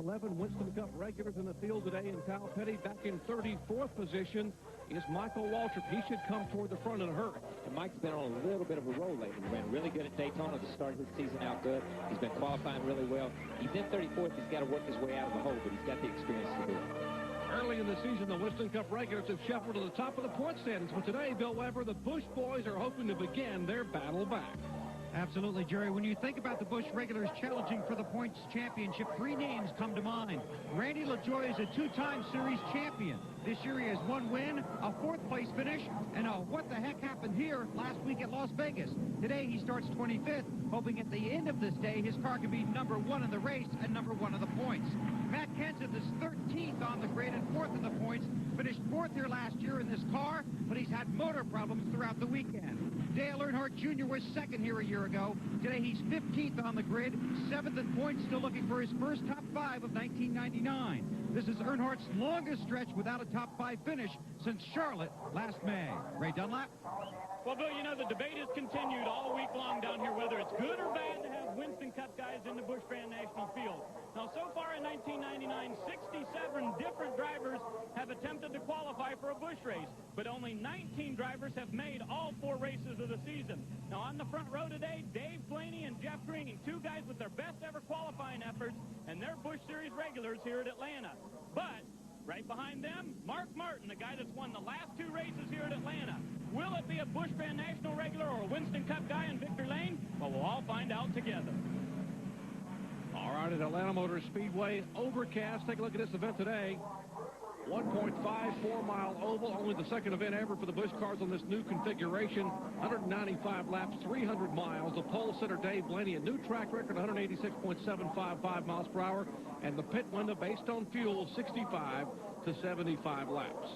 11 Winston Cup regulars in the field today, and Kyle Petty back in 34th position is Michael Waltrip. He should come toward the front in a hurry. And Mike's been on a little bit of a roll lately. He ran really good at Daytona to start his season out good. He's been qualifying really well. He's in 34th. He's got to work his way out of the hole, but he's got the experience to do it. Early in the season, the Winston Cup regulars have shuffled to the top of the point standings. But today, Bill Weber, the Busch boys are hoping to begin their battle back. Absolutely, Jerry. When you think about the Busch regulars challenging for the points championship, three names come to mind. Randy LaJoie is a two-time series champion. This year he has one win, a fourth-place finish, and a what the heck happened here last week at Las Vegas. Today he starts 25th, hoping at the end of this day his car can be number one in the race and number one in the points. Matt Kenseth is 13th on the grid and fourth in the points. Finished fourth here last year in this car, but he's had motor problems throughout the weekend. Dale Earnhardt Jr. was second here a year ago. Today he's 15th on the grid, seventh in points, still looking for his first top five of 1999. This is Earnhardt's longest stretch without a top five finish since Charlotte last May. Ray Dunlap? Well, Bill, you know, the debate has continued all week long down here whether it's good or bad to have Winston Cup guys in the Busch Grand National field. Now, so far in 1999, 67 different drivers have attempted to qualify for a Busch race, but only 19 drivers have made all four races of the season. Now, on the front row today, Dave Blaney and Jeff Green, two guys with their best ever qualifying efforts, and they're Busch Series regulars here at Atlanta. But right behind them, Mark Martin, the guy that's won the last two races here at Atlanta. Will it be a Busch Grand National regular or a Winston Cup guy in Victor Lane? Well, we'll all find out together. All right, at Atlanta Motor Speedway, overcast. Take a look at this event today. 1.54-mile oval, only the second event ever for the Busch cars on this new configuration. 195 laps, 300 miles. The pole sitter, Dave Blaney, a new track record, 186.755 miles per hour. And the pit window, based on fuel, 65 to 75 laps.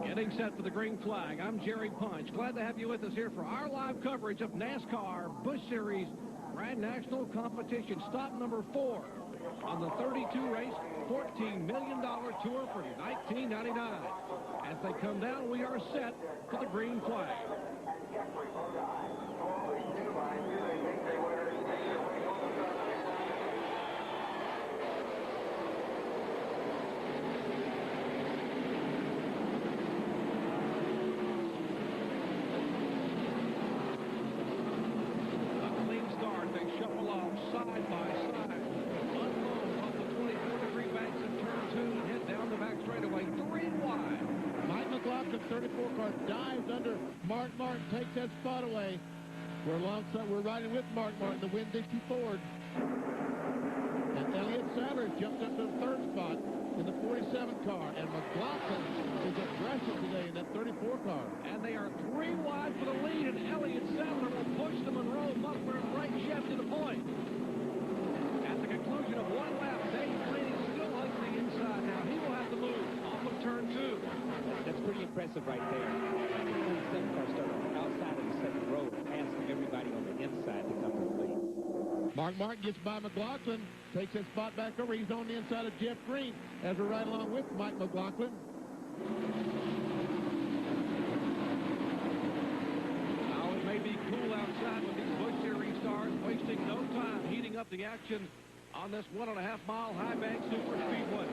Getting set for the green flag, I'm Jerry Punch. Glad to have you with us here for our live coverage of NASCAR Busch Series Grand National Competition. Stop number 4 on the 32-race, $14 million tour for 1999. As they come down, we are set for the green flag. Mark Martin takes that spot away. We're riding with Mark Martin, the Winn-Dixie Ford. And Elliott Sadler jumped up to the third spot in the 47 car. And McLaughlin is aggressive today in that 34 car. And they are 3 wide for the lead, and Elliott Sadler will push the Monroe muffler and right Chef to the point. At the conclusion of one lap, Dave Blaney still hugs the inside. Now he will have to move off of turn 2. That's pretty impressive right there. The 47 car started on the outside of the second row, passing everybody on the inside to come to the lead. Mark Martin gets by McLaughlin, takes his spot back over. He's on the inside of Jeff Green as we're right along with Mike McLaughlin. Now it may be cool outside with these Busch Series stars wasting no time heating up the action on this 1.5-mile high bank super speedway.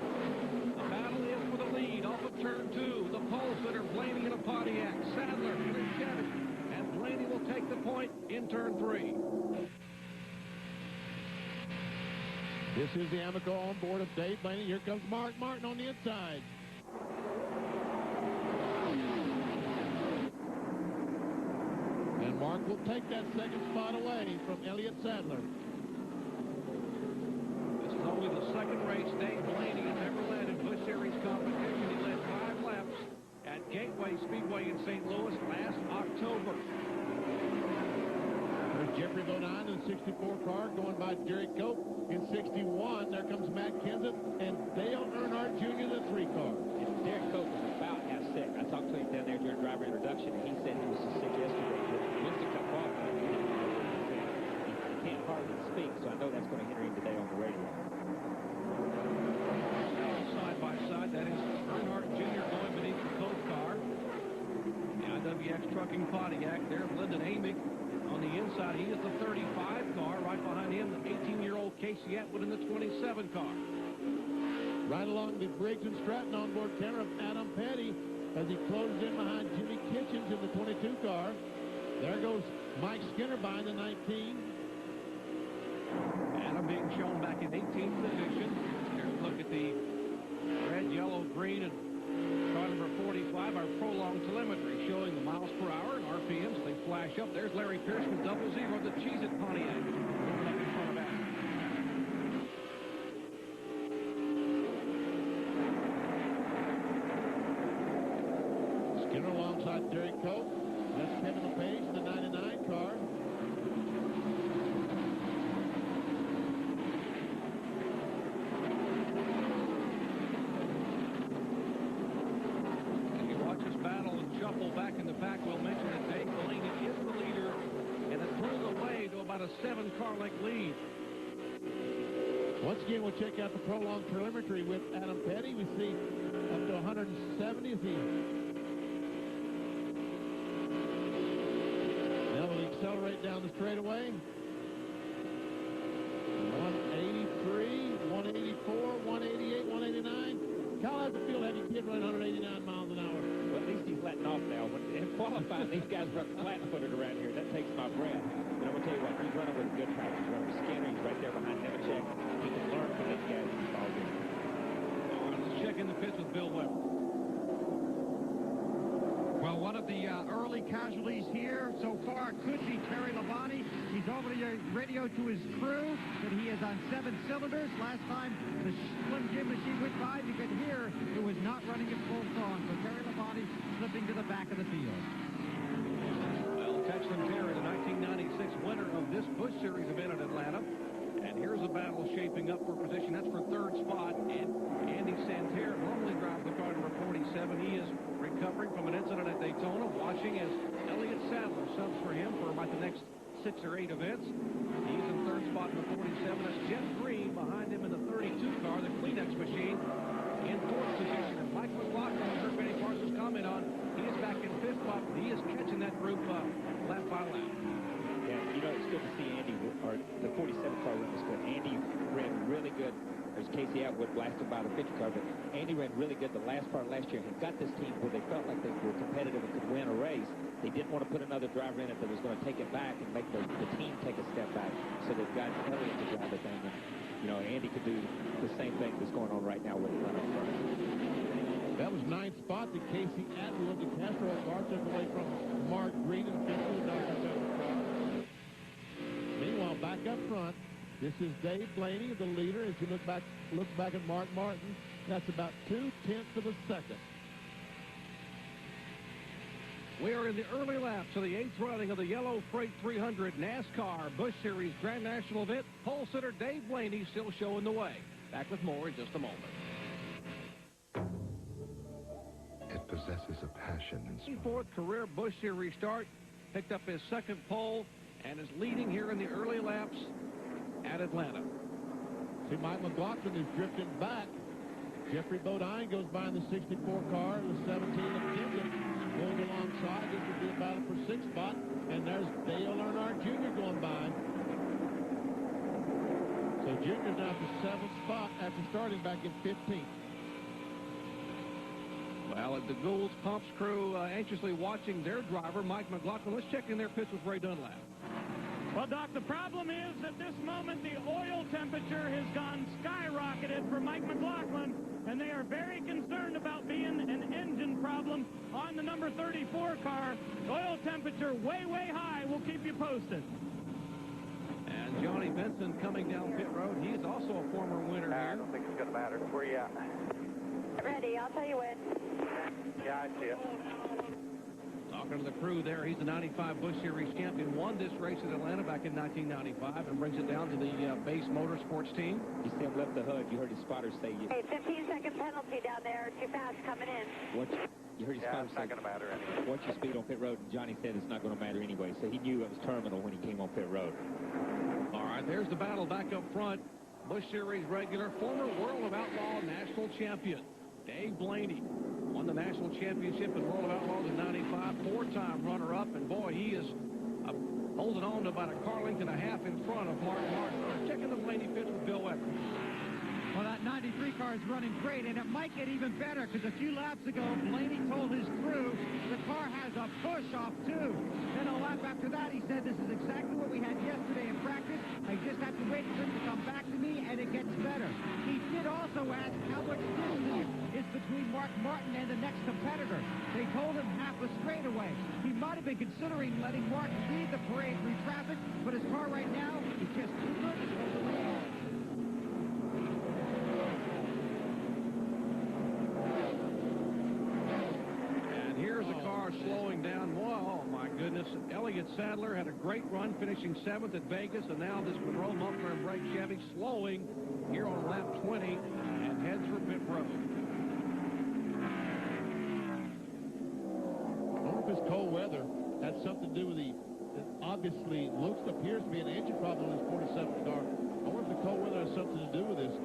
The battle is for the lead off of turn 2. The pole sitter, Blaney in a Pontiac. Sadler in a Chevy. And Blaney will take the point in turn 3. This is the Amoco on board of Dave Blaney. Here comes Mark Martin on the inside. And Mark will take that second spot away from Elliott Sadler. This is only the second race Dave Blaney has ever led in Busch Series competition. He led 5 laps at Gateway Speedway in St. Louis last October. There's Jeffrey Bodine in the 64 car going by Jerry Cope in 61. There comes Matt Kenseth and Dale Earnhardt Jr. in the 3 car. And Derek Cope was about half sick. I talked to him down there during driver introduction, and he said he was so sick yesterday. Winston Cup qualifying. He can't hardly speak, so I know that's going to hinder him today on the radio. Side by side, that is Earnhardt Jr. going beneath the Cope car. The IWX Trucking Pontiac there, Lyndon Amick on on the inside. He is the 35 car. Right behind him, the 18-year-old Casey Atwood in the 27 car. Right along the Briggs and Stratton onboard camera of Adam Petty as he closes in behind Jimmy Kitchens in the 22 car. There goes Mike Skinner behind the 19. Adam being shown back in 18th position. Here's a look at the red, yellow, green, and car number 45, our prolonged telemetry showing the miles per hour and RPMs. They flash up. There's Larry Pierce with 00, the Cheez-It Pontiac. Moving up in front of Adam. Skinner alongside Derek Cope. That's Kevin LePage in the 99 car. If you watch this battle and shuffle back in the pack, we'll mention that Dave Blaney is the leader and has pulled away to about a 7-car length lead. Once again, we'll check out the prolonged telemetry with Adam Petty. We see up to 170 as he now will accelerate down the straightaway. 183, 184, 188, 189. Kyle has a field heavy kid running 189 miles an hour. Well, at least he's letting off now. When in qualifying, these guys run flat-footed around here. That takes my breath. But I'm going to tell you what, he's running with a good practice run. Skinner, he's right there behind Nemechek. He can learn from these guys he's followed in. Let's check in the pits with Bill Weber. Well, one of the early casualties here so far could be Terry Labonte. He's over the radio to his crew that he is on 7 cylinders. Last time the Slim Jim machine went by, you could hear it was not running at full song. So Terry Labonte slipping to the back of the field. Well, Texan Terry, the 1996 winner of this Busch Series event in Atlanta. And here's a battle shaping up for position. That's for third spot. And Andy Santerre normally drives the car number 47. He is recovering from an incident at Daytona, watching as Elliott Sadler subs for him for about the next 6 or 8 events. He's in third spot in the 47. That's Jeff Green behind him in the 32 car, the Kleenex machine, in fourth position. And Mike McLaughlin, you heard Benny Parsons comment on, he is back in fifth spot. He is catching that group lap by lap. Yeah, you know, it's good to see Andy, or the 47 car run is good. Andy ran really good. There's Casey Atwood blasted by the 50 car, but Andy ran really good the last part last year. He got this team where they felt like they were competitive and could win a race. They didn't want to put another driver in it that was going to take it back and make the team take a step back. So they've got Elliott to drive the thing. And, you know, Andy could do the same thing that's going on right now with the run up front. That was 9th spot that Casey Atwood, the Castro car, took away from Mark Green and Fisher, Dr. Pepper car. Meanwhile, back up front, this is Dave Blaney, the leader. As you look back at Mark Martin, that's about 0.2 of a second. We are in the early laps of the 8th running of the Yellow Freight 300 NASCAR Busch Series Grand National event. Pole sitter Dave Blaney still showing the way. Back with more in just a moment. It possesses a passion and Fourth career Busch Series start, picked up his second pole, and is leading here in the early laps at Atlanta. See, Mike McLaughlin is drifting back. Jeffrey Bodine goes by in the 64 car, the 17 of Kendrick goes alongside. This will be a battle for 6th spot, and there's Dale Earnhardt Jr. going by. So Jr.'s now at the 7th spot after starting back in 15th. Well, at the Gould's Pumps crew anxiously watching their driver, Mike McLaughlin. Let's check in their pits with Ray Dunlap. Well, Doc, the problem is at this moment the oil temperature has gone skyrocketed for Mike McLaughlin, and they are very concerned about being an engine problem on the number 34 car. Oil temperature way, way high. We'll keep you posted. And Johnny Benson coming down pit road. He's also a former winner I here. don't think it's going to matter. Where you at? Ready, I'll tell you when. Yeah, I see it. Talking to the crew there, he's the 95 Busch Series champion, won this race at Atlanta back in 1995 and brings it down to the base motorsports team. You see him left the hood. You heard his spotter say, Hey, 15-second penalty down there. Too fast coming in. you heard his Yeah, spotter it's say, not going to matter anyway. watch your speed on pit road. And Johnny said it's not going to matter anyway. So he knew it was terminal when he came on pit road. All right, there's the battle back up front. Busch Series regular, former World of Outlaw national champion, Dave Blaney. Won the national championship in World of Outlaws in '95, 4-time runner-up, and boy, he is a holding on to about a car length and a half in front of Mark Martin. Checking the Blaney pits with Bill Weber. Well, that 93 car is running great, and it might get even better because a few laps ago, Blaney told his crew the car has a push-off, too. Then a lap after that, he said, this is exactly what we had yesterday in practice. I just have to wait for him to come back to me, and it gets better. He did also ask how much distance is between Mark Martin and the next competitor. They told him half a straightaway. He might have been considering letting Martin lead the parade through traffic, but his car right now is just too good to go the lead. Here's the car slowing down. Oh, my goodness. Elliott Sadler had a great run, finishing 7th at Vegas, and now this Monroe Muffler and Brake Chevy slowing here on lap 20 and heads for pit road. I wonder if this cold weather had something to do with it obviously appears to be an engine problem in this 47 car. I wonder if the cold weather has something to do with this.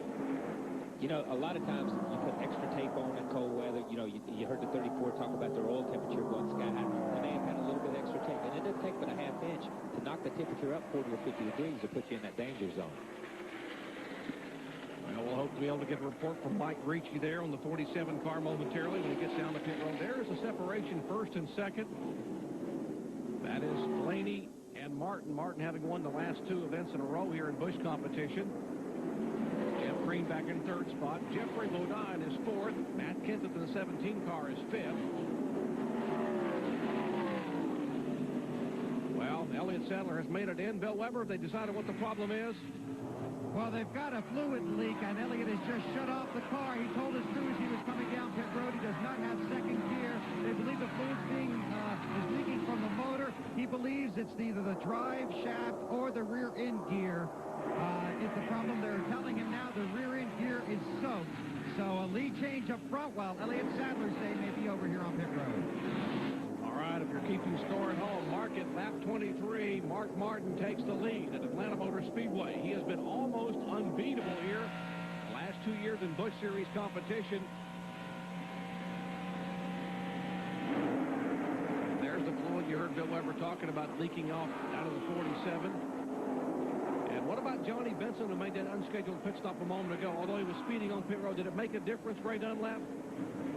You know, a lot of times you put extra tape on in cold weather. You know, you heard the 34 talk about their oil temperature going sky high. They may have had a little bit extra tape, and it doesn't take but a half inch to knock the temperature up 40 or 50 degrees to put you in that danger zone. Well, we'll hope to be able to get a report from Mike Ricci there on the 47 car momentarily when he gets down the pit road. There is a separation first and second. That is Blaney and Martin. Martin having won the last 2 events in a row here in Busch competition. Jeff Green back in 3rd spot. Jeffrey Bodine is 4th. Matt Kenseth in the 17 car is 5th. Well, Elliott Sadler has made it in. Bill Weber, have they decided what the problem is? Well, they've got a fluid leak, and Elliott has just shut off the car. He told his crew as he was coming down pit road he does not have second gear. They believe the fluid's is leaking from the motor. He believes it's either the drive shaft or the rear end gear. Is the problem. They're telling him now the rear end gear is soaked. So a lead change up front while Elliott Sadler's day may be over here on pit road. All right, if you're keeping score at home, mark it lap 23. Mark Martin takes the lead at Atlanta Motor Speedway. He has been almost unbeatable here the last 2 years in Busch Series competition. There's the fluid you heard Bill Weber talking about leaking off out of the 47. And what about Johnny Benson, who made that unscheduled pit stop a moment ago? Although he was speeding on pit road, did it make a difference, Ray Dunlap?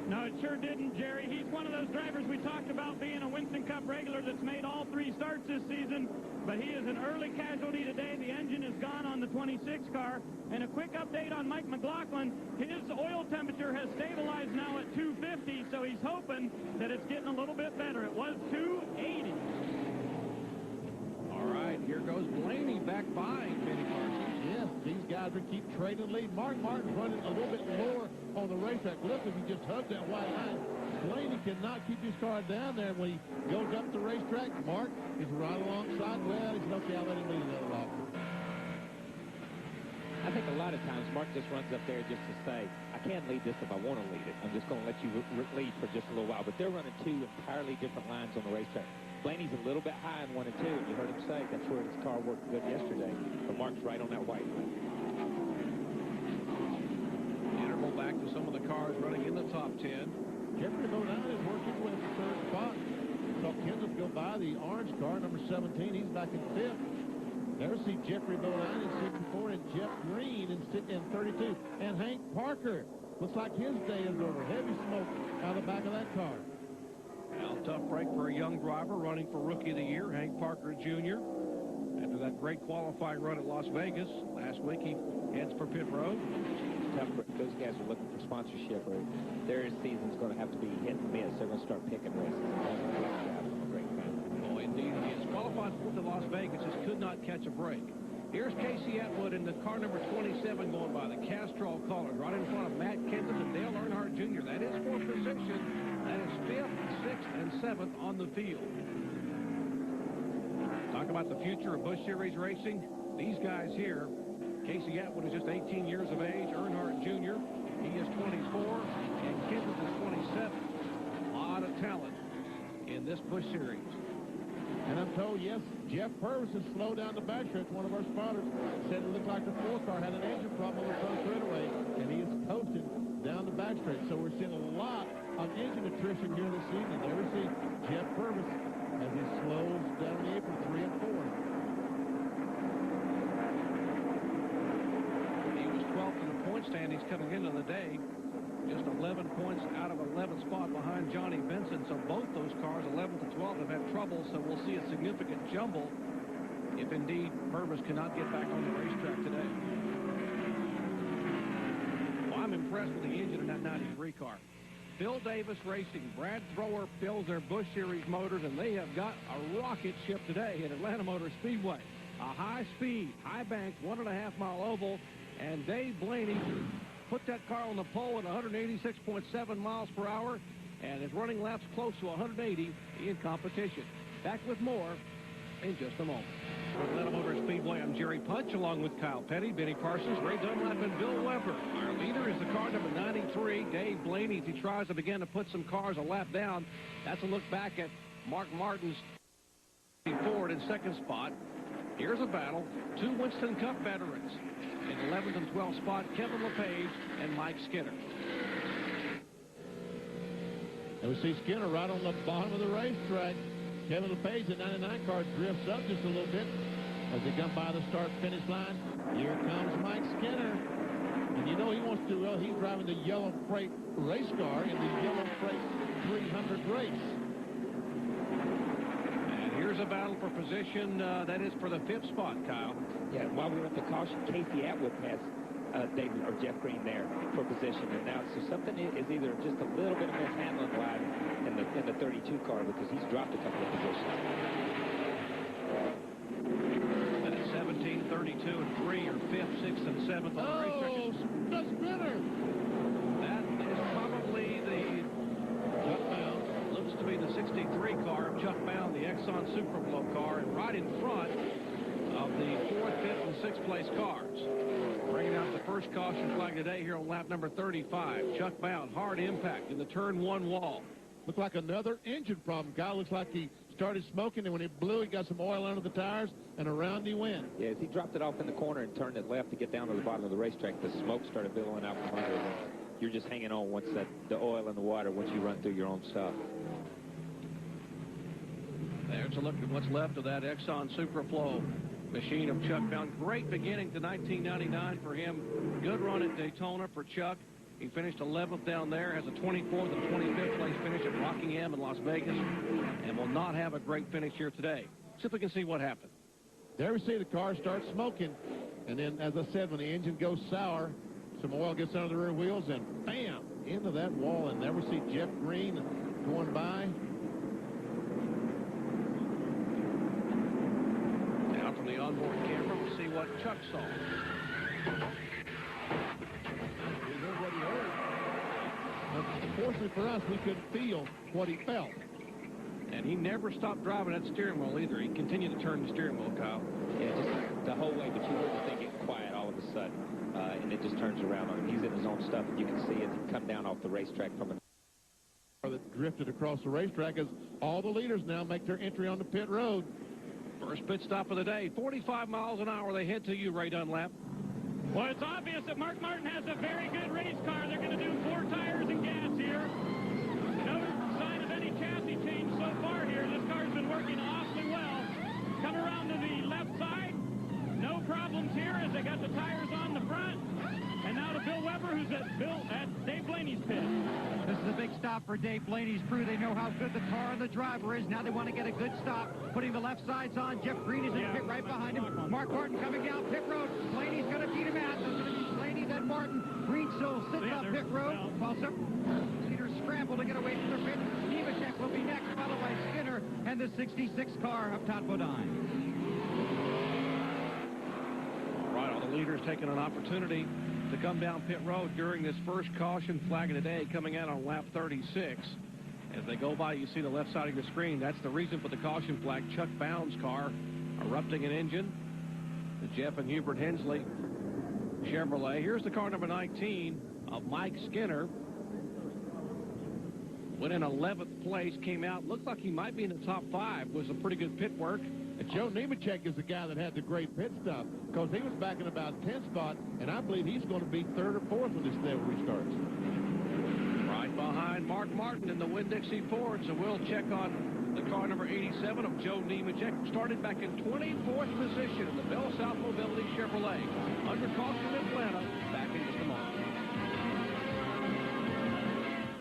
No, it sure didn't, Jerry. He's one of those drivers we talked about being a Winston Cup regular that's made all 3 starts this season, but he is an early casualty today. The engine is gone on the 26 car. And a quick update on Mike McLaughlin. His oil temperature has stabilized now at 250, so he's hoping that it's getting a little bit better. It was 280. All right, here goes Blaney back by Kenny Carson. Yes, these guys will keep trading lead. Mark Martin running a little bit lower on the racetrack. Look, if he just hugs that white line, Blaney cannot keep his car down there. When he goes up the racetrack, Mark is right alongside. Well, he said, okay, I'll let him lead another lap. I think a lot of times Mark just runs up there just to say, I can't lead this if I want to lead it. I'm just going to let you lead for just a little while. But they're running 2 entirely different lines on the racetrack. Blaney's a little bit high in 1 and 2, and you heard him say that's where his car worked good yesterday. But Mark's right on that white line. Interval back to some of the cars running in the top 10. Jeffrey Bodine is working with the 3rd spot. Saw Kenseth go by the orange car, number 17. He's back in 5th. There see Jeffrey Bodine in 64 and Jeff Green in 32. And Hank Parker. Looks like his day is over. Heavy smoke out of the back of that car. Well, tough break for a young driver running for Rookie of the Year, Hank Parker Jr. After that great qualifying run at Las Vegas last week, he heads for pit road. Tough. Those guys are looking for sponsorship. Or their season's going to have to be hit and miss. They're going to start picking races. Oh, indeed. He has qualified for the Las Vegas, just could not catch a break. Here's Casey Atwood in the car number 27 going by the Castrol colors, right in front of Matt Kenseth and Dale Earnhardt Jr. That is for position. That is 5th, 6th, and 7th on the field. Talk about the future of Busch Series racing. These guys here, Casey Atwood is just 18 years of age. Earnhardt Jr., he is 24, and Kenseth is 27. A lot of talent in this Busch Series. And I'm told, yes, Jeff Purvis has slowed down the backstretch. One of our spotters said it looked like the 4 car had an engine problem on the front straightaway, and he is coasting down the backstretch. So we're seeing a lot of engine attrition here this evening. There we see Jeff Purvis as he slows down the apron 3 and 4. He was 12th in the point standings coming into the day. Just 11 points out of 11th spot behind Johnny Benson. So both those cars, 11th and 12th, have had trouble. So we'll see a significant jumble if indeed Purvis cannot get back on the racetrack today. Well, I'm impressed with the engine in that 93 car. Phil Davis Racing, Brad Thrower builds their Busch Series motors, and they have got a rocket ship today at Atlanta Motor Speedway. A high-speed, high-bank, 1.5-mile oval, and Dave Blaney put that car on the pole at 186.7 miles per hour and is running laps close to 180 in competition. Back with more in just a moment. From Atlanta Motor Speedway, I'm Jerry Punch, along with Kyle Petty, Benny Parsons, Ray Dunlap, and Bill Weber. Our leader is the car number 93, Dave Blaney, as he tries to begin to put some cars a lap down. That's a look back at Mark Martin's Ford in second spot. Here's a battle. Two Winston Cup veterans. In 11th and 12th spot, Kevin LePage and Mike Skinner. And we see Skinner right on the bottom of the racetrack. Kevin LePage, the 99 car, drifts up just a little bit as they come by the start-finish line. Here comes Mike Skinner. And you know he wants to, well, he's driving the Yellow Freight race car in the Yellow Freight 300 race. And here's a battle for position. That is for the 5th spot, Kyle. Yeah, while we were at the caution, Casey Atwood has David or Jeff Green there for position, and now so something is either just a little bit of mishandling wise in the 32 car because he's dropped a couple of positions. And at 17, 32, and 3 are 5th, 6th, and 7th on the racetrack. The Skinner! That is probably the Chuck Bound. Looks to be the 63 car of Chuck Bound, the Exxon Superflow car, and right in front of the 4th, 5th, and 6th place cars. Bringing out the first caution flag today here on lap number 35. Chuck Bound, hard impact in the turn 1 wall. Looked like another engine problem. Guy looks like he started smoking, and when it blew, he got some oil under the tires, and around he went. Yeah, as he dropped it off in the corner and turned it left to get down to the bottom of the racetrack, the smoke started billowing out from under it. You're just hanging on once the oil and the water, once you run through your own stuff. There's a look at what's left of that Exxon Superflow machine of Chuck Bound. Great beginning to 1999 for him. Good run at Daytona for Chuck. He finished 11th down there, has a 24th and 25th place finish at Rockingham in Las Vegas, and will not have a great finish here today. See if we can see what happened. There we see the car start smoking, and then, as I said, when the engine goes sour, some oil gets under the rear wheels, and bam, into that wall. And there we see Jeff Green going by. Now from the onboard camera, we'll see what Chuck saw. Unfortunately for us, we couldn't feel what he felt. And he never stopped driving that steering wheel either. He continued to turn the steering wheel, Kyle. Yeah, just the whole way, but you heard the thing get quiet all of a sudden, and it just turns around on him. He's in his own stuff, and you can see it come down off the racetrack from an that drifted across the racetrack as all the leaders now make their entry on the pit road. First pit stop of the day, 45 miles an hour. They head to you, Ray Dunlap. Well, it's obvious that Mark Martin has a very good race car. They're going to do 4 tires and gas here. No sign of any chassis change so far here. This car's been working awfully well. Come around to the left side. No problems here as they got the tires on the front. And now to Bill Weber, who's at Dave Blaney's pit. This is a big stop for Dave Blaney's crew. They know how good the car and the driver is. Now they want to get a good stop. Putting the left sides on. Jeff Green is in pit right behind him. Mark Martin coming down pit road. Blaney's going to beat him out. It's going to be Blaney, then Martin. Green still sitting on pit road. While some leaders scramble to get away from the pit. Nemechek will be next, followed by Skinner and the 66 car of Todd Bodine. All right, all the leaders taking an opportunity to come down pit road during this first caution flag of the day, coming out on lap 36. As they go by, you see the left side of your screen. That's the reason for the caution flag. Chuck Bound's car erupting an engine. The Jeff and Hubert Hensley Chevrolet. Here's the car number 19 of Mike Skinner. Went in 11th place, came out. Looked like he might be in the top 5. Was some pretty good pit work. And Joe Nemechek is the guy that had the great pit stop because he was back in about 10th spot, and I believe he's going to be 3rd or 4th when this day restarts. Right behind behind Mark Martin in the Winn-Dixie Ford. So we'll check on the car number 87 of Joe Nemechek. Started back in 24th position in the Bell South Mobility Chevrolet. Under caution in Atlanta. Back in just a moment.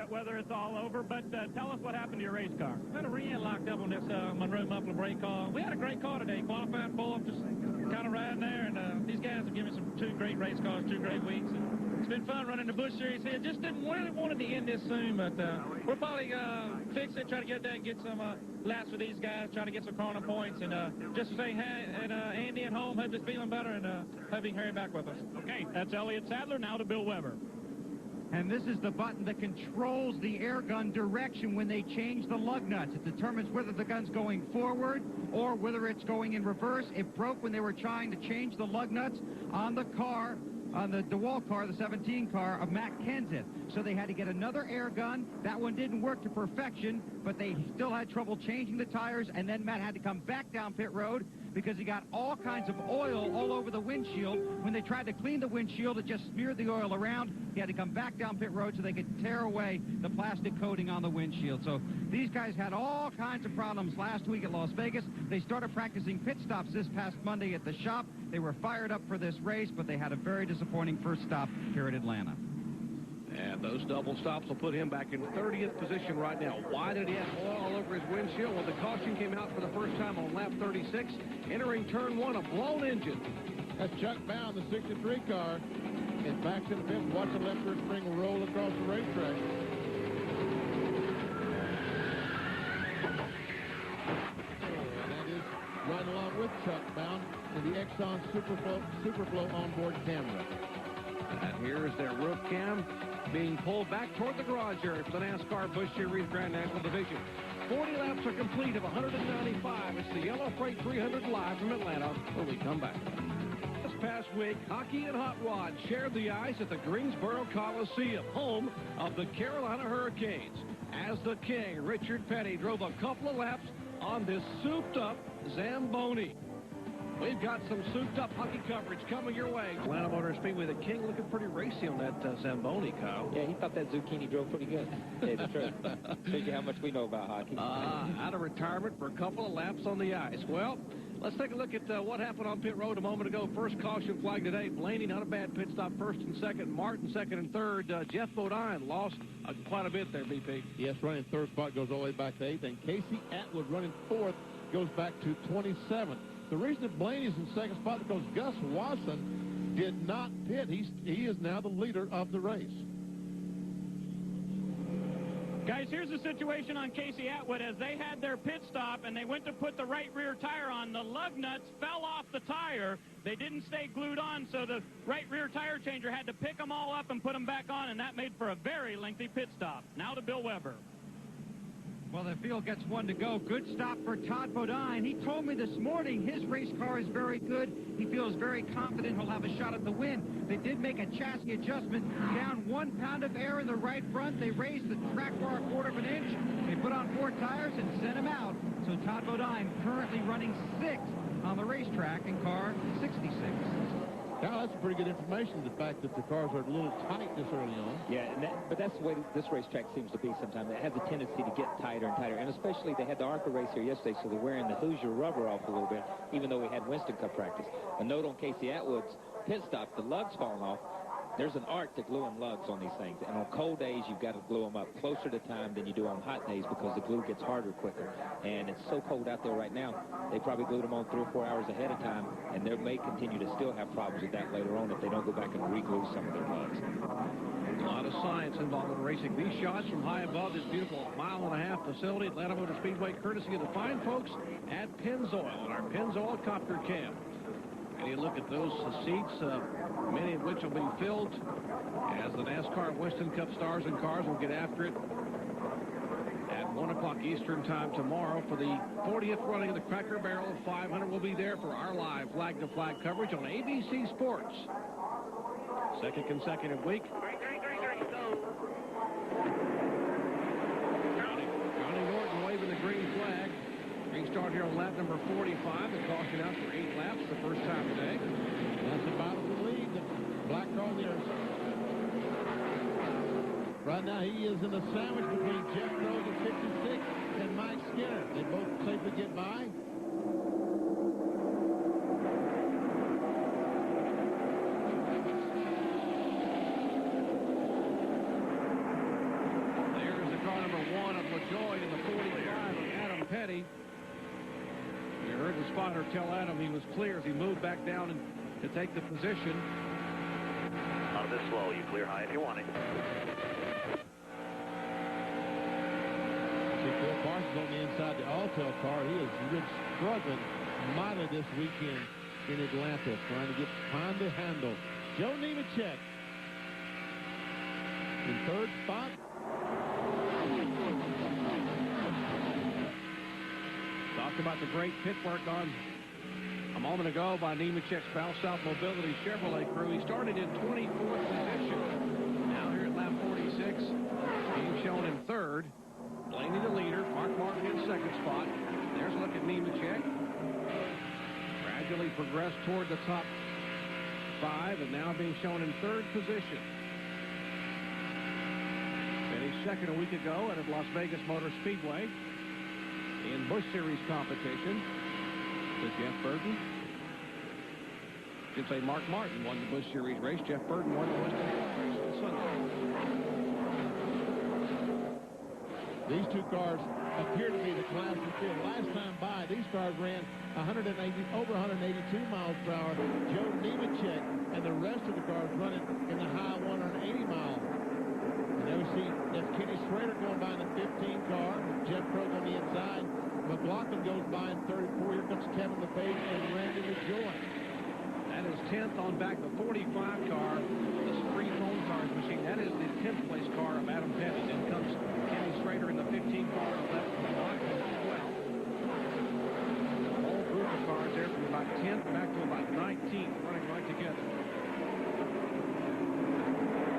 Whether it's all over, but tell us what happened to your race car. Had a rear end locked up on this Monroe Muffler brake car. We had a great car today, qualified full, just kind of riding there, and these guys have given me two great race cars, 2 great weeks. And it's been fun running the Busch Series here. Just didn't really want to end this soon, but we'll probably fix it, try to get that, get some laps with these guys, try to get some corner points, and just to say hi, and Andy at home, hope he's feeling better, and hope he can hurry back with us. Okay, that's Elliott Sadler, now to Bill Weber. And this is the button that controls the air gun direction when they change the lug nuts. It determines whether the gun's going forward or whether it's going in reverse. It broke when they were trying to change the lug nuts on the car, on the DeWalt car, the 17 car of Matt Kenseth. So they had to get another air gun. That one didn't work to perfection, but they still had trouble changing the tires, and then Matt had to come back down pit road because he got all kinds of oil all over the windshield. When they tried to clean the windshield, it just smeared the oil around. He had to come back down pit road so they could tear away the plastic coating on the windshield. So these guys had all kinds of problems last week at Las Vegas. They started practicing pit stops this past Monday at the shop. They were fired up for this race, but they had a very disappointing first stop here at Atlanta. And those double stops will put him back in 30th position right now. Why did he have oil all over his windshield? Well, the caution came out for the first time on lap 36. Entering turn 1, a blown engine. That's Chuck Bound, the 63 car, and backs in the pit. Watch the left rear spring roll across the racetrack. And that is right along with Chuck Bound in the Exxon Superflow onboard camera. And here's their roof cam being pulled back toward the garage area for the NASCAR Busch Series Grand National Division. 40 laps are complete of 195. It's the Yellow Freight 300 live from Atlanta when we come back. This past week, hockey and hot rod shared the ice at the Greensboro Coliseum, home of the Carolina Hurricanes. As the King, Richard Petty, drove a couple of laps on this souped-up Zamboni. We've got some souped-up hockey coverage coming your way. Atlanta Motor Speedway, the King looking pretty racy on that Zamboni, Kyle. Yeah, he thought that Zucchini drove pretty good. It's true. Shows you how much we know about hockey. Out of retirement for a couple of laps on the ice. Well, let's take a look at what happened on pit road a moment ago. First caution flag today. Blaney, not a bad pit stop, first and second. Martin, second and third. Jeff Bodine lost quite a bit there, BP. Yes, running third spot goes all the way back to 8th. And Casey Atwood running 4th goes back to 27th. The reason that Blaney's in second spot is because Gus Watson did not pit. He is now the leader of the race. Guys, here's the situation on Casey Atwood. As they had their pit stop and they went to put the right rear tire on, the lug nuts fell off the tire. They didn't stay glued on, so the right rear tire changer had to pick them all up and put them back on, and that made for a very lengthy pit stop. Now to Bill Weber. Well, the field gets one to go. Good stop for Todd Bodine. He told me this morning his race car is very good. He feels very confident he'll have a shot at the win. They did make a chassis adjustment. Down 1 pound of air in the right front. They raised the track bar 1/4 inch. They put on 4 tires and sent him out. So Todd Bodine currently running 6th on the racetrack in car 66. Now, that's pretty good information, the fact that the cars are a little tight this early on. Yeah, but that's the way this racetrack seems to be sometimes. It has a tendency to get tighter and tighter, and especially they had the ARCA race here yesterday, so they're wearing the Hoosier rubber off a little bit, even though we had Winston Cup practice. A note on Casey Atwood's pit stop, the lugs falling off. There's an art to gluing lugs on these things, and on cold days, you've got to glue them up closer to time than you do on hot days because the glue gets harder quicker. And it's so cold out there right now, they probably glued them on 3 or 4 hours ahead of time, and they may continue to still have problems with that later on if they don't go back and re-glue some of their lugs. A lot of science involved in racing. These shots from high above this beautiful 1.5-mile facility, Atlanta Motor Speedway, courtesy of the fine folks at Pennzoil on our Pennzoil Copter Cam. And you look at those seats, many of which will be filled as the NASCAR Winston Cup stars and cars will get after it at 1 o'clock Eastern time tomorrow for the 40th running of the Cracker Barrel 500. We'll be there for our live flag-to-flag coverage on ABC Sports. Second consecutive week. Johnny Norton waving the green flag. Green start here on lap number 45. The caution out for 8 laps the first time today. That's about the lead. The black car there. Right now, he is in the sandwich between Jeff Rose at 56 and Mike Skinner. They both safely get by. There's the car number 1 of LaJoy in the 45 of Adam Petty. We heard the spotter tell Adam he was clear as he moved back down and to take the position. Not this slow. You clear high if you want it. See, Phil Parsons on the inside the Alltel car. He has been struggling mightily this weekend in Atlanta, trying to find the handle. Joe Nemechek in third spot. Talked about the great pit work on a moment ago by Nemechek's Pal South Mobility Chevrolet crew. He started in 24th position. Now here at lap 46, being shown in third. Blaney the leader. Mark Martin in second spot. There's a look at Nemechek. Gradually progressed toward the top 5 and now being shown in third position. Finished second a week ago at Las Vegas Motor Speedway in Busch Series competition. To Jeff Burton. Should say Mark Martin won the Busch Series race. Jeff Burton won the Western Cup race on Sunday. These two cars appear to be the class of the field. Last time by, these cars ran over 182 miles per hour. Joe Nemechek and the rest of the cars running in the high 180 miles. And there we see that's Kenny Schrader going by in the 15 car with Jeff Krogh on the inside. McLaughlin goes by in 34. Here comes Kevin LePage and Randy LaJoy. That is 10th on back. The 45 car, the Spree Phone Cars machine. That is the 10th place car of Adam Petty. Then comes Kenny Schrader in the 15 car on left from Michael as well. The whole group of cars there from about 10th back to about 19th running right together.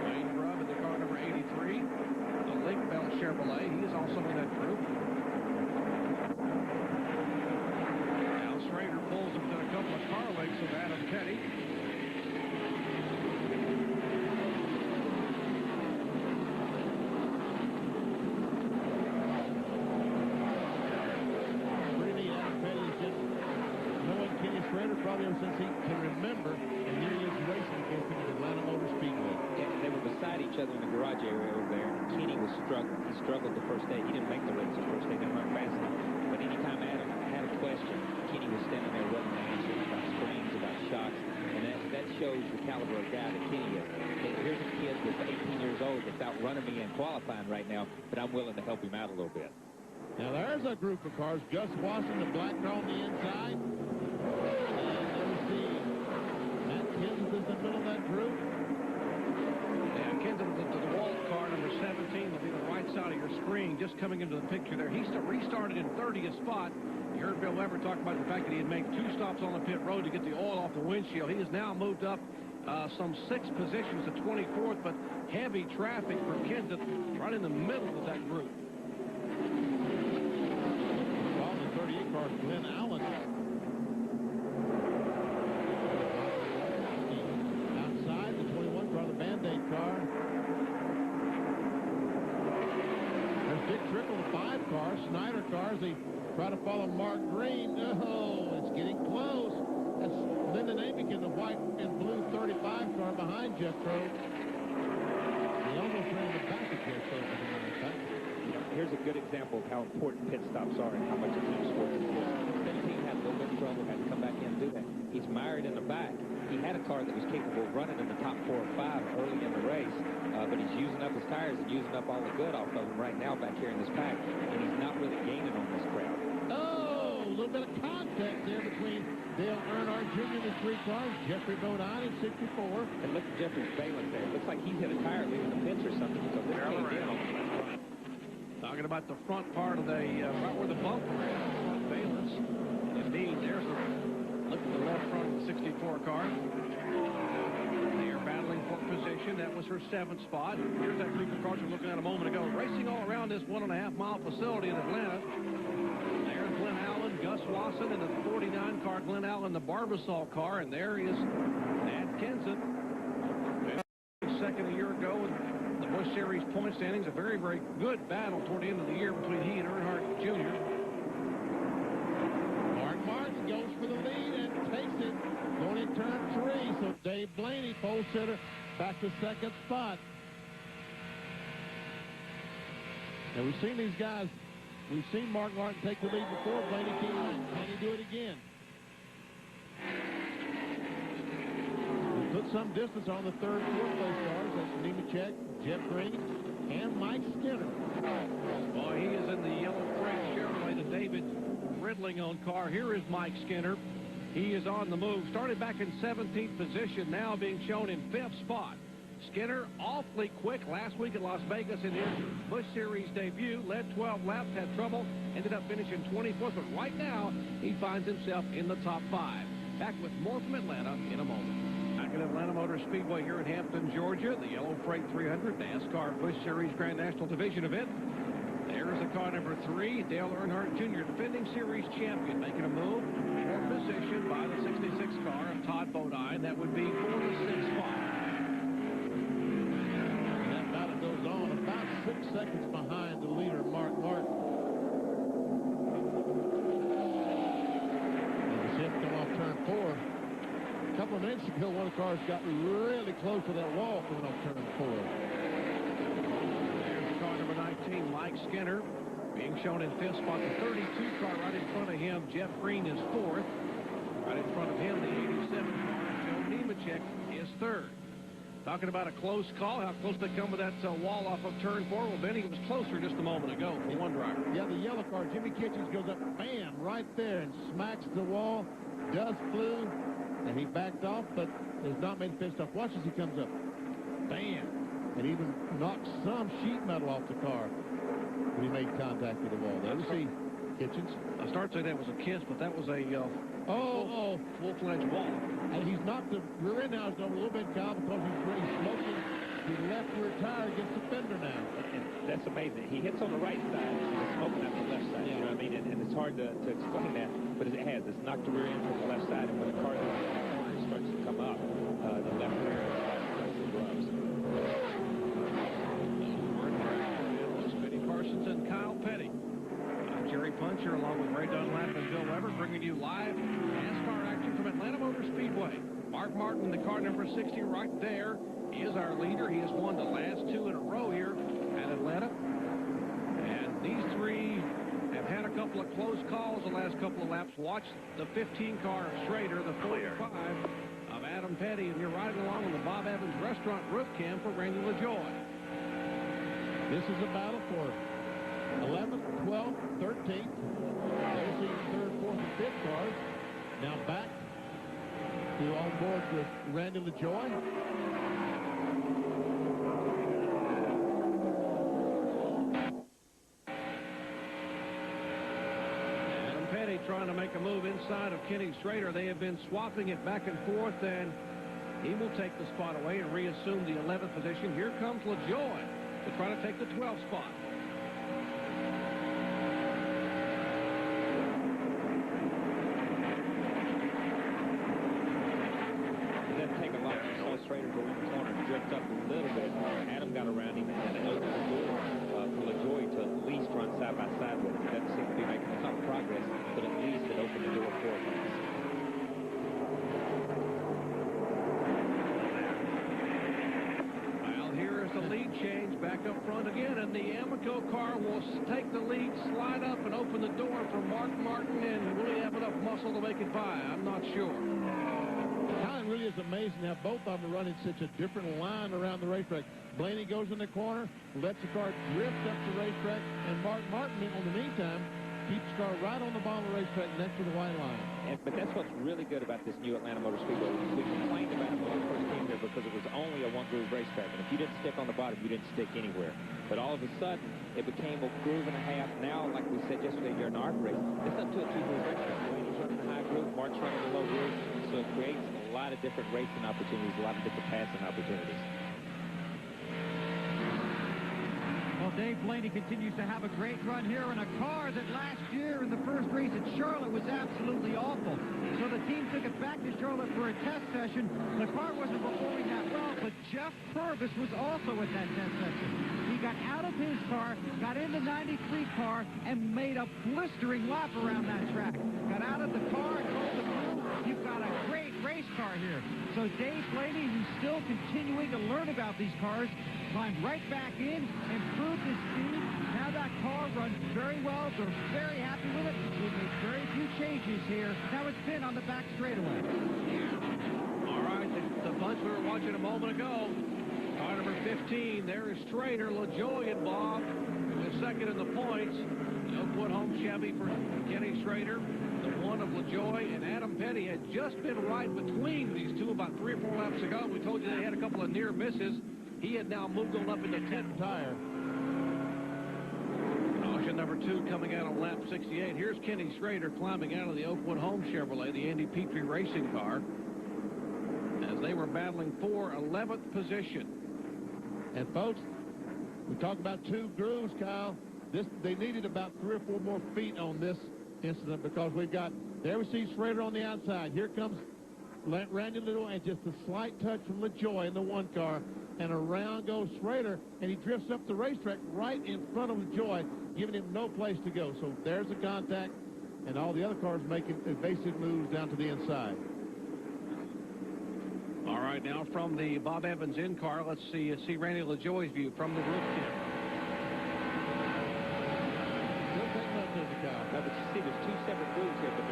Wayne Grubb in the car number 83. The Lake Belt Chevrolet. He is also in that group. Schrader pulls him within a couple of car lengths of Adam Petty. Pretty neat. Adam Petty is just knowing Kenny Schrader probably ever since he can remember, and here he is racing against him at Atlanta Motor Speedway. Yeah, they were beside each other in the garage area over there, and Kenny was struggling. He struggled the first day. He didn't make the race the first day. Didn't run fast enough. But anytime Adam had a question, Kenny was standing there ready to answer about springs, about shocks, and that shows the caliber of guy that Kenny is. Here's a kid that's 18 years old that's out running me in qualifying right now, but I'm willing to help him out a little bit. Now there's a group of cars. Gus Wasson, the black car on the inside. And there we see Matt Kenseth is in the middle of that group. Yeah, Kenseth to the Walt car number 17 will be the right side of your screen just coming into the picture there. He restarted in 30th spot. You heard Bill Weber talk about the fact that he had made 2 stops on the pit road to get the oil off the windshield. He has now moved up some 6 positions to 24th, but heavy traffic for Kenseth right in the middle of that group. Well, the 38 car, Glenn Allen. Outside, the 21 car, the Band-Aid car. There's Dick Trickle, the 5 car. Snyder cars, they try to follow Mark Green. Oh, it's getting close. That's Lyndon Amick in the white and blue 35 car behind Jeff Krogh. He almost ran the back of Jeff Krogh. Here's a good example of how important pit stops are and how much a team sport it is. That team had a little bit of trouble, had to come back in and do that. He's mired in the back. He had a car that was capable of running in the top 4 or 5 early in the race, but he's using up his tires and using up all the good off of them right now back here in this pack, and he's not really gaining on this crowd. Oh, a little bit of contact there between Dale Earnhardt Jr. and the 3 cars. Jeffrey Bodine in 64. And look at Jeffrey's valence there. It looks like he's hit a tire leaving the pits or something because this came in. Talking about the front part of the, right where the bumper is, front valence. Indeed, there's a look at the left front of the 64 car. They are battling for position. That was her 7th spot. Here's that group of cars we were looking at a moment ago, racing all around this 1.5-mile facility in Atlanta. There's Glenn Allen, Gus Wasson, and the 49 car, Glenn Allen, the Barbasol car, and there is Matt Kenseth. Second a year ago, the Busch Series point standings. A very, very good battle toward the end of the year between he and Earnhardt Jr. Mark Martin goes for the lead and takes it going in turn 3. So Dave Blaney, pole sitter, back to second spot. And we've seen these guys. We've seen Mark Martin take the lead before. Blaney can he do it again? He put some distance on the third, fourth place cars. That's Nemechek, Jeff Green, and Mike Skinner. Boy, he is in the yellow Frank Chevrolet, the David Ridling-owned car. Here is Mike Skinner. He is on the move. Started back in 17th position, now being shown in 5th spot. Skinner awfully quick last week at Las Vegas in his Busch Series debut. Led 12 laps, had trouble, ended up finishing 24th. But right now, he finds himself in the top 5. Back with more from Atlanta in a moment. Back at Atlanta Motor Speedway here in Hampton, Georgia, the Yellow Freight 300 NASCAR Busch Series Grand National Division event. There's the car number 3, Dale Earnhardt Jr., defending series champion, making a move for position by the 66 car of Todd Bodine. That would be 4 to 6 spot. Goes on about 6 seconds behind the leader, Mark Martin. And the shift come off turn 4. A couple of minutes ago, one of the cars got really close to that wall coming off turn 4. There's car number 19, Mike Skinner, being shown in 5th spot. The 32 car right in front of him, Jeff Green, is 4th. Right in front of him, the 87 car, Joe Nemechek, is 3rd. Talking about a close call, how close they come with that wall off of turn 4. Well, Benny, it was closer just a moment ago for one driver. Yeah, the yellow car, Jimmy Kitchens, goes up, bam, right there and smacks the wall. Dust flew, and he backed off, but has not made a pit stop. Watch as he comes up. Bam. And even knocked some sheet metal off the car when he made contact with the wall. There we see Kitchens. I started to say that was a kiss, but that was a full-fledged wall. And he's knocked the rear end now. He's done a little bit, Kyle, because he's smoking the left rear tire against the fender now. And that's amazing. He hits on the right side, he's smoking out the left side. You know what I mean? And it's hard to explain that, but it has. It's knocked the rear end from the left side, and when the car starts to come up, the left rear gloves. Benny Parsons and Kyle Petty. I'm Jerry Puncher along with Ray Dunlap and Bill Weber, bringing you live NASCAR action from Atlanta Motor Speedway. Mark Martin, the car number 60 right there, is our leader. He has won the last 2 in a row here at Atlanta. And these 3 have had a couple of close calls the last couple of laps. Watch the 15 car of Schrader, the 45 of Adam Petty, and you're riding along on the Bob Evans restaurant roof cam for Randy LaJoy. This is a battle for 11th, 12th, 13th. There's the 3rd, 4th, and 5th cars. Now back to on board with Randy LaJoy. Adam Petty trying to make a move inside of Kenny Schrader. They have been swapping it back and forth, and he will take the spot away and reassume the 11th position. Here comes LaJoy to try to take the 12th spot. Schrader go in the corner and drift up a little bit. Adam got around him and it opened the door for LaJoy to at least run side by side with him. He doesn't seem to be making some progress, but at least it opened the door for him. Well, here is the lead change back up front again, and the Amoco car will take the lead, slide up, and open the door for Mark Martin, and really have enough muscle to make it by. I'm not sure. It really is amazing how both of them are running such a different line around the racetrack. Blaney goes in the corner, lets the car drift up the racetrack, and Mark Martin, in the meantime, keeps the car right on the bottom of the racetrack next to the white line. But that's what's really good about this new Atlanta Motor Speedway. We complained about it when we first came here because it was only a one-groove racetrack, and if you didn't stick on the bottom, you didn't stick anywhere. But all of a sudden, it became a groove and a half. Now, like we said yesterday during our race, it's up to a two-groove racetrack. Blaney's running the high groove, Mark's running the low groove, so it creates a lot of different racing opportunities, a lot of different passing opportunities. Well, Dave Blaney continues to have a great run here in a car that last year in the first race at Charlotte was absolutely awful. So the team took it back to Charlotte for a test session. The car wasn't performing that well, but Jeff Purvis was also at that test session. He got out of his car, got in the 93 car, and made a blistering lap around that track. Got out of the car and told the crew, you've got a great race car here. So Dave Blaney, who's still continuing to learn about these cars, climbed right back in, improved his speed. Now that car runs very well. They're very happy with it. We've made very few changes here. Now it's Finn on the back straightaway. All right, the bunch we were watching a moment ago. Car number 15, there is Schrader, LaJoie, and Bob, who is second in the points. The Oakwood home Chevy for Kenny Schrader. The one of LaJoie and Adam Petty had just been right between these two about 3 or 4 laps ago. We told you they had a couple of near misses. He had now moved on up into 10th tire. Caution number 2 coming out on lap 68. Here's Kenny Schrader climbing out of the Oakwood home Chevrolet, the Andy Petrie racing car, as they were battling for 11th position. And folks, we talk about 2 grooves, Kyle. They needed about 3 or 4 more feet on this incident, because we've got, there we see Schrader on the outside. Here comes Randy LaJoie, and just a slight touch from LaJoie in the 1 car, and around goes Schrader, and he drifts up the racetrack right in front of LaJoie, giving him no place to go. So there's the contact, and all the other cars making evasive moves down to the inside. All right, now from the Bob Evans in car, let's see Randy LaJoie's view from the roof kit. No, but you see, there's 2 separate grooves here, but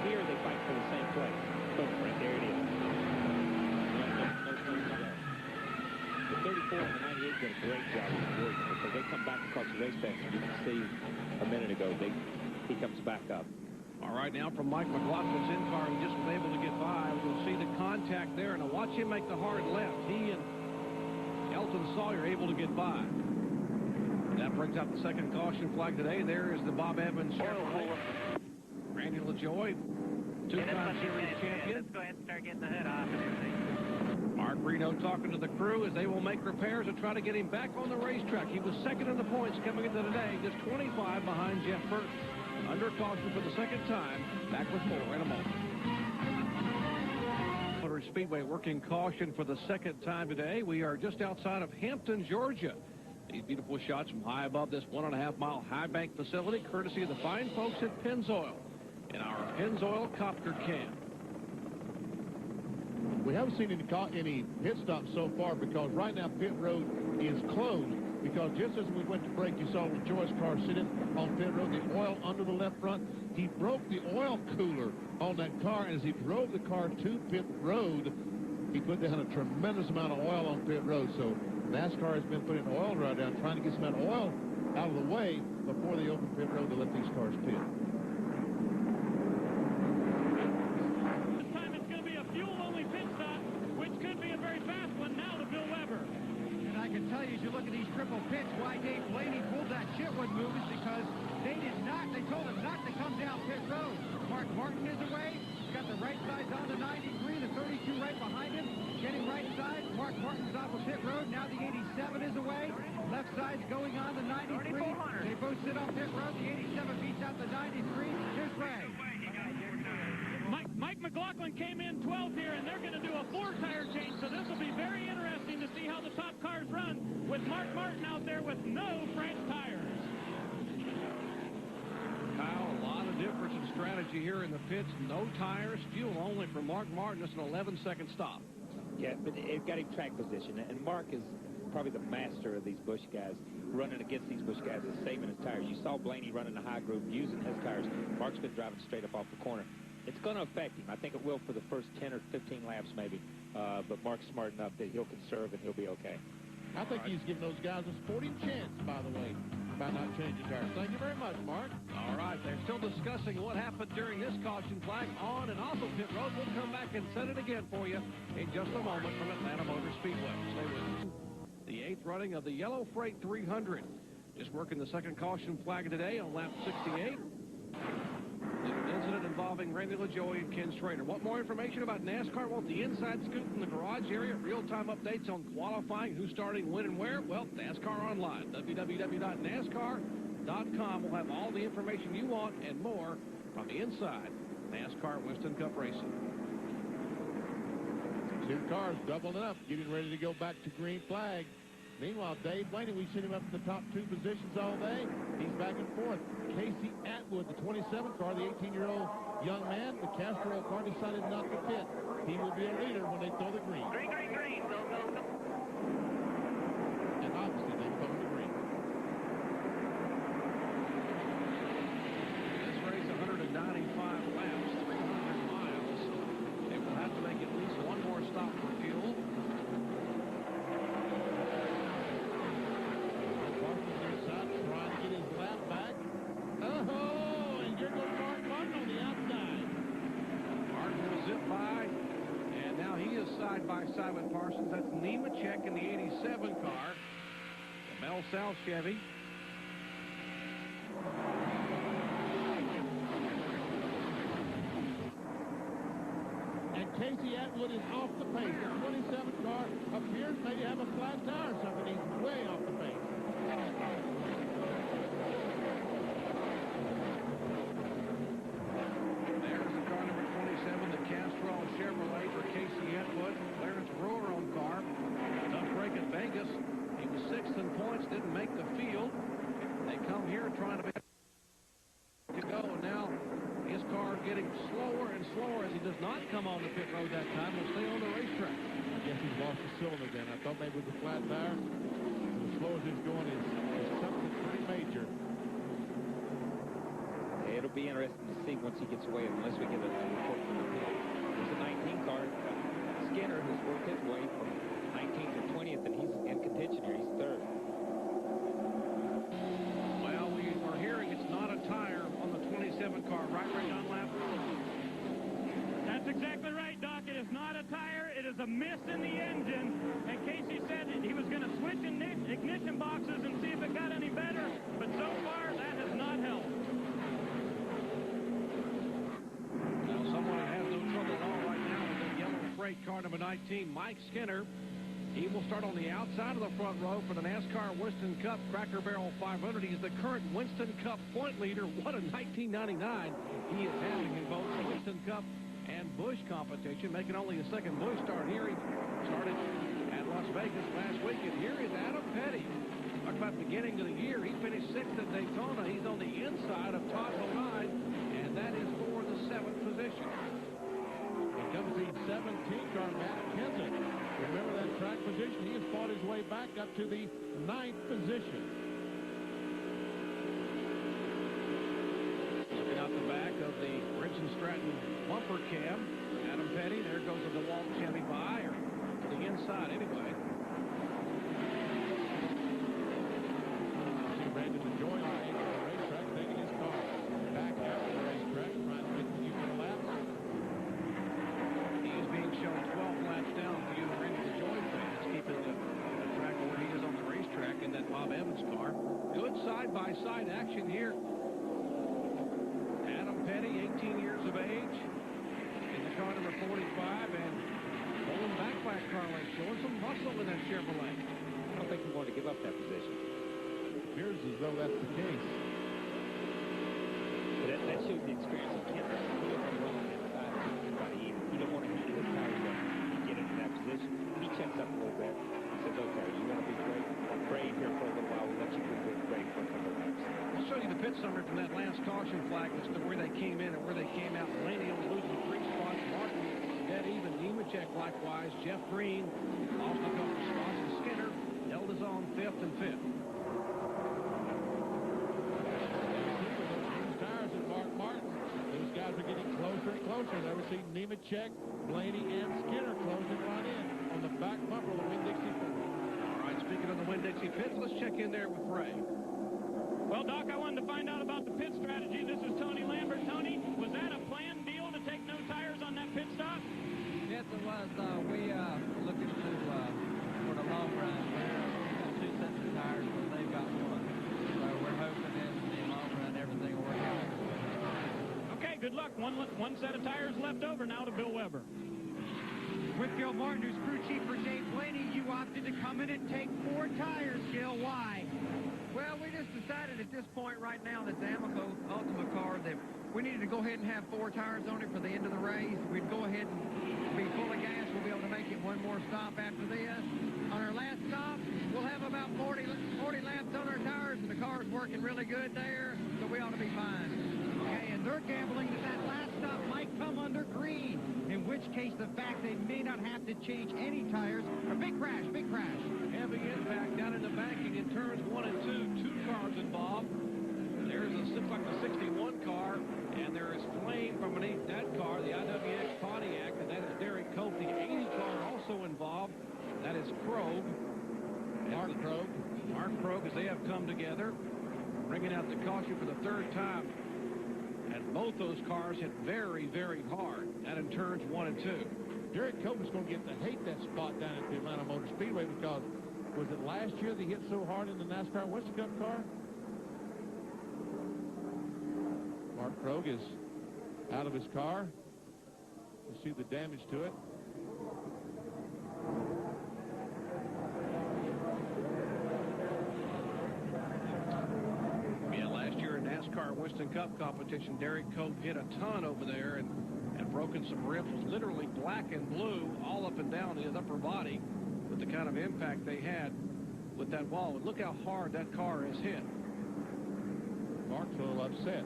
here they fight for the same place. Boom, right there it is. The 34 and the 98 did a great job of avoiding it, because they come back across the racetrack, and you can see a minute ago, he comes back up. All right, now from Mike McLaughlin's in car, he just was able to get by. We'll see the contact there, and watch him make the hard left. He and Elton Sawyer able to get by. That brings out the second caution flag today. There is the Bob Evans Chevrolet. Randy LaJoie, 2-time series champion. Let's go ahead and start getting the hood off and everything. Mark Reno talking to the crew as they will make repairs and try to get him back on the racetrack. He was second in the points coming into today, just 25 behind Jeff Burton. Under caution for the second time. Back with more in a moment. Motor Speedway working caution for the second time today. We are just outside of Hampton, Georgia. These beautiful shots from high above this 1.5-mile high bank facility, courtesy of the fine folks at Pennzoil in our Pennzoil Copter Cam. We haven't seen any pit stops so far, because right now pit road is closed, because just as we went to break, you saw LaJoie's car sitting on pit road, the oil under the left front. He broke the oil cooler on that car, and as he drove the car to pit road, he put down a tremendous amount of oil on pit road. So NASCAR has been putting oil right down, trying to get some of that oil out of the way before they open pit road to let these cars pit. This time it's going to be a fuel-only pit stop, which could be a very fast one now to Bill Weber. And I can tell you, as you look at these triple pits, why Dave Blaney pulled that Chitwood move is because they told him not to come down pit road. Mark Martin is away. He's got the right sides on the 93, the 32 right behind him. Getting right side, Mark Martin's off of pit road. Now the 87 is away. Left side's going on the 93. They both sit on pit road. The 87 beats out the 93. Here's Ray. Mike McLaughlin came in 12th here, and they're going to do a 4-tire change, so this will be very interesting to see how the top cars run with Mark Martin out there with no French tires. Kyle, a lot of difference in strategy here in the pits. No tires, fuel only for Mark Martin. It's an 11-second stop. Yeah, but they've got him track position, and Mark is probably the master of these Busch guys. Running against these Busch guys is saving his tires. You saw Blaney running the high group, using his tires. Mark's been driving straight up off the corner. It's going to affect him. I think it will for the first 10 or 15 laps maybe. But Mark's smart enough that he'll conserve and he'll be okay. I think he's giving those guys a sporting chance, by the way, by not changing tires. Thank you very much, Mark. All right, they're still discussing what happened during this caution flag on and off of pit road. We'll come back and set it again for you in just a moment from Atlanta Motor Speedway. Stay with us. The 8th running of the Yellow Freight 300. Just working the second caution flag today on lap 68. incident involving Randy LaJoie and Ken Schrader. Want more information about NASCAR? Want the inside scoop from the garage area? Real-time updates on qualifying, who's starting, when, and where? Well, NASCAR Online. www.nascar.com will have all the information you want and more from the inside NASCAR Winston Cup racing. Two cars doubling up, getting ready to go back to green flag. Meanwhile, Dave Blaney, we've seen him up in the top two positions all day. He's back and forth. Casey Atwood, the 27 car, the 18-year-old young man, the Castrol car decided not to pit. He will be a leader when they throw the green. Green, green, green. Go, go, go. And obviously, they throw the green. This race, 195 laps, 300 miles. They will have to make at least one more stop for fuel. Parsons inside, trying to get his lap back. Oh, and here goes Mark Martin on the outside. Martin will zip by, and now he is side by side with Parsons. That's Nemechek in the 87 car, the Bell South Chevy. And Casey Atwood is off the pace. The 27 car appears maybe have a flat tire or something. He's way off the pace. There's the car number 27, the Castrol Chevrolet for Casey Atwood. Clarence Brewer on car. Tough break at Vegas. He was 6th in points, didn't make the field. They come here trying to go, and now his car getting slower and slower as he does not come on the pit road that time. Will stay on the racetrack. I guess he's lost the cylinder then. I thought maybe with the flat tire. As slow as he's going is something pretty major. It'll be interesting to see once he gets away, unless we get a report from the pit. There's a 19 car, Skinner, who's worked his way from 19th to 20th, and he's in contention here. He's 3rd. Well, we are hearing it's not a tire on the 27 car. Right, Dunlap? That's exactly right, Doc. It is not a tire. It is a miss in the engine. And Casey said he was going to switch ignition boxes and see if it got any better. But so far, that has not helped. Now, someone has no trouble at all right now with the yellow freight car number 19, Mike Skinner. He will start on the outside of the front row for the NASCAR Winston Cup Cracker Barrel 500. He's the current Winston Cup point leader. What a 1999 he is having in both the Winston Cup and Busch competition, making only a second Busch start here. He started at Las Vegas last week, and here is Adam Petty. Talk about beginning of the year. He finished 6th at Daytona. He's on the inside of Todd Bodine, and that is for the 7th position. Here comes the 17 car, Matt Kenseth. Remember that track position? He has fought his way back up to the 9th position. Looking out the back of the Bridge & Stratton bumper cab, Adam Petty. There goes the DeWalt Chevy by, or to the inside anyway. See Randy LaJoie on the racetrack taking his car back out of the racetrack, trying to get the few laps. He is being shown 12 laps down for you Randy LaJoie fans, keeping the track where he is on the racetrack in that Bob Evans car. Good side-by-side action here. Adam Petty, 18 years of age, in the car number 45, and pulling back by Carlin, showing some hustle in that Chevrolet. I don't think he wanted to give up that position. Appears as though that's the case. But that shows the experience of Kent. He doesn't run on that side of everybody either. He don't want to heat his tires up and get into that position. He checks up a little bit. He says, okay, you want to be brave here for a little while. We'll let you be brave for a couple of laps. I'll show you the pit summary from that last caution flag as to where they came in and where they came out. Blaney only losing 3 spots. Martin dead even. Nemechek likewise. Jeff Green lost a couple spots. And Skinner held his own 5th and 5th. Tires and Mark Martin. Those guys are getting closer and closer. Never seen Nemechek, Blaney, and Skinner closing right in on the back bumper of the Winn-Dixie. All right, speaking of the Winn-Dixie pits, let's check in there with Ray. Well, Doc, I wanted to find out about the pit strategy. This is Tony Lambert. Tony, was that a planned deal to take no tires on that pit stop? Yes, it was. We looking to, for the long run, we're 2 sets of tires, but they've got 1. So we're hoping in the long run everything will work out. Okay, good luck. One set of tires left over now to Bill Weber. With Gil Martin, who's crew chief for Dave Blaney, you opted to come in and take 4 tires, Gil. Why? Well, we just decided at this point right now that the Amoco Ultima car that we needed to go ahead and have 4 tires on it for the end of the race. We'd go ahead and be full of gas. We'll be able to make it one more stop after this. On our last stop, we'll have about 40 laps on our tires, and the car's working really good there, so we ought to be fine. Okay, and they're gambling that last stop might come under green, in which case the fact they may not have to change any tires. A big crash, big crash. Heavy impact down in the banking in turns 1 and 2. 2 cars involved. There's looks like the 61 car, and there is flame from beneath that car, the IWX Pontiac, and that is Derek Cope. The 80 car also involved. That is Krogh. Mark Krogh. Mark Krogh, as they have come together, bringing out the caution for the 3rd time. And both those cars hit very, very hard. And in turns 1 and 2. Derek Cope is going to get to hate that spot down at the Atlanta Motor Speedway because was it last year they hit so hard in the NASCAR Winston Cup car? Mark Krogh is out of his car. You see the damage to it. Yeah, last year in NASCAR Winston Cup competition, Derek Cope hit a ton over there and broken some ribs. Was literally black and blue all up and down his upper body with the kind of impact they had with that wall. And look how hard that car is hit. Mark's a little upset.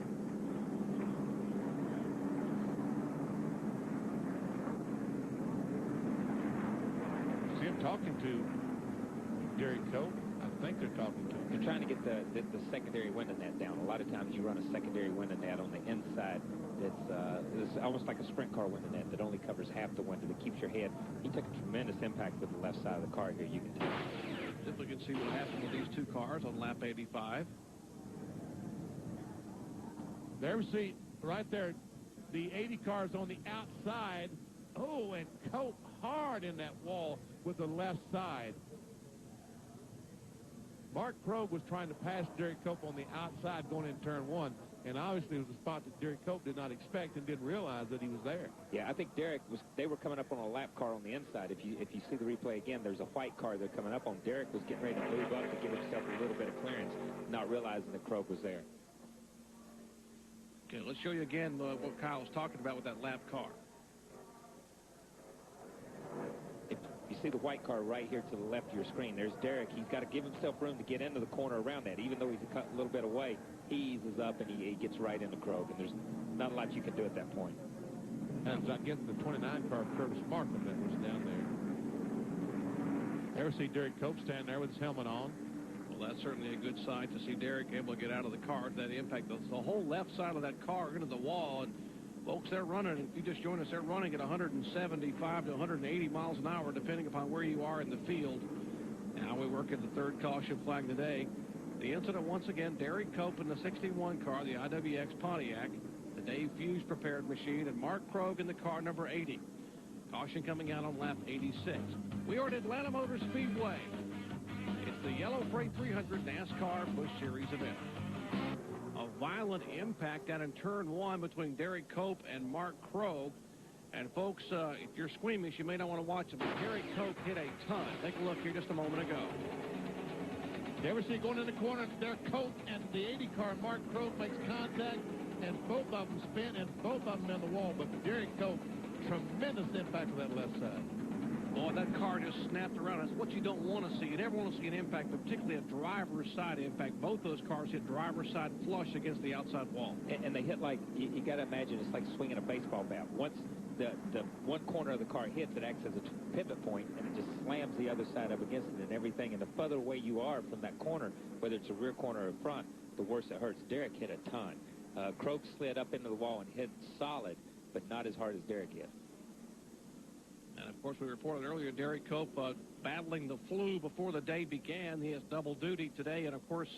See him talking to Derek Cope. I think they're talking to him. They're trying to get the secondary window net down. A lot of times you run a secondary window net on the inside that's almost like a sprint car window net that only covers half the window, that keeps your head. He took a tremendous impact with the left side of the car here, you can tell. Simply can see what happened with these 2 cars on lap 85. There we see right there the 80 cars on the outside. Oh, and Cope hard in that wall with the left side. Mark Krogh was trying to pass Derek Cope on the outside going in turn 1, and obviously it was a spot that Derek Cope did not expect and didn't realize that he was there. Yeah, I think they were coming up on a lap car on the inside. If you see the replay again, there's a white car they're coming up on. Derek was getting ready to move up to give himself a little bit of clearance, not realizing that Krogh was there. Okay, let's show you again what Kyle was talking about with that lap car. If you see the white car right here to the left of your screen, there's Derek. He's got to give himself room to get into the corner around that. Even though he's a little bit away, he eases up and he gets right into Krogh, and there's not a lot you can do at that point. And I guess the 29 car, Curtis Markham, that was down there. Ever see Derek Cope stand there with his helmet on? Well, that's certainly a good sign to see Derek able to get out of the car. That impact, the whole left side of that car into the wall. And folks, they're running, if you just joined us, they're running at 175 to 180 miles an hour, depending upon where you are in the field. Now we work at the 3rd caution flag today. The incident, once again, Derek Cope in the 61 car, the IWX Pontiac, the Dave Fuse prepared machine, and Mark Krogh in the car number 80. Caution coming out on lap 86. We are at Atlanta Motor Speedway. It's the Yellow Freight 300 NASCAR Busch Series event. A violent impact out in turn 1 between Derek Cope and Mark Krogh. And folks, if you're squeamish, you may not want to watch it, but Derek Cope hit a ton. Take a look here just a moment ago. You ever see going in the corner, there Cope and the 80 car, Mark Krogh makes contact, and both of them spin, and both of them in the wall. But Derek Cope, tremendous impact of that left side. Boy, that car just snapped around. That's what you don't want to see. You never want to see an impact, particularly a driver's side impact. Both those cars hit driver's side flush against the outside wall. And they hit like, you got to imagine, it's like swinging a baseball bat. Once the one corner of the car hits, it acts as a pivot point, and it just slams the other side up against it and everything. And the further away you are from that corner, whether it's a rear corner or front, the worse it hurts. Derek hit a ton. Krogh slid up into the wall and hit solid, but not as hard as Derek hit. And, of course, we reported earlier, Derek Cope battling the flu before the day began. He has double duty today. And, of course,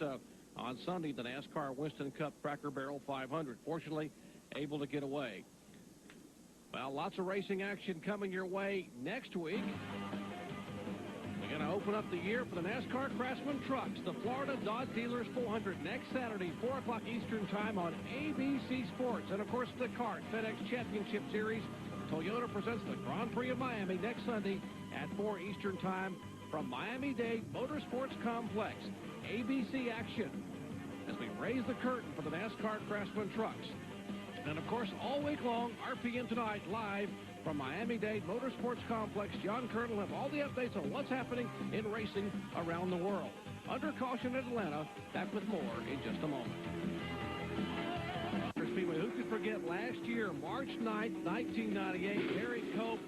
on Sunday, the NASCAR Winston Cup Cracker Barrel 500. Fortunately, able to get away. Well, lots of racing action coming your way next week. We Going to open up the year for the NASCAR Craftsman Trucks, the Florida Dodge Dealers 400 next Saturday, 4 o'clock Eastern Time on ABC Sports. And, of course, the CART FedEx Championship Series. Toyota presents the Grand Prix of Miami next Sunday at 4 Eastern Time from Miami-Dade Motorsports Complex. ABC action as we raise the curtain for the NASCAR Craftsman Trucks. And, of course, all week long, RPM Tonight live from Miami-Dade Motorsports Complex. John Kern will have all the updates on what's happening in racing around the world. Under caution at Atlanta. Back with more in just a moment. Speedway, who could forget last year, March 9th, 1998, Derek Cope.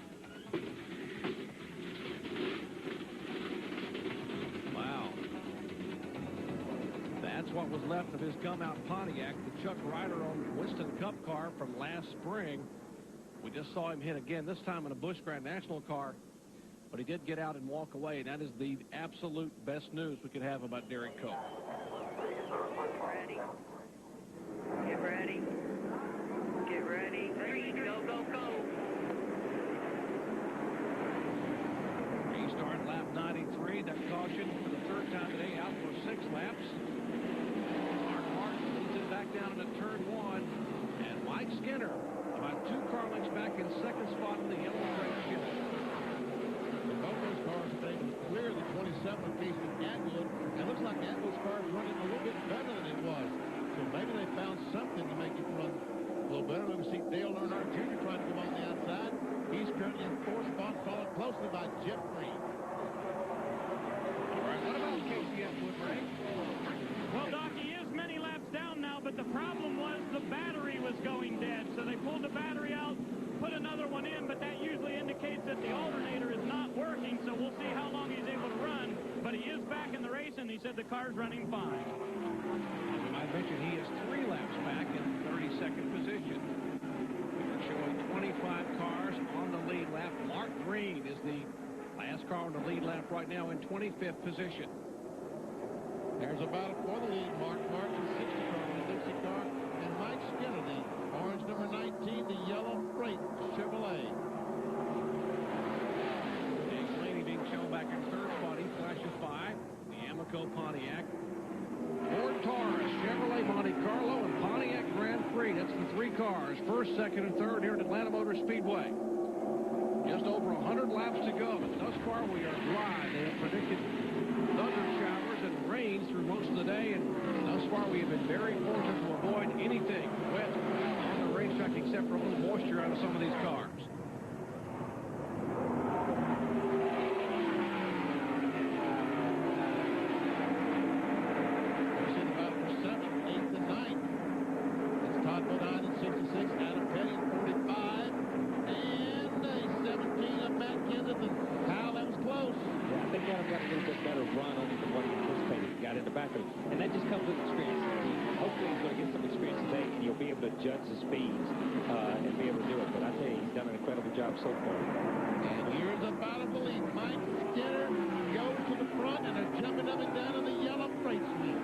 Wow. That's what was left of his come-out Pontiac, the Chuck Ryder-owned Winston Cup car from last spring. We just saw him hit again, this time in a Busch Grand National car. But he did get out and walk away, and that is the absolute best news we could have about Derek Cope. Ready. Get ready. Get ready. Go, go, go. Restart lap 93. That caution for the third time today, out for 6 laps. Mark Martin leads it back down into turn 1. And Mike Skinner, about 2 car lengths back in second spot in the yellow freight Chevy. Both those cars today was clear the 27 piece of Atwood. And it looks like Atwood's car is running a little bit better than it was. So maybe they found something to make it run a little better. We see Dale Earnhardt Jr. trying to come on the outside. He's currently in 4th spot, followed closely by Jeff Green. All right, what about Casey Atwood, Ray? Well, Doc, he is many laps down now, but the problem was the battery was going dead. So they pulled the battery out, put another one in, but that usually indicates that the alternator is not working, so we'll see how long he's able to run. But he is back in the race, and he said the car's running fine. I mentioned he is 3 laps back in 32nd position. We're showing 25 cars on the lead lap. Mark Green is the last car on the lead lap right now in 25th position. There's a battle for the lead. Mark Martin, 60 car, the Dixie car, and Mike Skinner, the orange number 19, the yellow freight Chevrolet. Dave Blaney being shown back in 3rd spot. He flashes by the Amoco Pontiac. Ford Taurus, Chevrolet Monte Carlo, and Pontiac Grand Prix. That's the 3 cars, 1st, 2nd, and 3rd here at Atlanta Motor Speedway. Just over 100 laps to go, but thus far we are dry. They have predicted thunder showers and rain through most of the day, and thus far we have been very fortunate to avoid anything wet on the racetrack except for a little moisture out of some of these cars. Judge the speeds and be able to do it. But I tell you, he's done an incredible job so far. And here's a battle for lead. Mike Skinner goes to the front and are jumping up and down in the yellow freight suite.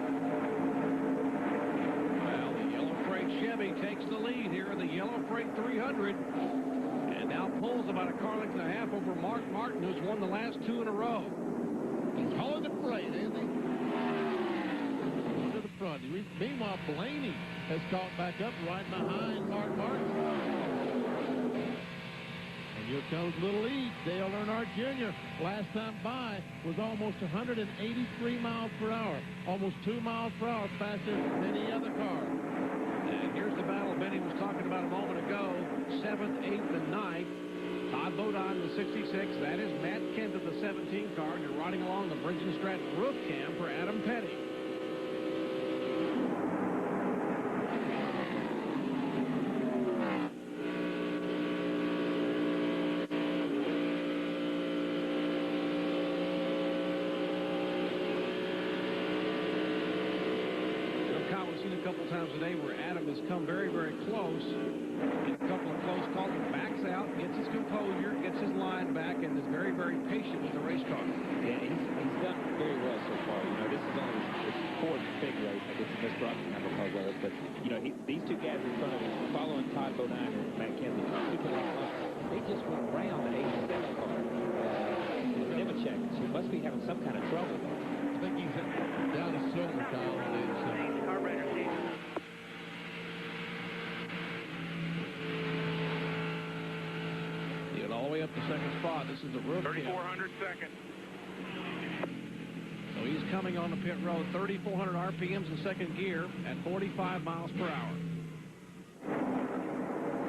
Well, the yellow freight Chevy takes the lead here in the yellow freight 300. And now pulls about a car length and a half over Mark Martin, who's won the last 2 in a row. He's hauling the freight, isn't he? To the front. Meanwhile, Blaney has caught back up right behind Mark Martin. And here comes little lead. Dale Earnhardt Jr. last time by was almost 183 miles per hour. Almost 2 miles per hour faster than any other car. And here's the battle Benny was talking about a moment ago. 7th, 8th, and 9th. Todd Bodine, the 66. That is Matt Kent of the 17 car. You're riding along the Bridge and Stratton roof cam for Adam Petty. Couple times today where Adam has come very, very close. In a couple of close calls, he backs out, gets his composure, gets his line back, and is very, very patient with the race car. Yeah, he's done very well so far. You know, this is only his 4th big race. I guess he missed Rocky number because of it. But, you know, these 2 guys in front of him, following Todd Bodine and Matt Kenseth, they just went around the 87 car. Nemechek. She must be having some kind of trouble. I think he's down a cylinder, Kyle, on the inside. Carburetor change. He got all the way up to second spot. This is a rookie. 3,400 seconds. So he's coming on the pit road, 3,400 RPMs in second gear at 45 miles per hour.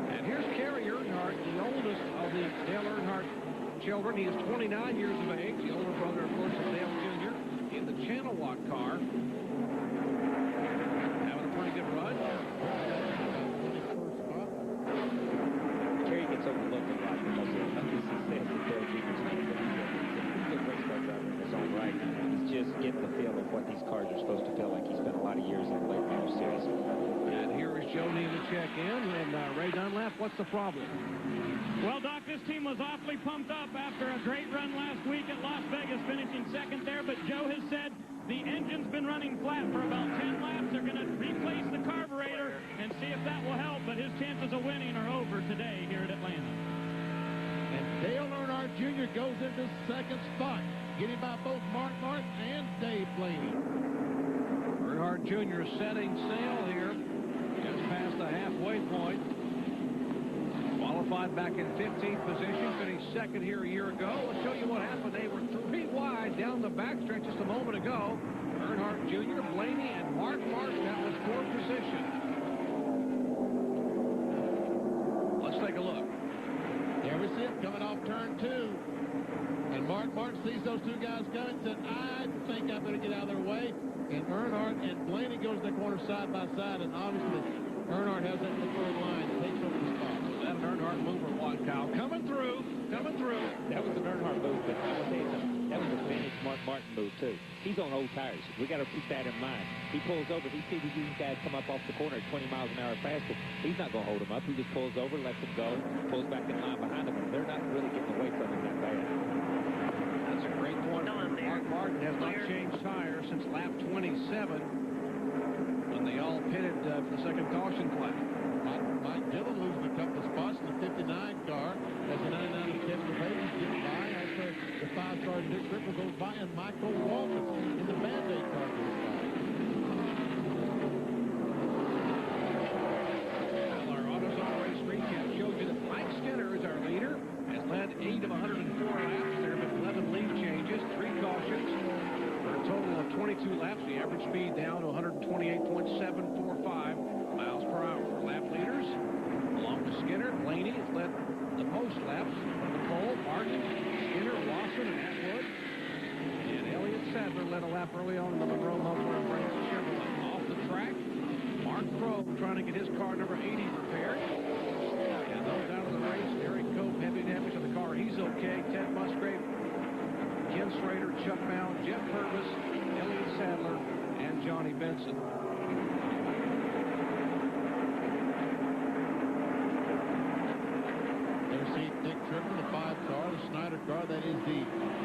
And here's Kerry Earnhardt, the oldest of the Dale Earnhardt children. He is 29 years of age. The older brother, of course, is Dale Jr. in the Channel Walk car. Having a pretty good run. Kerry gets overlooked a lot because of the success that Dale Jr.'s made. He's a good race car driver in his own right. He's just getting the feel of what these cars are supposed to feel like. He spent a lot of years in the late model series. And here is Joe Nemechek in. And Ray Dunlap, what's the problem? Well, Doc, this team was awfully pumped up after a great run last week at Las Vegas, finishing second there. But Joe has said the engine's been running flat for about 10 laps. They're going to replace the carburetor and see if that will help. But his chances of winning are over today here at Atlanta. And Dale Earnhardt Jr. goes into second spot, getting by both Mark Martin and Dave Blaney. Earnhardt Jr. setting sail here, just past the halfway point. Qualified back in 15th position, finished second here a year ago. I'll show you what happened. They were 3 wide down the backstretch just a moment ago. Earnhardt Jr., Blaney, and Mark Martin. That was 4th position. Let's take a look. There we see it coming off turn 2. And Mark Martin sees those two guys coming and said, I think I better get out of their way. And Earnhardt and Blaney goes to the corner side by side. And obviously, Earnhardt has that preferred line and takes over the spot. Was that an Earnhardt move or what, Kyle? Coming through. That was an Earnhardt move, but I will tell you something. That was a vintage Mark Martin move, too. He's on old tires. We got to keep that in mind. He pulls over. He sees these guys come up off the corner at 20 miles an hour faster. He's not going to hold them up. He just pulls over, lets them go, pulls back in line behind them, and they're not really getting away from him that bad. That's a great point. Mark Martin has not changed tires since lap 27 when they all pitted for the second caution flag. Mike Dillon losing a couple of spots in the 59 car as the 99 of Kevin LeBays gets by. Also, the 5-star Dick Ripple goes by, and Michael Walton in the Band-Aid car goes by. Well, our AutoZone race recap shows you that Mike Skinner is our leader, has led 8 of 104 laps. There have been 11 lead changes, 3 cautions, for a total of 22 laps. The average speed down to 128.745 miles per hour. For lap leaders, along with Skinner, Blaney has led the most laps from the pole. Martin, Skinner, Lawson, and Atwood. And Elliott Sadler led a lap early on in the Monroe Motor and Branch Chevrolet. Off the track, Mark Crowe trying to get his car number 80 repaired. And those out of the race, Eric Cope, heavy damage to the car. He's okay. Ted Musgrave, Ken Schrader, Chuck Mound, Jeff Purvis, Elliott Sadler, and Johnny Benson. Dick Triple, the 5-car, the Snyder car, that is the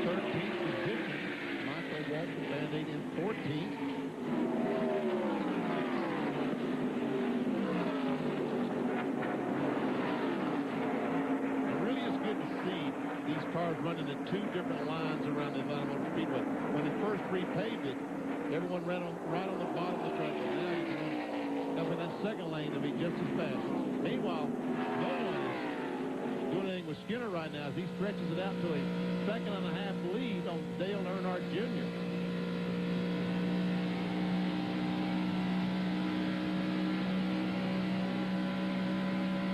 13th position. Michael Walton, Band-Aid in 14th. It really is good to see these cars running in 2 different lines around the Atlanta Motor Speedway. When they first repaved it, everyone ran right on the bottom of the track. And now you can up in that second lane to be just as fast. Meanwhile, no one doing anything with Skinner right now as he stretches it out to a 2.5 lead on Dale Earnhardt Jr.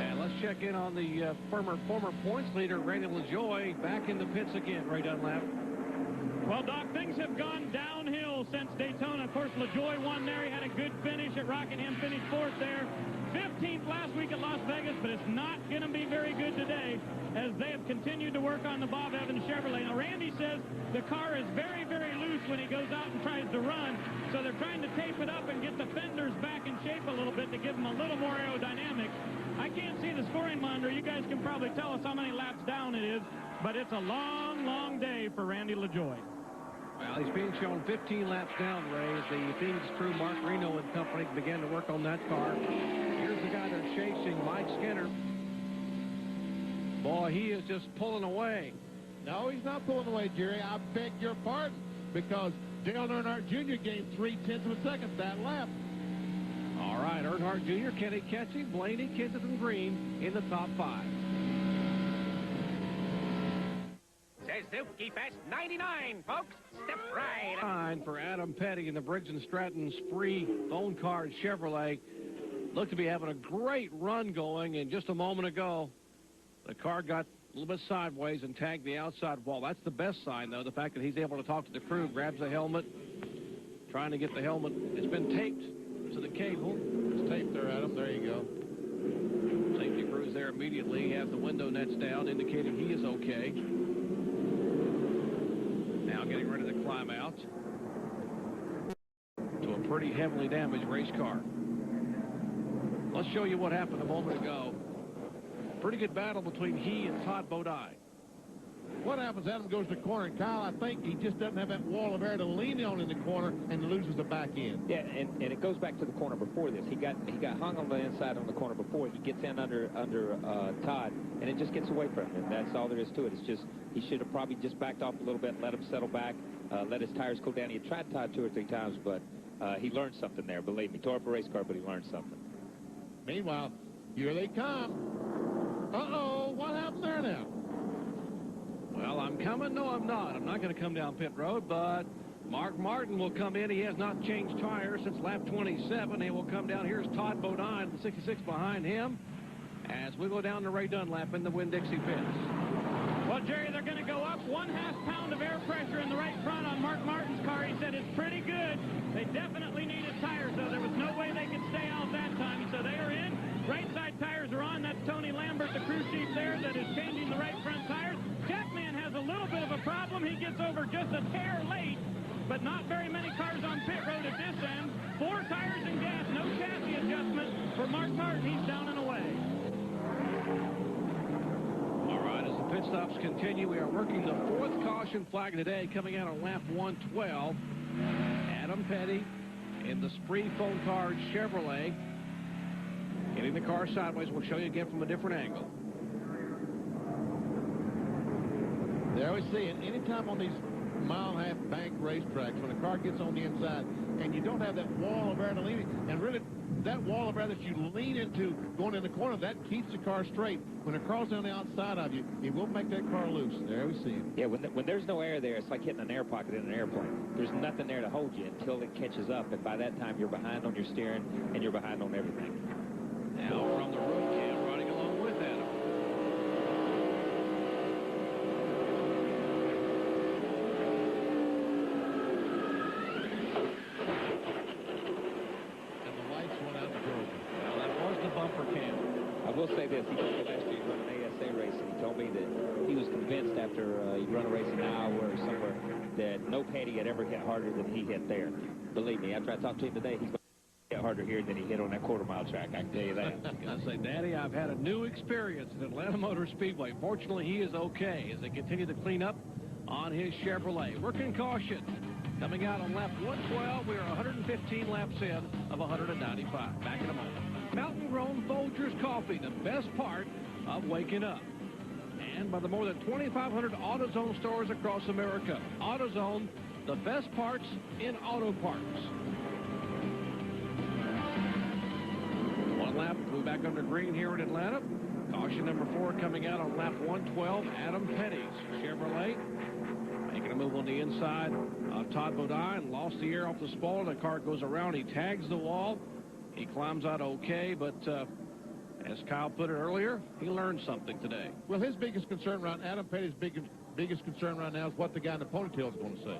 And let's check in on the former points leader, Randy LaJoie, back in the pits again. Ray Dunlap. Well, Doc, things have gone downhill since Daytona. Of course, LaJoie won there. He had a good finish at Rockingham, finished 4th there. 15th last week at Las Vegas, but it's not going to be very good today as they have continued to work on the Bob Evans Chevrolet. Now, Randy says the car is very, very loose when he goes out and tries to run, so they're trying to tape it up and get the fenders back in shape a little bit to give them a little more aerodynamics. I can't see the scoring monitor. You guys can probably tell us how many laps down it is, but it's a long, long day for Randy LaJoie. Well, he's being shown 15 laps down, Ray, as the Phoenix crew, Mark Reno and company, began to work on that car. Here's the guy they're chasing, Mike Skinner. Boy, he is just pulling away. No, he's not pulling away, Jerry. I beg your pardon, because Dale Earnhardt Jr. gained 0.3 of a second that lap. All right, Earnhardt Jr., Kenny Kesey, Blaney, Kensington Green in the top 5. Suzuki Fest 99, folks. Step right. Fine for Adam Petty in the Briggs & Stratton Spree phone card Chevrolet. Looked to be having a great run going, and just a moment ago, the car got a little bit sideways and tagged the outside wall. That's the best sign, though, the fact that he's able to talk to the crew, grabs the helmet, trying to get the helmet. It's been taped to the cable. It's taped there, Adam. There you go. Safety crew's there immediately. He has the window nets down, indicating he is okay. Now getting ready to climb out to a pretty heavily damaged race car. Let's show you what happened a moment ago. Pretty good battle between he and Todd Bodine. What happens? Adam goes to the corner, and Kyle, I think he just doesn't have that wall of air to lean on in the corner and loses the back end. Yeah, and it goes back to the corner before this. He got hung on the inside on the corner before. He gets in under Todd, and it just gets away from him. And that's all there is to it. It's just he should have probably just backed off a little bit, let him settle back, let his tires cool down. He had tried Todd 2 or 3 times, but he learned something there. Believe me, tore up a race car, but he learned something. Meanwhile, here they come. Uh-oh, what happened there now? Well, I'm coming. No, I'm not. I'm not going to come down pit road, but Mark Martin will come in. He has not changed tires since lap 27. He will come down. Here's Todd Bodine, the 66 behind him, as we go down to Ray Dunlap in the Winn-Dixie pits. Well, Jerry, they're going to go up 1/2 pound of air pressure in the right front on Mark Martin's car. He said it's pretty good. They definitely needed tires, though. There was no way they could stay out that time, so they are in. Right side tires are on. That's Tony Lambert, the crew chief there, that is changing the right front tires. Jackman has a little bit of a problem. He gets over just a hair late, but not very many cars on pit road at this end. 4 tires and gas, no chassis adjustment for Mark Martin. He's down and away. All right, as the pit stops continue, we are working the 4th caution flag today, coming out on lap 112. Adam Petty in the Spree phone card Chevrolet, getting the car sideways. We'll show you again from a different angle. There we see it. Anytime on these mile-and-a-half bank racetracks, when a car gets on the inside and you don't have that wall of air to lean in, and really that wall of air that you lean into going in the corner, that keeps the car straight. When a car's on the outside of you, it will make that car loose. There we see it. Yeah, when there's no air there, it's like hitting an air pocket in an airplane. There's nothing there to hold you until it catches up, and by that time you're behind on your steering and you're behind on everything. Now from the road cam, running along with Adam. Bumper cam. I will say this. He told me last year he run an ASA race, and he told me that he was convinced after he'd run a race in Iowa or somewhere that no Petty had ever hit harder than he hit there. Believe me, after I talked to him today, he's going to hit harder here than he hit on that quarter-mile track. I can tell you that. I was going to say, Daddy, I've had a new experience at Atlanta Motor Speedway. Fortunately, he is okay as they continue to clean up on his Chevrolet. Working caution. Coming out on lap 112, we are 115 laps in of 195. Back in a moment. Mountain Grown Folgers Coffee, the best part of waking up. And by the more than 2,500 AutoZone stores across America. AutoZone, the best parts in auto parts. One lap, we're back under green here in Atlanta. Caution number 4 coming out on lap 112, Adam Petty's Chevrolet. Making a move on the inside of Todd Bodine. Lost the air off the spoiler. The car goes around. He tags the wall. He climbs out okay, but as Kyle put it earlier, he learned something today. Well, his biggest concern right now, Adam Petty's biggest concern right now is what the guy in the ponytail is going to say.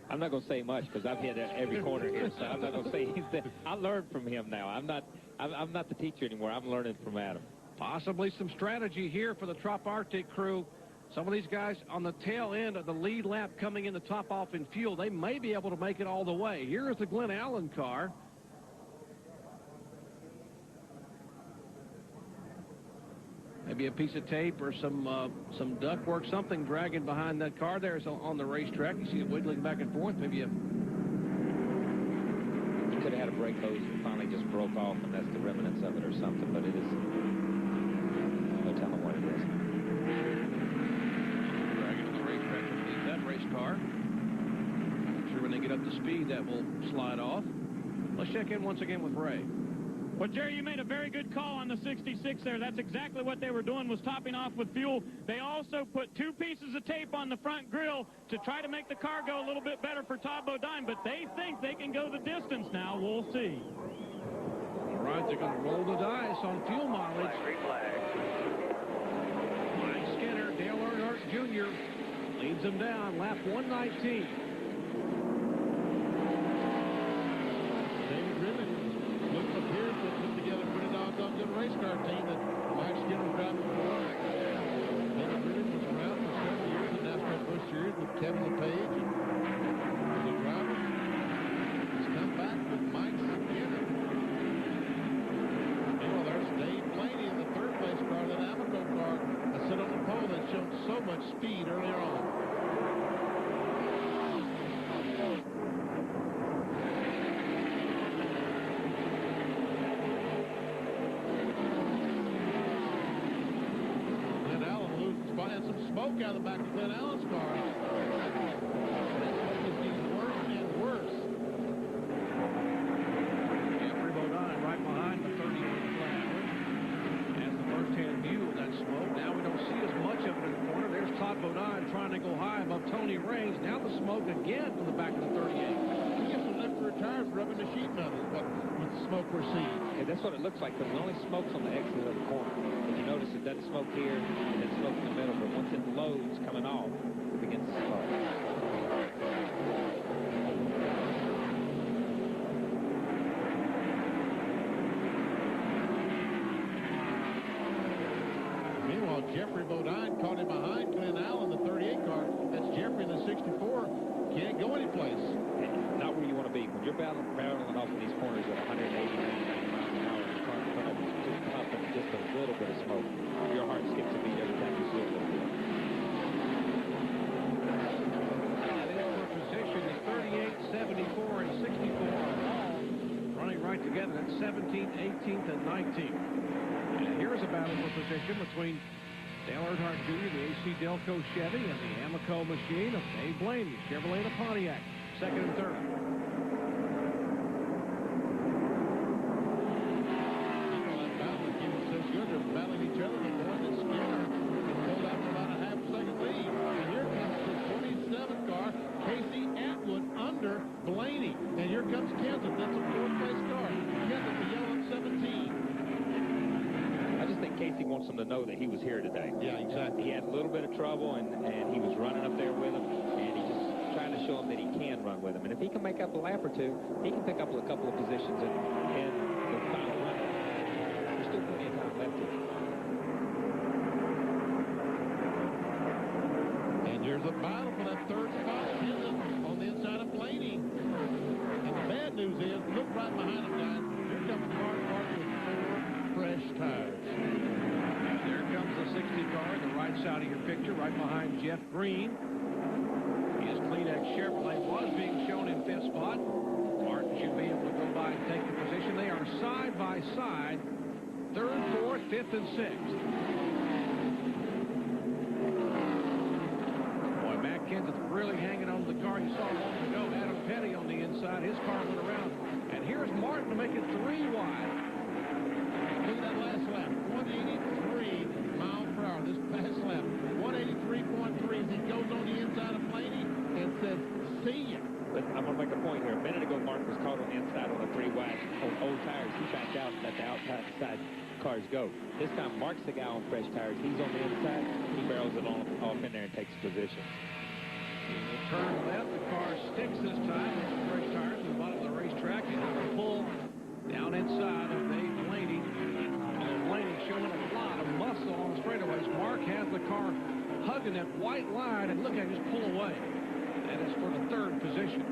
I'm not going to say much because I've hit every corner here, so I'm not going to say anything. I learned from him now. I'm not the teacher anymore. I'm learning from Adam. Possibly some strategy here for the Trop Arctic crew. Some of these guys on the tail end of the lead lap coming in to top off in fuel, they may be able to make it all the way. Here is the Glenn Allen car. Maybe a piece of tape or some ductwork, something dragging behind that car there on the racetrack. You see it wiggling back and forth. Maybe he could have had a brake hose and finally just broke off, and that's the remnants of it or something, but it is no telling what it is. car. I'm sure when they get up to speed, that will slide off. Let's check in once again with Ray. Well, Jerry, you made a very good call on the 66 there. That's exactly what they were doing, was topping off with fuel. They also put 2 pieces of tape on the front grille to try to make the car go a little bit better for Todd Bodine, but they think they can go the distance now. We'll see. All right, they're going to roll the dice on fuel mileage. Mike Skinner, Dale Earnhardt Jr. leads them down, lap 119. David Ribbon appears to put together a pretty doggone good race car team that Mike Skinner was driving for. David Ribbon was around for several years in NASCAR Busch Series with Kevin LePage and the driver. He's come back with Mike Skinner. Well, there's Dave Blaney in the third place car, that Amoco car that sit on the pole that showed so much speed earlier on. And some smoke out of the back of Glenn Allen's car. That smoke is getting worse and worse. Jeffrey Bodine right behind the 38 flat has the first-hand view of that smoke. Now we don't see as much of it in the corner. There's Todd Bodine trying to go high above Tony Raines. Now the smoke again from the back of the 38. He gets some left-rear tires rubbing the sheet metal, but with the smoke we're seeing. Yeah, that's what it looks like, but it only smokes on the exit of the corner. If you notice, it doesn't smoke here, and then smoke in the middle, but once it loads coming off, it begins to smoke. Meanwhile, Jeffrey Bodine caught him behind Glenn Allen, the 38 car. That's Jeffrey in the 64. Can't go anyplace. Not where you want to be. When you're barreling off in these corners at 180, 190 miles an hour, the car in front of you is just puffing just a little bit of smoke. Your heart skips a beat every time you see a little bit. For position is 38, 74, and 64 all running right together at 17th, 18th, and 19th. And here's a battle for position between Dale Earnhardt Jr., the AC Delco Chevy, and the Amoco machine of Dave Blaney, Chevrolet and Pontiac, second and third. They're battling each other. The boy that Skinner is pulled out for about a half-second lead. And here comes the 27 car, Casey Atwood under Blaney. And here comes Kenseth. That's a fourth-place car. Kenseth, the yellow 17. I just think Casey wants them to know that he was here today. Yeah, exactly. He had a little bit of trouble, and he was running up there with him, and he just trying to show him that he can run with him. And if he can make up a lap or two, he can pick up a couple of positions in the final run. There's still plenty of time left here. And here's a battle for that third spot on the inside of Blaney. And the bad news is, look right behind him, guys. Here comes Mark Martin with 4 fresh tires. There comes the 60 car in the right side of your picture, right behind Jeff Green. His Kleenex Chevrolet was being shown in 5th spot. Martin should be able to go by and take the position. They are side by side, 3rd, 4th, 5th, and 6th. Boy, Matt Kenseth really hanging on to the car. You saw a moment ago, Adam Petty on the inside. His car went around. And here's Martin to make it 3 wide. Look at that last lap. 183 miles per hour. This past lap. 183.3 as he goes on the inside of Blaney and says, see ya. But I'm going to make a point here. A minute ago, Mark was caught on the inside on the 3 wide on old tires. He backed out and let the outside cars go. This time, Mark's the guy on fresh tires. He's on the inside. He barrels it off in there and takes position. Turn left. The car sticks this time with the fresh tires at the bottom of the racetrack. And a pull down inside of Dave Blaney. Blaney showing a lot of muscle on the straightaways. Mark has the car hugging that white line, and look at him just pull away. That is for the 3rd position.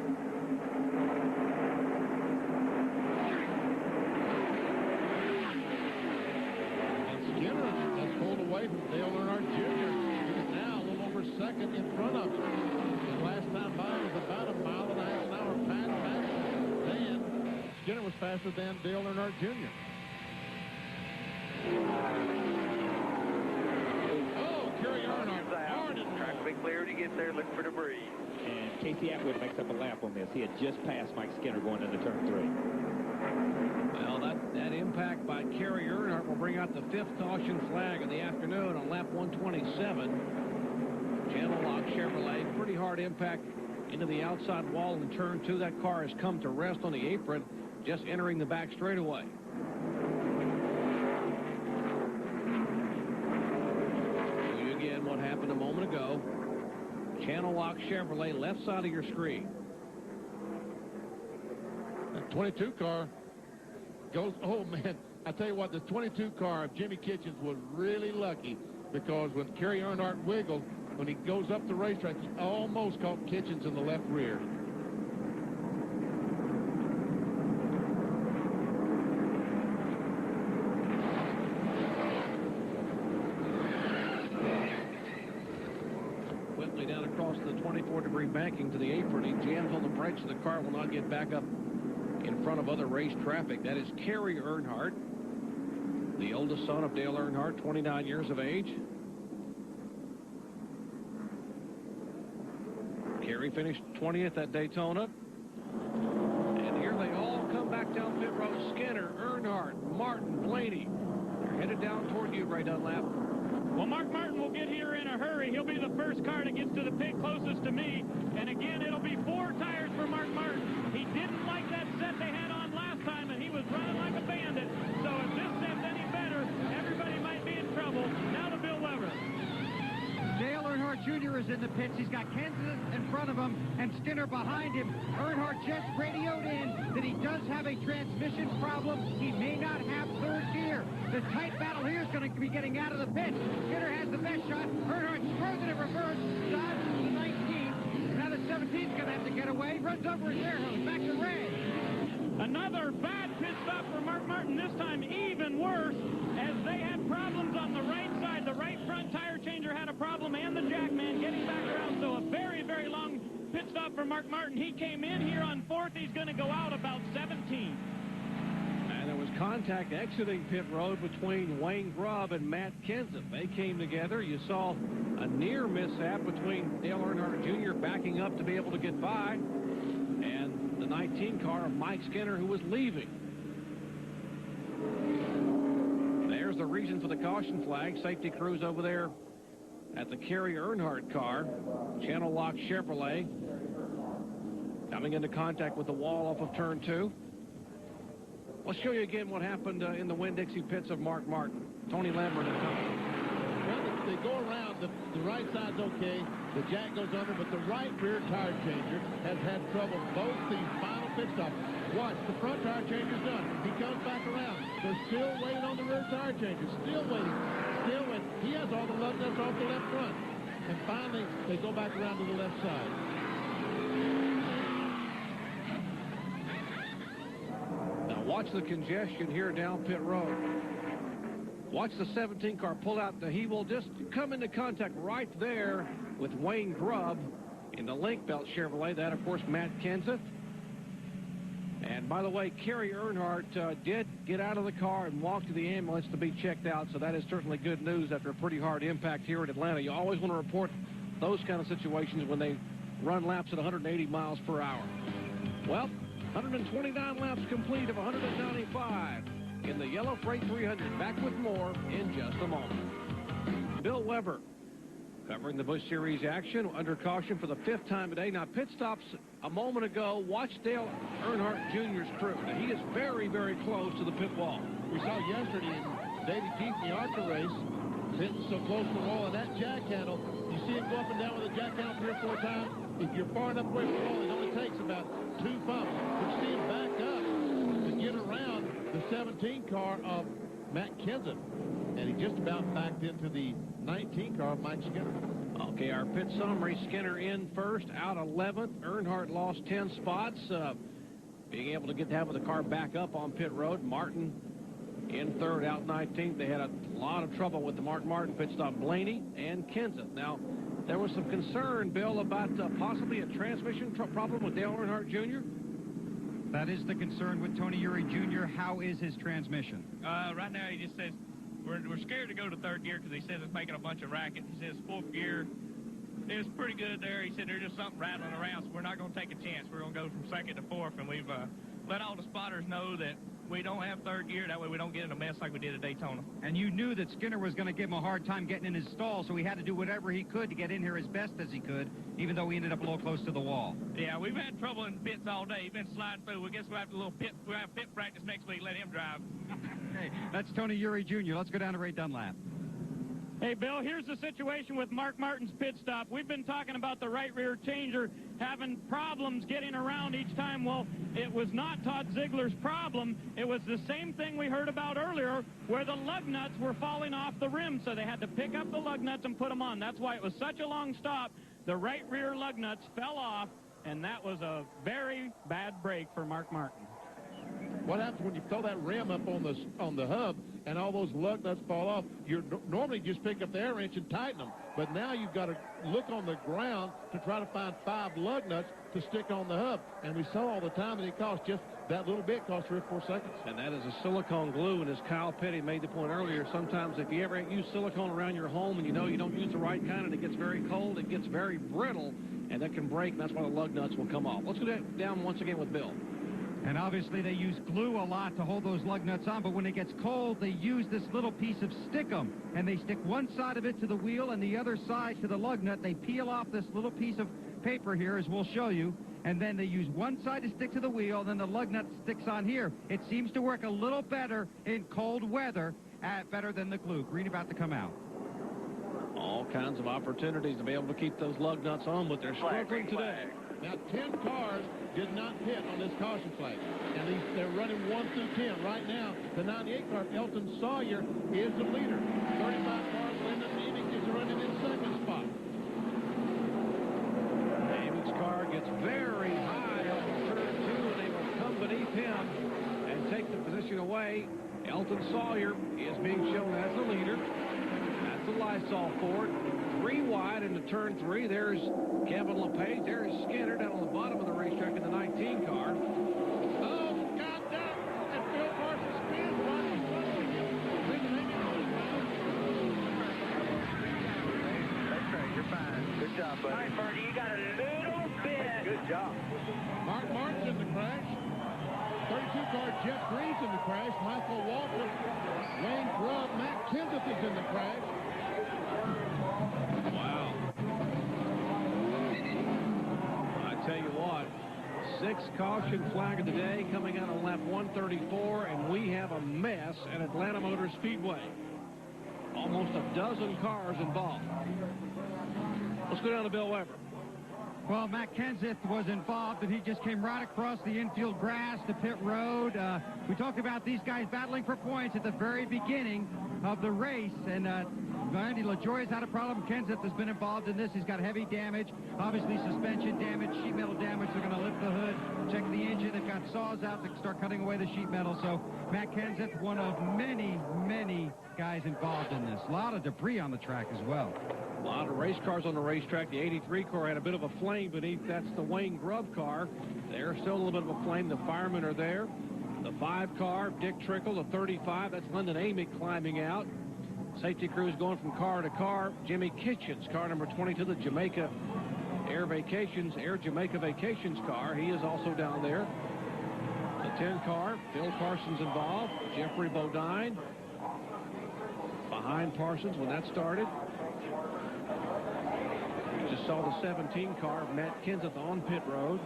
And Skinner has pulled away from Dale Earnhardt Jr. He's now a little over 2nd in front of him. And last time by was about a mile and a half an hour faster than Skinner was faster than Dale Earnhardt Jr. Oh, Kerry Earnhardt hard and Track will be clear when you get there. Look for debris. Casey Atwood makes up a lap on this. He had just passed Mike Skinner going into turn 3. Well, that impact by Kerry Earnhardt will bring out the 5th caution flag of the afternoon on lap 127. Channel Lock Chevrolet, pretty hard impact into the outside wall in turn 2. That car has come to rest on the apron, just entering the back straightaway. Show you again what happened a moment ago. Channel Lock Chevrolet, left side of your screen. That 22 car goes, oh man, I tell you what, the 22 car of Jimmy Kitchens was really lucky, because when Kerry Earnhardt wiggled, when he goes up the racetrack, he almost caught Kitchens in the left rear. Quickly down across the 24-degree banking to the apron. He jams on the brakes, so the car will not get back up in front of other race traffic. That is Kerry Earnhardt, the oldest son of Dale Earnhardt, 29 years of age. Kerry finished 20th at Daytona. And here they all come back down pit road. Skinner, Earnhardt, Martin, Blaney. They're headed down toward you, Ray Dunlap. Well, Mark Martin will get here in a hurry. He'll be the first car that gets to the pit closest to me. And again, it'll be 4 tires for Mark Martin. He didn't like that set they had on last time, and he was running like a bandit. So if this set's any better, everybody might be in trouble. Now to Bill Weber. Dale Earnhardt Jr. is in the pits. He's got Kansas in front of him and Skinner behind him. Earnhardt just radioed in that he does have a transmission problem. He may not have third gear. The tight battle here is going to be getting out of the pit. Skinner has the best shot. Earnhardt throws it in reverse. Dodges the 19. Now the 17's going to have to get away. Runs over his air hose. Back to Ray. Another bad pit stop for Mark Martin, this time even worse, as they had problems on the right side. The right front tire changer had a problem, and the jackman getting back around. So a very, very long pit stop for Mark Martin. He came in here on 4th. He's going to go out about 17. And there was contact exiting pit road between Wayne Grubb and Matt Kenseth. They came together. You saw a near mishap between Dale Earnhardt Jr. backing up to be able to get by, and the 19 car of Mike Skinner, who was leaving. There's the reason for the caution flag. Safety crews over there at the Kerry Earnhardt car. Channel Lock Chevrolet coming into contact with the wall off of turn 2. Let's show you again what happened in the Winn-Dixie pits of Mark Martin. Tony Lambert and company. Well, they go around. The right side's okay. The jack goes under, but the right rear tire changer has had trouble both these final pit stops. Watch, the front tire changer's done. He comes back around. They're still waiting on the rear tire changer. Still waiting. Still waiting. He has all the love nuts off the left front. And finally, they go back around to the left side. Now watch the congestion here down pit road. Watch the 17 car pull out. He will just come into contact right there with Wayne Grubb in the Link Belt Chevrolet. That, of course, Matt Kenseth. And by the way, Kerry Earnhardt did get out of the car and walk to the ambulance to be checked out. So that is certainly good news after a pretty hard impact here in Atlanta. You always want to report those kind of situations when they run laps at 180 miles per hour. Well, 129 laps complete of 195. In the yellow Freight 300. Back with more in just a moment. Bill Weber covering the Busch Series action under caution for the 5th time today. Now, pit stops a moment ago. Watch Dale Earnhardt Jr.'s crew. Now, he is very, very close to the pit wall. We saw yesterday in Davey Keith in the ARCA race, sitting so close to the wall, and that jack handle, you see him go up and down with the jack handle 3 or 4 times. If you're far enough away from the wall, it only takes about 2 bumps. But you see him back up to get around the 17 car of Matt Kenseth, and he just about backed into the 19 car of Mike Skinner. Okay, our pit summary. Skinner in first, out 11th. Earnhardt lost 10 spots, being able to get down with the car back up on pit road. Martin in third, out 19th. They had a lot of trouble with the Mark Martin pit stop. Blaney and Kenseth. Now, there was some concern, Bill, about possibly a transmission problem with Dale Earnhardt Jr. That is the concern with Tony Eury Jr. How is his transmission? Right now, he just says, we're scared to go to third gear because he says it's making a bunch of racket. He says 4th gear, It's pretty good there. He said there's just something rattling around, so we're not going to take a chance. We're going to go from second to fourth, and we've let all the spotters know that we don't have third gear. That way we don't get in a mess like we did at Daytona. And you knew that Skinner was going to give him a hard time getting in his stall, so he had to do whatever he could to get in here as best as he could, even though he ended up a little close to the wall. Yeah, we've had trouble in pits all day. He's been sliding through. We guess we'll have we'll have pit practice next week. Let him drive. Hey, that's Tony Eury Jr. Let's go down to Ray Dunlap. Hey, Bill, here's the situation with Mark Martin's pit stop. We've been talking about the right rear changer having problems getting around each time. Well, it was not Todd Ziegler's problem. It was the same thing we heard about earlier where the lug nuts were falling off the rim, so they had to pick up the lug nuts and put them on. That's why it was such a long stop. The right rear lug nuts fell off, and that was a very bad break for Mark Martin. What happens when you throw that rim up on the hub and all those lug nuts fall off? You normally just pick up the air wrench and tighten them, but now you've got to look on the ground to try to find 5 lug nuts to stick on the hub. And we saw all the time that it cost just that little bit, cost 3 or 4 seconds. And that is a silicone glue, and as Kyle Petty made the point earlier, sometimes if you ever use silicone around your home and you know you don't use the right kind and it gets very cold, it gets very brittle, and that can break, and that's why the lug nuts will come off. Let's go down once again with Bill. And obviously they use glue a lot to hold those lug nuts on, but when it gets cold, they use this little piece of stickum, and they stick one side of it to the wheel and the other side to the lug nut. They peel off this little piece of paper here, as we'll show you, and then they use one side to stick to the wheel, and then the lug nut sticks on here. It seems to work a little better in cold weather, better than the glue. Green about to come out. All kinds of opportunities to be able to keep those lug nuts on, but they're struggling today. Now, 10 cars did not pit on this caution flag, and they're running 1 through 10. Right now, the 98 car, Elton Sawyer, is the leader. 35 cars, Lyndon Amick is running in second spot. Amick's car gets very high on turn 2, and they will come beneath him and take the position away. Elton Sawyer is being shown as the leader. That's the Lysol Ford. 3 wide into turn 3. There's Kevin LePage. There's Skinner down on the bottom of the racetrack in the 19 car. Oh, got that. And Phil Parsons spins right in front of him. That's right. You're fine. Good job, buddy. All right, Bernie, you got a little bit. Good job. Mark Martin's in the crash. 32 car Jeff Green's in the crash. Michael Walker, Wayne Grubb, Matt Kenseth is in the crash. Wow. I tell you what, 6 caution flag of the day coming out on lap 134, and we have a mess at Atlanta Motor Speedway. Almost a dozen cars involved. Let's go down to Bill Weber. Well, Matt Kenseth was involved, and he just came right across the infield grass to pit road. We talked about these guys battling for points at the very beginning of the race, and Randy LaJoie's had a problem. Kenseth has been involved in this. He's got heavy damage, obviously suspension damage, sheet metal damage. They're going to lift the hood, check the engine. They've got saws out to start cutting away the sheet metal. So Matt Kenseth, one of many, many guys involved in this. A lot of debris on the track as well. A lot of race cars on the racetrack. The 83 car had a bit of a flame beneath. That's the Wayne Grubb car. There's still a little bit of a flame. The firemen are there. The 5 car, Dick Trickle. The 35, that's Lyndon Amick climbing out. Safety crews going from car to car. Jimmy Kitchens, car number 22, the Jamaica Air Jamaica Vacations car. He is also down there. The 10 car, Bill Parsons involved. Jeffrey Bodine behind Parsons when that started. You just saw the 17 car of Matt Kenseth on pit road.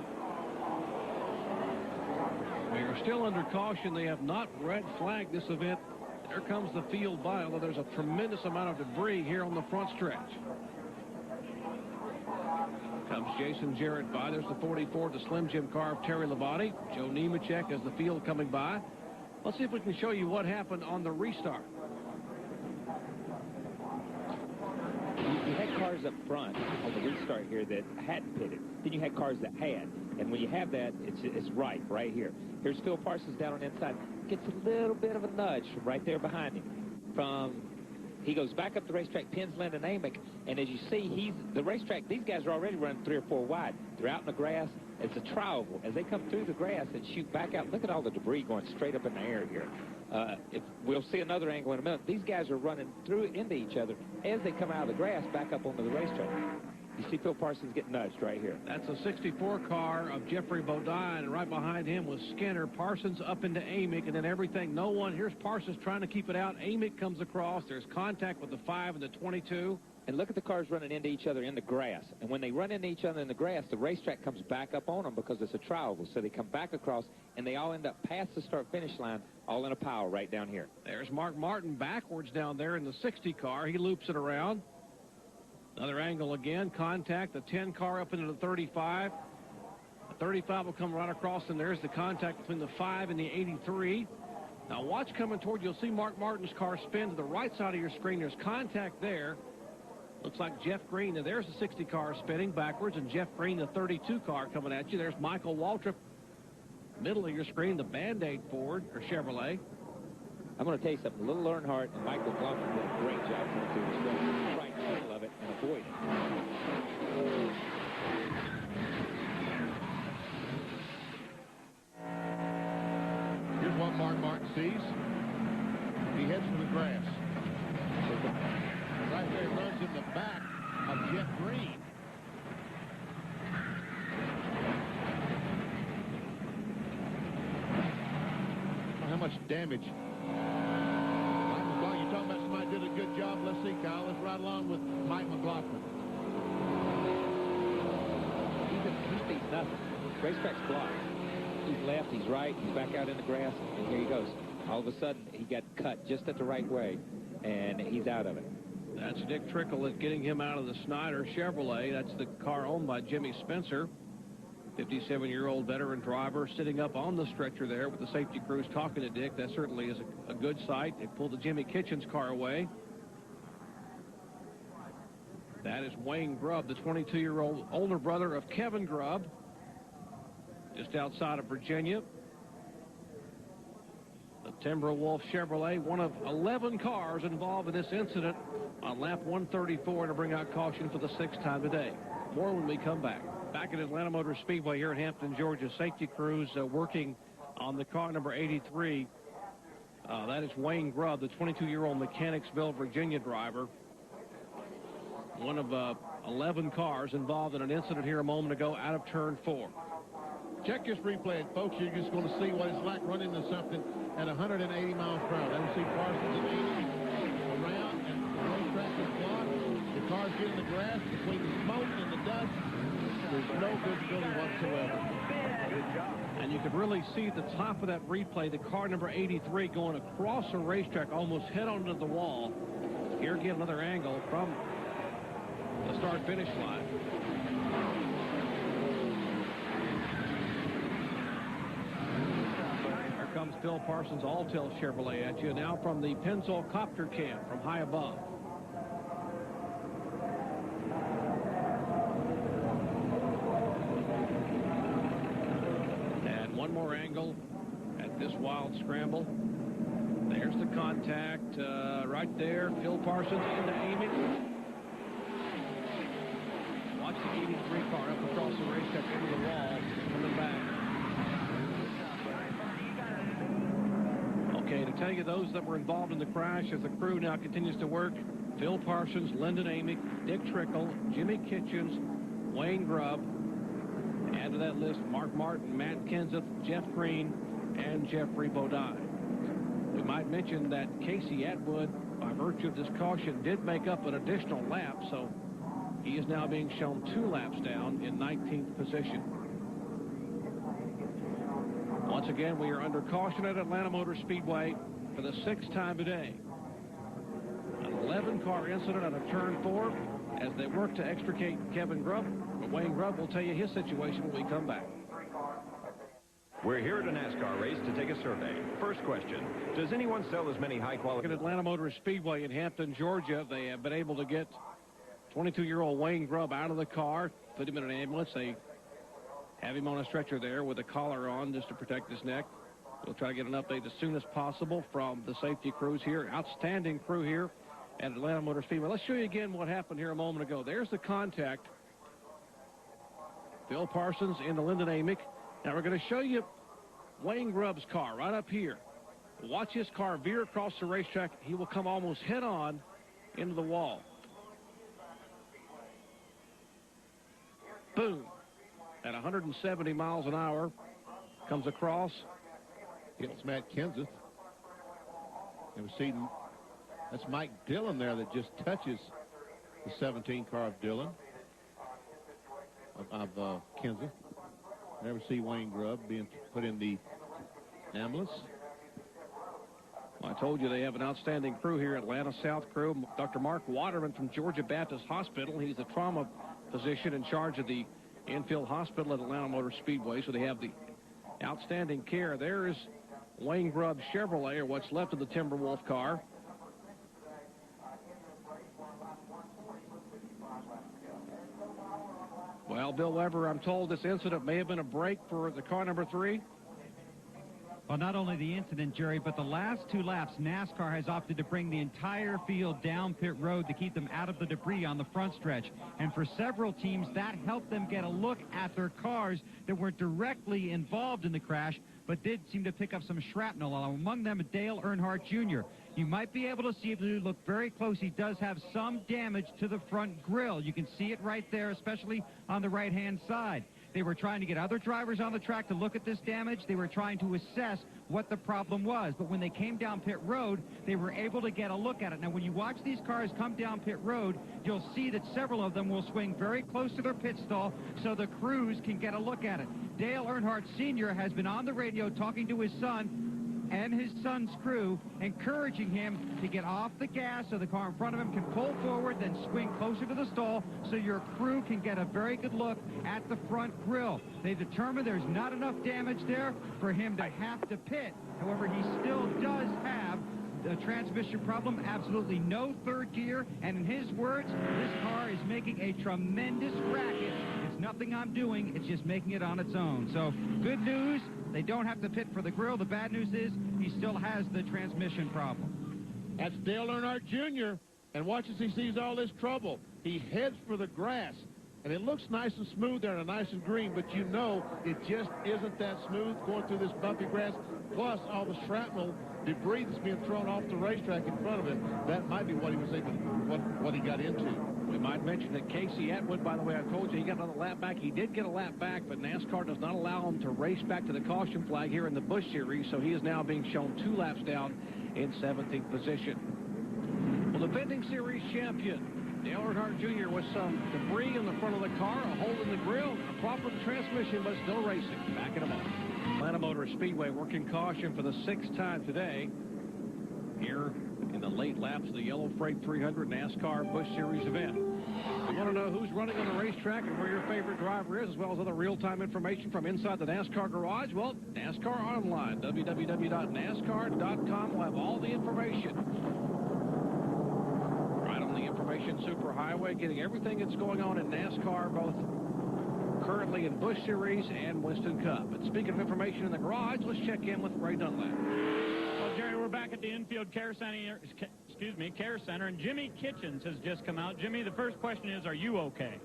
We are still under caution. They have not red flagged this event. There comes the field by, although there's a tremendous amount of debris here on the front stretch. Comes Jason Jarrett by. There's the 44, the Slim Jim car of Terry Labonte. Joe Nemechek as the field coming by. Let's see if we can show you what happened on the restart. You had cars up front on the restart here that hadn't pitted. Then you had cars that had. And when you have that, it's right here. Here's Phil Parsons down on the inside. Gets a little bit of a nudge from right there behind him. He goes back up the racetrack, pins Lyndon Amick, and as you see, the racetrack, these guys are already running 3 or 4 wide. They're out in the grass. It's a trial. As they come through the grass and shoot back out, look at all the debris going straight up in the air here. We'll see another angle in a minute. These guys are running through into each other as they come out of the grass back up onto the racetrack. You see Phil Parsons get nudged right here. That's a 64 car of Jeffrey Bodine, and right behind him was Skinner. Parsons up into Amick, and then everything. No one. Here's Parsons trying to keep it out. Amick comes across. There's contact with the 5 and the 22. And look at the cars running into each other in the grass. And when they run into each other in the grass, the racetrack comes back up on them because it's a triangle. So they come back across, and they all end up past the start-finish line, all in a pile right down here. There's Mark Martin backwards down there in the 60 car. He loops it around. Another angle again. Contact. The 10 car up into the 35. The 35 will come right across, and there's the contact between the 5 and the 83. Now watch coming toward you. You'll see Mark Martin's car spin to the right side of your screen. There's contact there. Looks like Jeff Green. Now there's the 60 car spinning backwards, and Jeff Green, the 32 car, coming at you. There's Michael Waltrip. Middle of your screen, the Band-Aid Ford, or Chevrolet. I'm going to tell you something. Little Earnhardt and Michael McLaughlin did a great job going through this race. Right in the middle of it and avoid it. Here's what Mark Martin sees. He heads for the grass. Right there, he runs in the back of Jeff Green. How much damage? Mike McLaughlin, you're talking about somebody did a good job. Let's see, Kyle. Let's ride along with Mike McLaughlin. He speaks nothing. Racetrack's blocked. He's left, he's right, he's back out in the grass, and here he goes. All of a sudden, he got cut just at the right way, and he's out of it. That's Dick Trickle that's getting him out of the Snyder Chevrolet. That's the car owned by Jimmy Spencer. 57-year-old veteran driver sitting up on the stretcher there with the safety crews talking to Dick. That certainly is a good sight. They pulled the Jimmy Kitchens car away. That is Wayne Grubb, the 22-year-old older brother of Kevin Grubb, just outside of Virginia. The Timberwolf Chevrolet, one of 11 cars involved in this incident on lap 134 to bring out caution for the 6th time today. More when we come back. Back at Atlanta Motor Speedway here in Hampton, Georgia, safety crews working on the car number 83. That is Wayne Grubb, the 22-year-old Mechanicsville, Virginia driver. One of 11 cars involved in an incident here a moment ago out of turn 4. Check this replay, folks. You're just going to see what it's like running into something at 180 miles per hour. Then we see Parsons and Amy around, and the racetrack is blocked. The cars get in the grass between the smoke and the dust. There's no visibility whatsoever. And you could really see at the top of that replay the car number 83 going across the racetrack, almost head on to the wall. Here again, another angle from the start-finish line. Here comes Phil Parsons' Alltel Chevrolet at you now from the Pennzoil Copter Cam from high above. And one more angle at this wild scramble. There's the contact right there. Phil Parsons into Amy. Watch the 83 car up across the racetrack into the wall, coming back. Okay, to tell you those that were involved in the crash as the crew now continues to work: Phil Parsons, Lyndon Amick, Dick Trickle, Jimmy Kitchens, Wayne Grubb. Add to that list Mark Martin, Matt Kenseth, Jeff Green, and Jeffrey Bodine. We might mention that Casey Atwood, by virtue of this caution, did make up an additional lap, so he is now being shown 2 laps down in 19th position. Once again, we are under caution at Atlanta Motor Speedway for the 6th time today. An 11-car incident on a turn 4 as they work to extricate Kevin Grubb. But Wayne Grubb will tell you his situation when we come back. We're here at a NASCAR race to take a survey. First question, does anyone sell as many high-quality... At Atlanta Motor Speedway in Hampton, Georgia, they have been able to get 22-year-old Wayne Grubb out of the car, put him in an ambulance. They have him on a stretcher there with a collar on just to protect his neck. We'll try to get an update as soon as possible from the safety crews here. Outstanding crew here at Atlanta Motor Speedway. Let's show you again what happened here a moment ago. There's the contact. Phil Parsons into Lyndon Amick. Now we're going to show you Wayne Grubb's car right up here. Watch his car veer across the racetrack. He will come almost head-on into the wall. Boom. At 170 miles an hour. Comes across. Hits Matt Kenseth. And we see that's Mike Dillon there that just touches the 17 car of Dillon. Of Kenseth. Never see Wayne Grubb being put in the ambulance. Well, I told you they have an outstanding crew here, Atlanta South crew. Dr. Mark Waterman from Georgia Baptist Hospital. He's the trauma physician in charge of the infield hospital at Atlanta Motor Speedway, so they have the outstanding care. There is Wayne Grubb Chevrolet, or what's left of the Timberwolf car. Well, Bill Weber, I'm told this incident may have been a break for the car number 3. Well, not only the incident, Jerry, but the last 2 laps, NASCAR has opted to bring the entire field down pit road to keep them out of the debris on the front stretch. And for several teams, that helped them get a look at their cars that weren't directly involved in the crash, but did seem to pick up some shrapnel. Among them, Dale Earnhardt Jr. You might be able to see, if you look very close, he does have some damage to the front grille. You can see it right there, especially on the right-hand side. They were trying to get other drivers on the track to look at this damage. They were trying to assess what the problem was. But when they came down pit road, they were able to get a look at it. Now, when you watch these cars come down pit road, you'll see that several of them will swing very close to their pit stall so the crews can get a look at it. Dale Earnhardt Sr. has been on the radio talking to his son and his son's crew, encouraging him to get off the gas so the car in front of him can pull forward, then swing closer to the stall so your crew can get a very good look at the front grille. They determined there's not enough damage there for him to have to pit. However, he still does have a transmission problem, absolutely no third gear, and in his words, this car is making a tremendous racket. It's nothing I'm doing, it's just making it on its own. So, good news, they don't have to pit for the grill. The bad news is he still has the transmission problem. That's Dale Earnhardt Jr., and watch as he sees all this trouble. He heads for the grass, and it looks nice and smooth there and nice and green, but you know it just isn't that smooth going through this bumpy grass, plus all the shrapnel debris that's being thrown off the racetrack in front of him. That might be what he was able to, what he got into. We might mention that Casey Atwood, by the way, I told you he got another lap back. He did get a lap back, but NASCAR does not allow him to race back to the caution flag here in the Busch Series, so he is now being shown 2 laps down in 17th position. Well, defending series champion Dale Earnhardt Jr. with some debris in the front of the car, a hole in the grill, a problem transmission, but still racing. Back in a moment. Atlanta Motor Speedway working caution for the 6th time today. Here in the late laps of the Yellow Freight 300 NASCAR Busch Series event. We want to know who's running on the racetrack and where your favorite driver is, as well as other real-time information from inside the NASCAR garage. Well, NASCAR Online, www.nascar.com will have all the information. Right on the Information Superhighway, getting everything that's going on in NASCAR, both currently in Busch Series and Winston Cup. But speaking of information in the garage, let's check in with Ray Dunlap. Well, Jerry, we're back at the infield care center, and Jimmy Kitchens has just come out. Jimmy, the first question is, are you okay?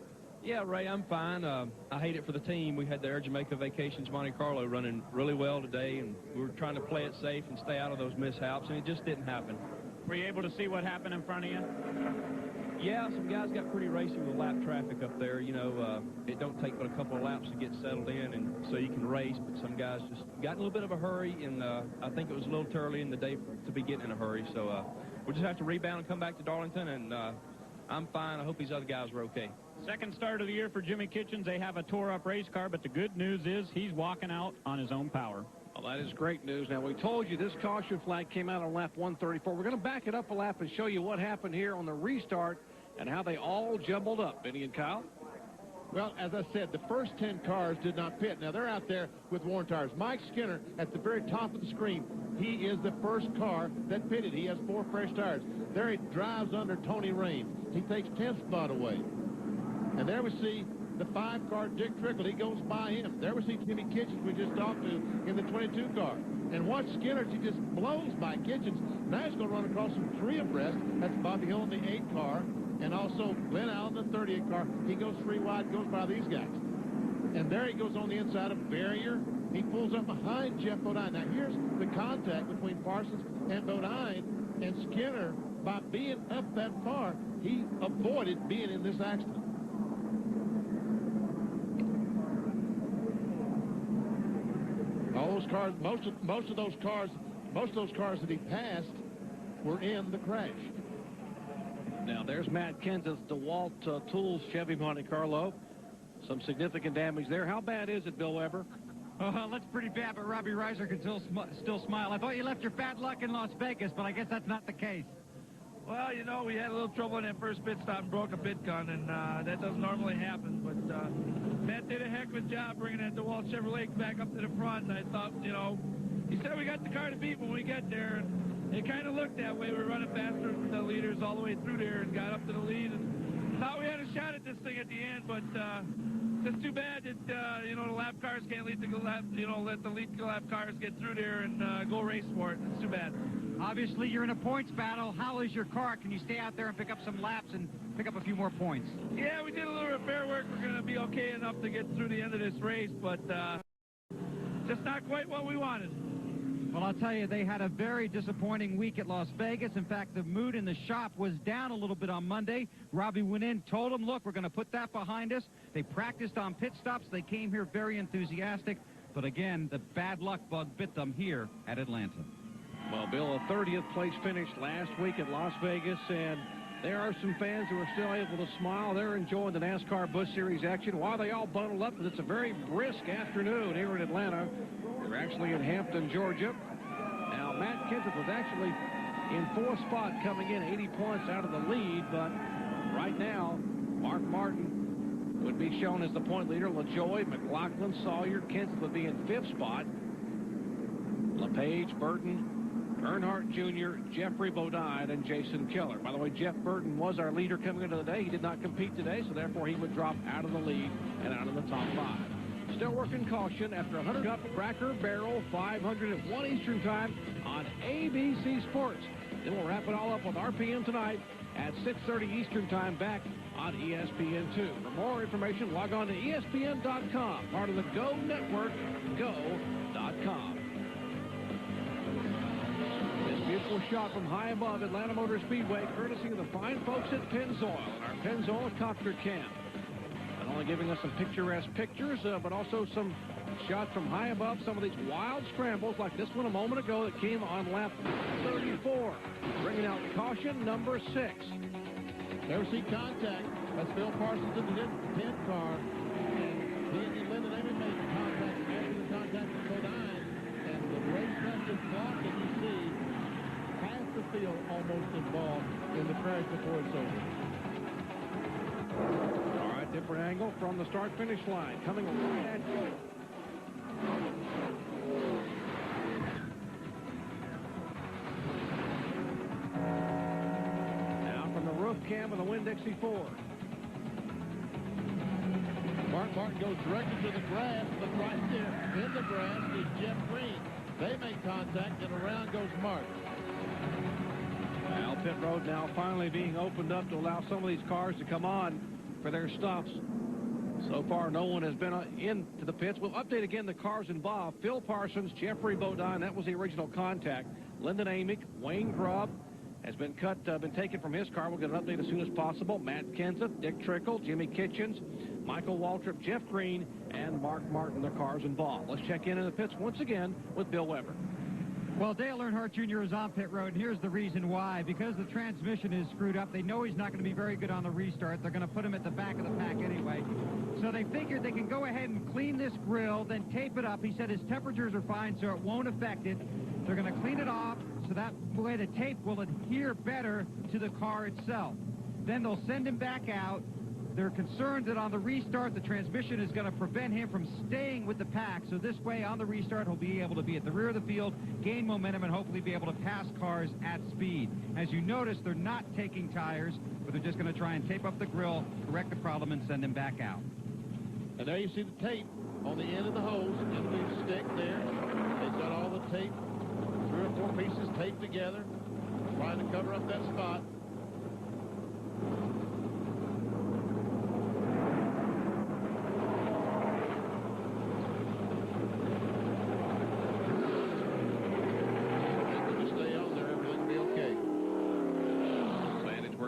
Yeah, Ray, I'm fine. I hate it for the team. We had the Air Jamaica Vacations Monte Carlo running really well today, and we were trying to play it safe and stay out of those mishaps, and it just didn't happen. Were you able to see what happened in front of you? Yeah, some guys got pretty racy with lap traffic up there. You know, it don't take but a couple of laps to get settled in, and so you can race, but some guys just got in a little bit of a hurry, and I think it was a little too early in the day to be getting in a hurry, so we'll just have to rebound and come back to Darlington, and I'm fine. I hope these other guys are okay. Second start of the year for Jimmy Kitchens. They have a tore-up race car, but the good news is he's walking out on his own power. Well, that is great news. Now, we told you this caution flag came out on lap 134. We're going to back it up a lap and show you what happened here on the restart and how they all jumbled up. Benny and Kyle? Well, as I said, the first 10 cars did not pit. Now, they're out there with worn tires. Mike Skinner, at the very top of the screen, he is the first car that pitted. He has 4 fresh tires. There he drives under Tony Rain. He takes 10th spot away. And there we see the 5-car Dick Trickle. He goes by him. There we see Jimmy Kitchens we just talked to in the 22 car. And watch Skinner, he just blows by Kitchens. Now he's going to run across some 3 abreast. That's Bobby Hill in the 8 car. And also Glenn Allen in the 38 car. He goes 3 wide, goes by these guys. And there he goes on the inside of Barrier. He pulls up behind Jeff Bodine. Now here's the contact between Parsons and Bodine. And Skinner, by being up that far, he avoided being in this accident. All those cars, most of those cars that he passed were in the crash. Now there's Matt Kenseth's DeWalt Tools Chevy Monte Carlo. Some significant damage there. How bad is it, Bill Weber? Oh, that's pretty bad, but Robbie Reiser can still smile. I thought you left your bad luck in Las Vegas, but I guess that's not the case. Well, you know, we had a little trouble in that first pit stop and broke a pit gun, and that doesn't normally happen. But Matt did a heck of a job bringing that DeWalt Chevrolet back up to the front. And I thought, you know, he said we got the car to beat when we get there. And it kind of looked that way. We were running faster than the leaders all the way through there and got up to the lead. And thought we had a shot at this thing at the end, but it's too bad that, you know, the lap cars can't let the lead lap cars get through there and go race for it. It's too bad. Obviously, you're in a points battle. How is your car? Can you stay out there and pick up some laps and pick up a few more points? Yeah, we did a little repair work. We're going to be okay enough to get through the end of this race, but just not quite what we wanted. Well, I'll tell you, they had a very disappointing week at Las Vegas. In fact, the mood in the shop was down a little bit on Monday. Robbie went in, told them, look, we're going to put that behind us. They practiced on pit stops. They came here very enthusiastic. But again, the bad luck bug bit them here at Atlanta. Well, Bill, a 30th place finish last week at Las Vegas, and there are some fans who are still able to smile. They're enjoying the NASCAR Busch Series action while they all bundle up, because it's a very brisk afternoon here in Atlanta. They're actually in Hampton, Georgia. Now, Matt Kenseth was actually in fourth spot coming in, 80 points out of the lead, but right now, Mark Martin would be shown as the point leader. LaJoie, McLaughlin, Sawyer, Kenseth would be in fifth spot. LePage, Burton, Earnhardt Jr., Jeffrey Bodine, and Jason Keller. By the way, Jeff Burton was our leader coming into the day. He did not compete today, so therefore he would drop out of the lead and out of the top five. Still working caution after 100 Cup Cracker Barrel 501 Eastern Time on ABC Sports. Then we'll wrap it all up with RPM tonight at 6:30 Eastern Time back on ESPN2. For more information, log on to ESPN.com, part of the Go Network, go.com. Beautiful shot from high above Atlanta Motor Speedway, courtesy of the fine folks at Pennzoil and our Pennzoil Copter Camp. Not only giving us some picturesque pictures, but also some shots from high above, some of these wild scrambles like this one a moment ago that came on lap 34. Bringing out caution number 6. Never see contact. That's Phil Parsons in the 10th car. And he and Lyndon Amy made contact after the contact with Bodine. And the racetrack is blocked, and you see the field almost involved in the crash before it's over. All right, different angle from the start-finish line. Coming right at you. Now from the roof cam of the Winn-Dixie Ford. Mark Martin goes directly to the grass, but right there in the grass is Jeff Green. They make contact, and around goes Mark. Well, pit road now finally being opened up to allow some of these cars to come on for their stops. So far, no one has been into the pits. We'll update again the cars involved. Phil Parsons, Jeffrey Bodine, that was the original contact. Lyndon Amick, Wayne Grubb has been taken from his car. We'll get an update as soon as possible. Matt Kenseth, Dick Trickle, Jimmy Kitchens, Michael Waltrip, Jeff Green, and Mark Martin, the cars involved. Let's check in the pits once again with Bill Weber. Well, Dale Earnhardt Jr. is on pit road, and here's the reason why. Because the transmission is screwed up, they know he's not going to be very good on the restart. They're going to put him at the back of the pack anyway. So they figured they can go ahead and clean this grill, then tape it up. He said his temperatures are fine, so it won't affect it. They're going to clean it off, so that way the tape will adhere better to the car itself. Then they'll send him back out. They're concerned that on the restart, the transmission is going to prevent him from staying with the pack. So this way, on the restart, he'll be able to be at the rear of the field, gain momentum, and hopefully be able to pass cars at speed. As you notice, they're not taking tires, but they're just going to try and tape up the grill, correct the problem, and send him back out. And there you see the tape on the end of the hose, end of the stick there. They've got all the tape, 3 or 4 pieces taped together, trying to cover up that spot.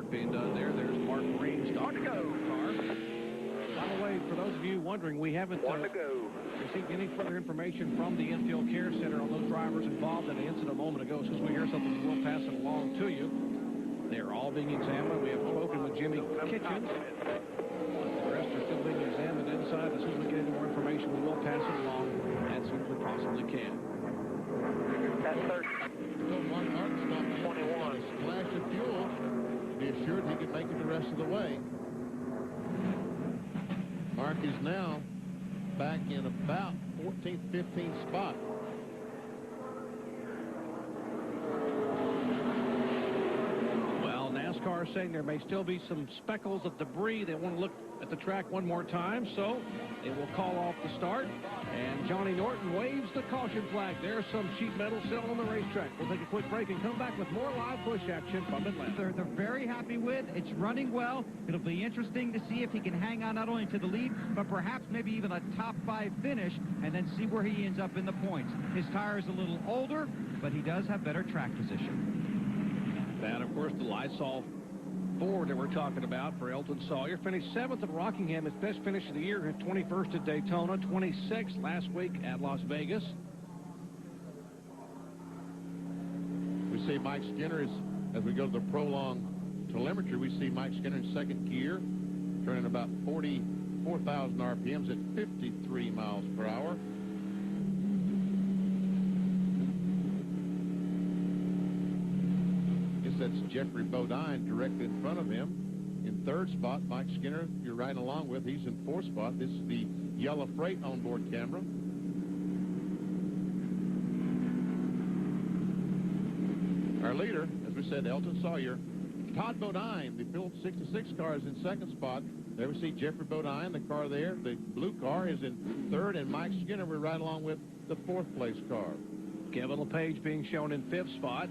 Being done there. There's Mark Green's on to go car. By the way, for those of you wondering, we haven't received any further information from the infield care center on those drivers involved in the incident a moment ago. As soon as we hear something, we'll pass it along to you. They're all being examined. We have spoken with Jimmy Kitchens. The rest are still being examined inside. As soon as we get any more information, we will pass it along as soon as we possibly can. That's 30. So Mark Martin stopped 21. A splash of fuel to be assured he could make it the rest of the way. Mark is now back in about 14th, 15th spot. Well, NASCAR is saying there may still be some speckles of debris. They want to look at the track one more time, so they will call off the start. And Johnny Norton waves the caution flag. There's some sheet metal still on the racetrack. We'll take a quick break and come back with more live Busch action from Atlanta. They're very happy with. It's running well. It'll be interesting to see if he can hang on not only to the lead, but perhaps maybe even a top 5 finish, and then see where he ends up in the points. His tire is a little older, but he does have better track position. That, of course, the Lysol Ford that we're talking about for Elton Sawyer. Finished 7th at Rockingham, his best finish of the year, 21st at Daytona, 26th last week at Las Vegas. We see Mike Skinner as we go to the prolonged telemetry. We see Mike Skinner in second gear, turning about 44,000 RPMs at 53 miles per hour. That's Jeffrey Bodine directly in front of him. In third spot, Mike Skinner, you're riding along with. He's in fourth spot. This is the Yellow Freight onboard camera. Our leader, as we said, Elton Sawyer. Todd Bodine, the Phillips 66 car, is in second spot. There we see Jeffrey Bodine, the car there. The blue car is in third, and Mike Skinner, we're right along with the fourth place car. Kevin LePage being shown in fifth spot.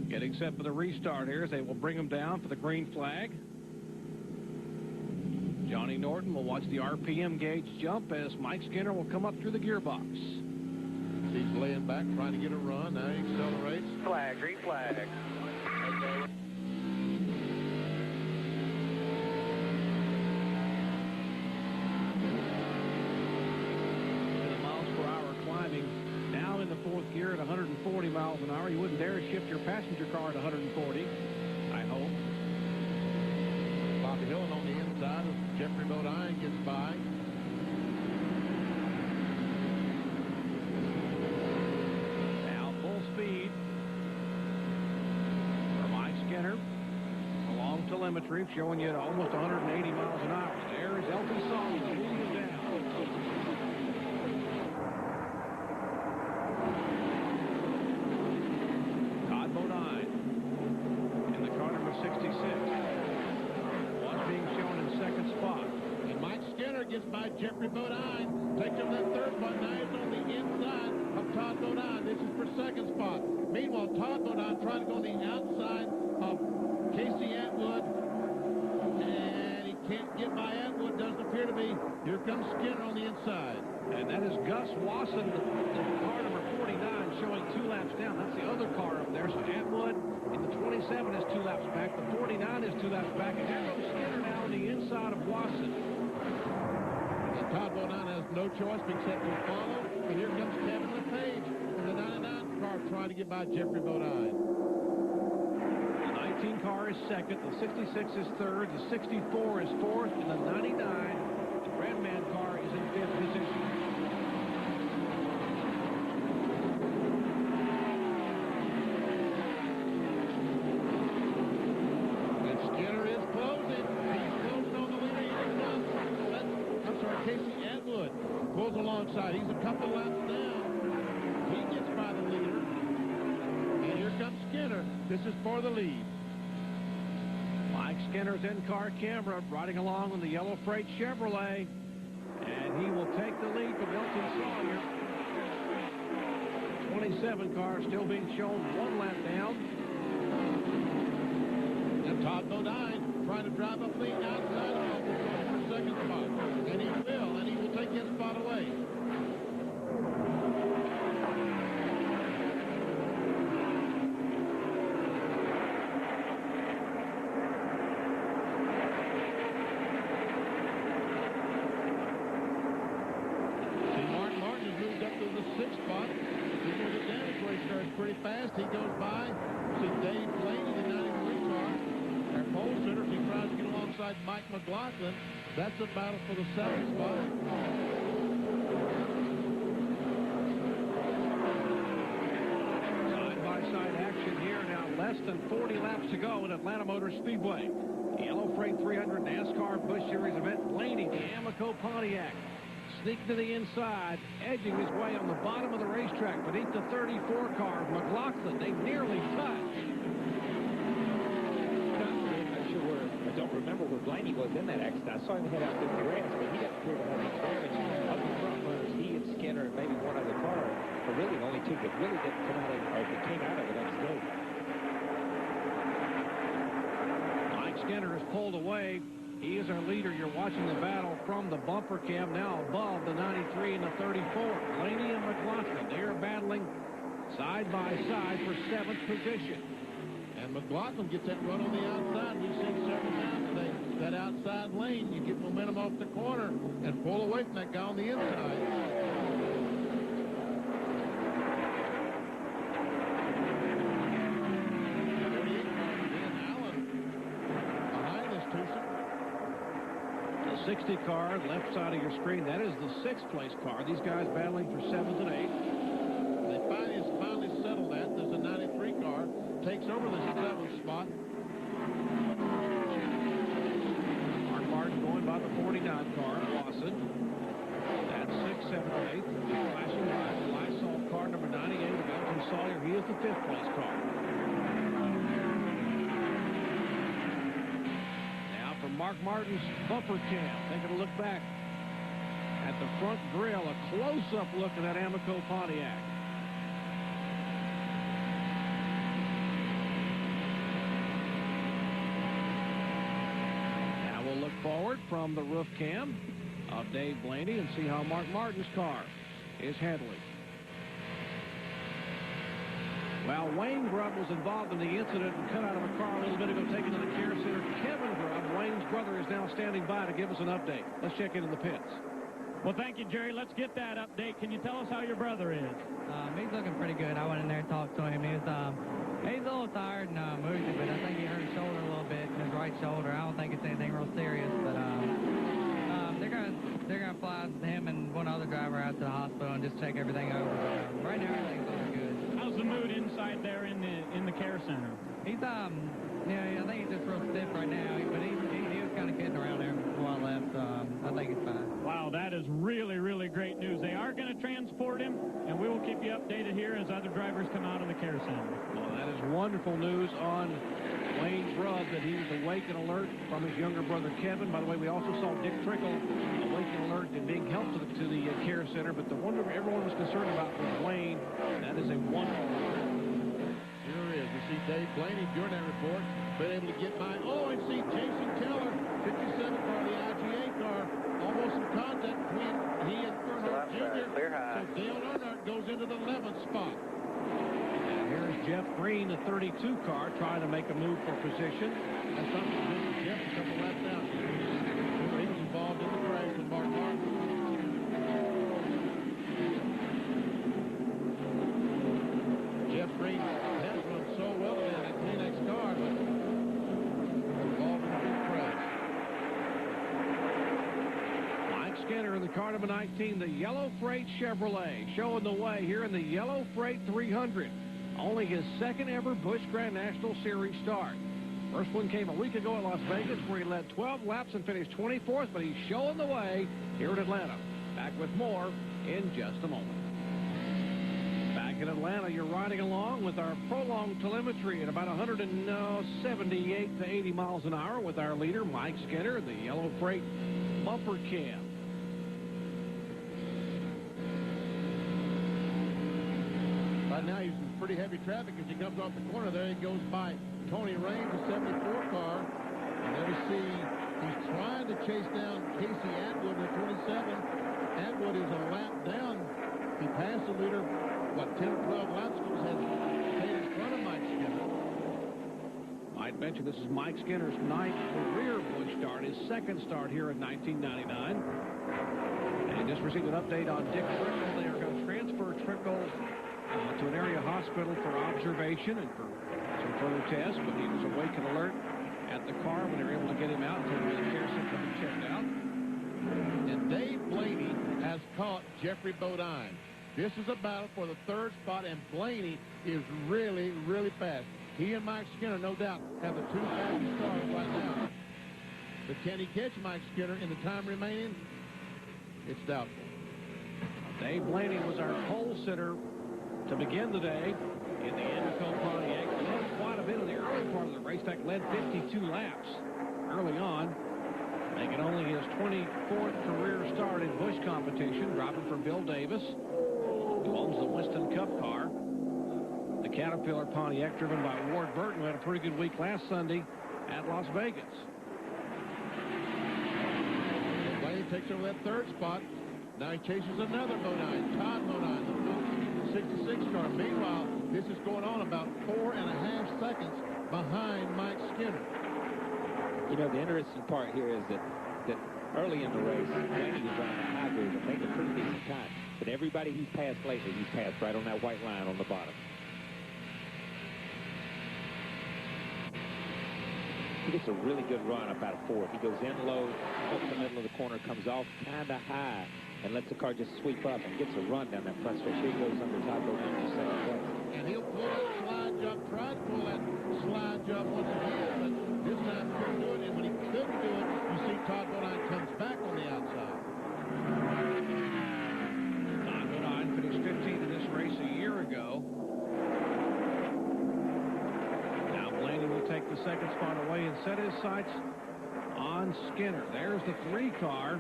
Getting set for the restart here as they will bring him down for the green flag. Johnny Norton will watch the RPM gauge jump as Mike Skinner will come up through the gearbox. He's laying back, trying to get a run. Now he accelerates. Flag, green flag. Now in the fourth gear at 140 miles an hour. You wouldn't dare shift your passenger car at 140, I hope. Bobby Hillin on the inside as Jeffrey Bodine gets by. Now full speed for Mike Skinner. Along telemetry showing you at almost 180 miles an hour. There is Elton Sawyer leading him down. By Jeffrey Bodine, takes him that third spot. Now he's on the inside of Todd Bodine. This is for second spot. Meanwhile, Todd Bodine trying to go on the outside of Casey Atwood, and he can't get by Atwood. Doesn't appear to be. Here comes Skinner on the inside, and that is Gus Wasson, the car number 49, showing 2 laps down. That's the other car up there. So Atwood in the 27 is 2 laps back. The 49 is 2 laps back, and here goes Skinner now on the inside of Wasson. Todd Bodine has no choice except to follow. And here comes Kevin LePage in the 99 car trying to get by Jeffrey Bodine. The 19 car is second. The 66 is third. The 64 is fourth. And the 99, the Brandman car, is in fifth position. And Skinner is closing. He's closing on the leader. Casey Atwood pulls alongside. He's a couple laps down. He gets by the leader. And here comes Skinner. This is for the lead. Mike Skinner's in-car camera riding along on the Yellow Freight Chevrolet. And he will take the lead from Elton Sawyer. The 27 car still being shown 1 lap down. And Todd Bodine trying to drive up the outside of the second spot. And he will take his spot away. fast. He goes by. See Dave Blaney, the 93 car. Our pole sitter, he tries to get alongside Mike McLaughlin. That's a battle for the 7th spot. Side-by-side action here now. Less than 40 laps to go at Atlanta Motor Speedway. The Yellow Freight 300 NASCAR Busch Series event. Blaney, the Amoco Pontiac, sneaked to the inside, edging his way on the bottom of the racetrack beneath the 34 car of McLaughlin. They nearly touched. I don't remember where Blaney was in that accident. I saw him head out through the grass, but he got clear to have damage. Of the front runners, he and Skinner and maybe one other car are really the only two that really didn't come out of, or that came out of it unscathed. Mike Skinner is pulled away. He is our leader. You're watching the battle from the bumper cam now above the 93 and the 34. Blaney and McLaughlin, they are battling side by side for 7th position. And McLaughlin gets that run on the outside. We've seen several times today. That outside lane, you get momentum off the corner and pull away from that guy on the inside. Allen behind us, Tucson. The 60 car, left side of your screen, that is the 6th place car. These guys battling for 7th and 8th. They finally settled that. There's a 93 car. Takes over the 7th spot. Mark Martin going by the 49 car, Lawson. That's 6th, 7th, and 8th. Flashing by the Lysol car, number 98, of Elton Sawyer. He is the 5th place car. Now for Mark Martin's bumper cam. Taking a look back at the front grille. A close-up look at that Amoco Pontiac. Forward from the roof cam of Dave Blaney and see how Mark Martin's car is handling. Well, Wayne Grubb was involved in the incident and cut out of a car a little bit ago, taken to the care center. Kevin Grubb, Wayne's brother, is now standing by to give us an update. Let's check into the pits. Well, thank you, Jerry. Let's get that update. Can you tell us how your brother is? He's looking pretty good. I went in there and talked to him. He's a little tired and woozy, but I think he hurt his shoulder a little bit, his right shoulder. I don't think it's anything real serious, but they're gonna fly him and one other driver out to the hospital and just check everything over. Right now, everything's looking good. How's the mood inside there in the care center? He's I think he's just real stiff right now, but he was kind of getting around there before I left, so I think it's fine. Wow, that is really, really great news. They are going to transport him, and we will keep you updated here as other drivers come out of the care center. Well, that is wonderful news on Wayne Grubb, that he was awake and alert from his younger brother Kevin. By the way, we also saw Dick Trickle awake and alert and being helped to the care center, but the one everyone was concerned about was Wayne. That is a wonderful. Sure is. We see Dave Blaney during that report been able to get by. Oh, and see Jason Keller, 57 car, the IGA car, almost some contact between he and Earnhardt Jr. So Dale Earnhardt goes into the 11th spot. And here's Jeff Green, the 32 car, trying to make a move for position. That's something to do with Jeff a couple laps out. He was involved in the crash with Mark Martin. Jeff Green has run so well in that Kleenex car, but involved in a big crash. Mike Skinner in the car number 19, the Yellow Freight Chevrolet, showing the way here in the Yellow Freight 300. Only his 2nd ever Busch Grand National Series start. First one came a week ago at Las Vegas, where he led 12 laps and finished 24th, but he's showing the way here in Atlanta. Back with more in just a moment. Back in Atlanta, you're riding along with our prolonged telemetry at about 178 to 80 miles an hour with our leader, Mike Skinner, the Yellow Freight bumper cam. Right now, he's in pretty heavy traffic as he comes off the corner. There he goes by Tony Raines, the 74 car. And there we see he's trying to chase down Casey Atwood with 27. Atwood is a lap down. He passed the leader, 10 or 12 laps ago, has stayed in front of Mike Skinner. Might mention this is Mike Skinner's 9th career Busch start, his 2nd start here in 1999. And just received an update on Dick Trickle. They are going to transfer Trickle to an area hospital for observation and for some further tests, but he was awake and alert at the car when they were able to get him out and the care center to be checked out. And Dave Blaney has caught Jeffrey Bodine. This is a battle for the third spot, and Blaney is really, really fast. He and Mike Skinner, no doubt, have the two fastest cars right now. But can he catch Mike Skinner in the time remaining? It's doubtful. Dave Blaney was our pole sitter to begin the day in the Amoco Pontiac. He led quite a bit in the early part of the race. In fact, led 52 laps early on, making only his 24th career start in Busch competition, dropping for Bill Davis, who owns the Winston Cup car. The Caterpillar Pontiac, driven by Ward Burton, who had a pretty good week last Sunday at Las Vegas. Blaney takes over that third spot. Now he chases another Bodine, Todd Bodine, the 66 car. Meanwhile, this is going on about 4.5 seconds behind Mike Skinner. You know, the interesting part here is that early in the race, Blaney was running a hybrid and making a pretty decent time. But everybody he's passed lately, he's passed right on that white line on the bottom. He gets a really good run up out of fourth. He goes in low, up the middle of the corner, comes off kind of high, and lets the car just sweep up and gets a run down that front stretch. Here he goes under Todd Bodine for second place. And he'll pull that slide jump, try to pull that slide jump once again, but this time he couldn't do it. And when he couldn't do it, you see Todd Bodine comes back on the outside. Todd Bodine finished 15th in this race a year ago. Now Blaney will take the second spot away and set his sights on Skinner. There's the 3 car.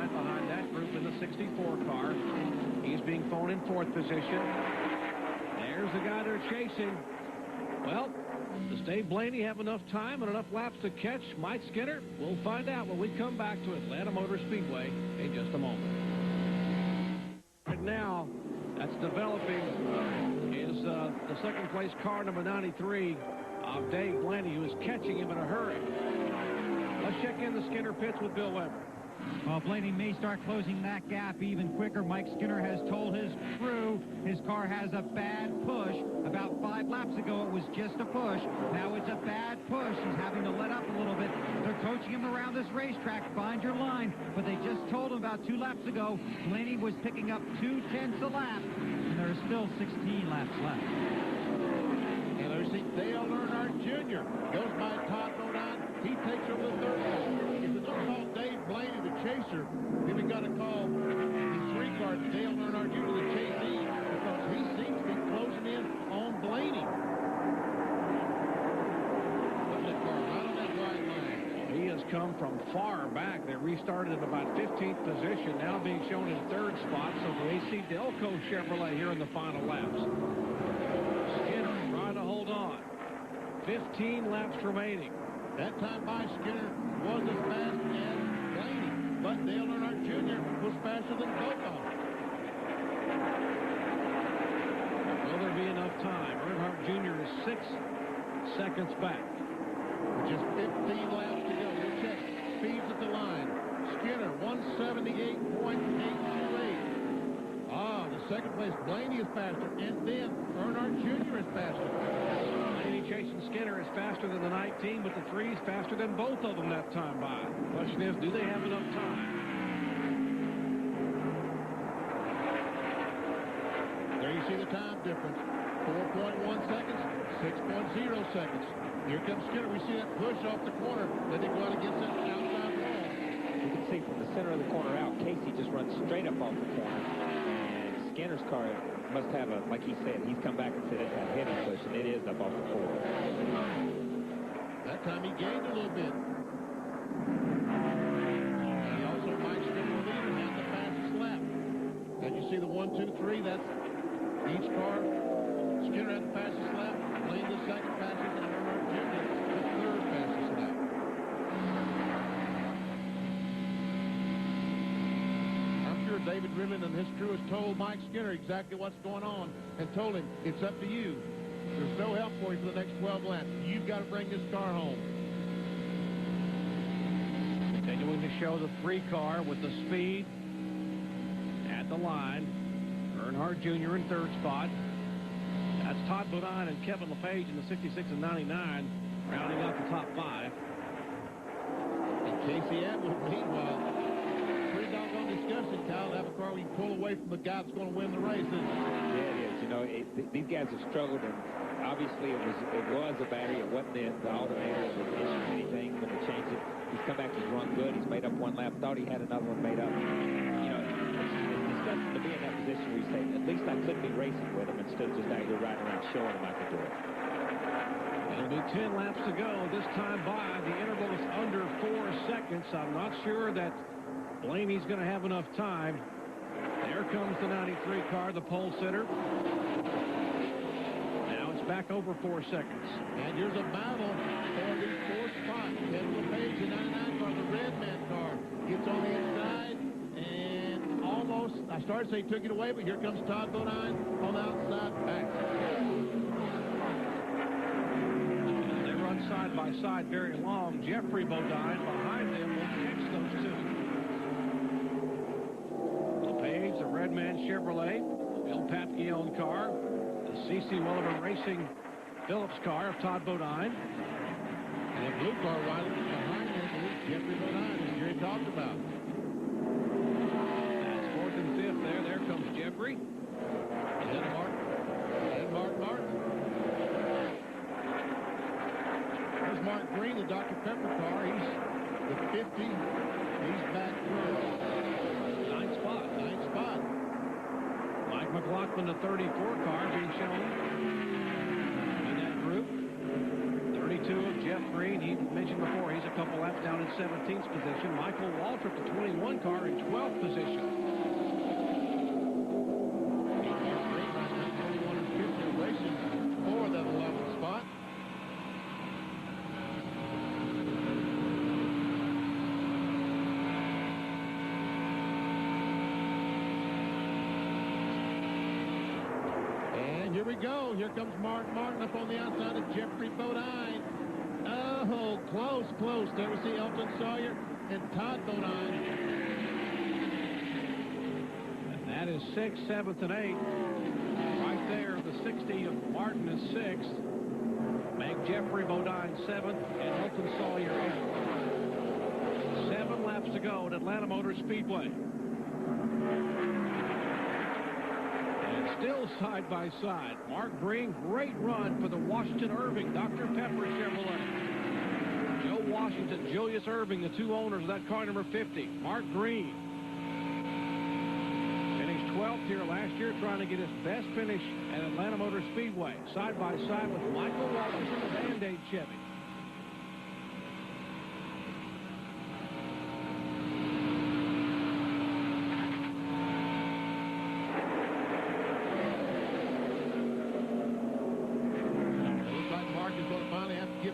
Behind that group in the 64 car. He's being phoned in 4th position. There's the guy they're chasing. Well, does Dave Blaney have enough time and enough laps to catch Mike Skinner? We'll find out when we come back to Atlanta Motor Speedway in just a moment. Right now, that's developing is the second place car, number 93, of Dave Blaney, who is catching him in a hurry. Let's check in the Skinner pits with Bill Weber. Well, Blaney may start closing that gap even quicker. Mike Skinner has told his crew his car has a bad push. About 5 laps ago, it was just a push. Now it's a bad push. He's having to let up a little bit. They're coaching him around this racetrack. Find your line. But they just told him about 2 laps ago, Blaney was picking up 0.2 a lap. And there's still 16 laps left. And there's Dale Earnhardt Jr. goes by Todd Bodine. He takes over the third spot. If we don't call Dave Blaney the chaser, then we got to call the 3 car Dale Earnhardt Jr. the chasee, because he seems to be closing in on Blaney. Put that car right on that white line. He has come from far back. They restarted at about 15th position, now being shown in 3rd spot. So the AC Delco Chevrolet here in the final laps. Skinner trying to hold on. 15 laps remaining. That time by Skinner was as fast as Blaney, but Dale Earnhardt Jr. was faster than both of them. Will there be enough time? Earnhardt Jr. is 6 seconds back. Just 15 laps to go. We'll check speeds at the line. Skinner, 178.828. The second place, Blaney is faster, and then Earnhardt Jr. is faster. Blaney chasing Skinner is faster than the 19, but the 3 is faster than both of them that time by. The question is, do they have enough time? There you see the time difference. 4.1 seconds, 6.0 seconds. Here comes Skinner. We see that push off the corner. Then they go out against that outside wall. You can see from the center of the corner out, Casey just runs straight up off the corner. And Skinner's car must have a, like he said, he's come back and said it's a heavy push, and it is up off the corner. That time he gained a little bit. He also, Mike Skinner, the leader, has the fastest lap. And you see the 1, 2, 3, that's each car. Skinner had the fastest lap, Blaney the second fastest, and Earnhardt Jr. the third fastest lap. I'm sure David Rimmon and his crew has told Mike Skinner exactly what's going on and told him, it's up to you. There's no help for you for the next 12 laps. You've got to bring this car home. Continuing to show the 3 car with the speed at the line. Earnhardt Jr. in 3rd spot. That's Todd Bodine and Kevin LePage in the 66 and 99, rounding out the top 5. And Casey Atwood, meanwhile, pretty doggone disgusting, Kyle, to have a car we can pull away from the guy that's going to win the race, isn't it? Yeah, it is. You know, these guys have struggled, and obviously it was a battery. It wasn't the alternator that was issuing anything when they changed it. He's come back, he's run good. He's made up 1 lap. Thought he had another one made up. You know, it's disgusting to be in that position where you say, at least I could be racing with him instead of just out here riding around showing him I could do it. It'll be 10 laps to go. This time by, the interval is under 4 seconds. I'm not sure that Blaney's going to have enough time. There comes the 93 car, the pole sitter. Now it's back over 4 seconds. And here's a battle for the 4th spot. Kevin LePage, the 99 car, the red man car, gets on the inside and almost, I started to say took it away, but here comes Todd Bodine on the outside back. And they run side by side very long. Jeffrey Bodine behind them will catch those 2. LePage, the red man Chevrolet, Bill Papillon car, the C.C. Welliver Racing Phillips car of Todd Bodine. And the blue car rider behind him is Jeffrey Bodine, as Jerry talked about. That's 4th and 5th there. There comes Jeffrey. And then Mark Martin. There's Mark Green, the Dr. Pepper car. He's the 50. He's back through. 9th spot. Mike McLaughlin, the 34 car, being shown in that group. 32 of Jeff Green. He mentioned before he's a couple laps down in 17th position. Michael Waltrip, the 21 car, in 12th position. Jeff Green right now, 21 and 50 racing for that 11th spot. Here we go. Here comes Mark Martin up on the outside of Jeffrey Bodine. Oh, close. There we see Elton Sawyer and Todd Bodine. And that is 6th, 7th, and 8th. Right there, the 60 of Martin is 6th. Make Jeffrey Bodine 7th and Elton Sawyer 8th. 7 laps to go at Atlanta Motor Speedway. Still side by side. Mark Green, great run for the Washington Irving, Dr. Pepper Chevrolet. Joe Washington, Julius Irving, the 2 owners of that car, number 50. Mark Green finished 12th here last year, trying to get his best finish at Atlanta Motor Speedway. Side by side with Michael Waltrip in the Band-Aid Chevy.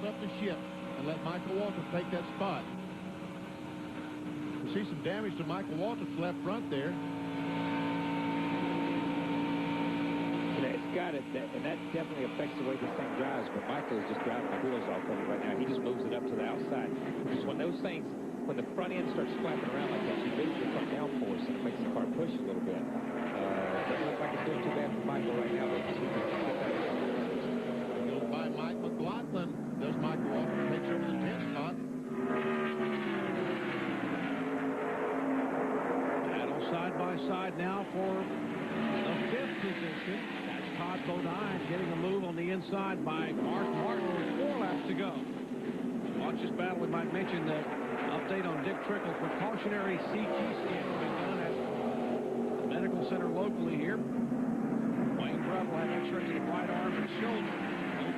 The ship and let Michael Waltrip take that spot. We see some damage to Michael Waltrip's left front there. It's got it, and that definitely affects the way this thing drives, but Michael is just driving the wheels off of it right now. He just moves it up to the outside. Just when those things, when the front end starts flapping around like that, you lose the front downforce, and it makes the car push a little bit. Doesn't look like it's doing too bad for Michael right now. They just need to get that. Goes by Mike McLaughlin. Does Michael Waltrip takes over the 10th spot. Battle side by side now for the 5th position. That's Todd Bodine getting a move on the inside by Mark Martin with 4 laps to go. Watch this battle. We might mention the update on Dick Trickle. Precautionary CT scan being done at the medical center locally here. Wayne Grubb will have x-rays of the right arm and shoulder.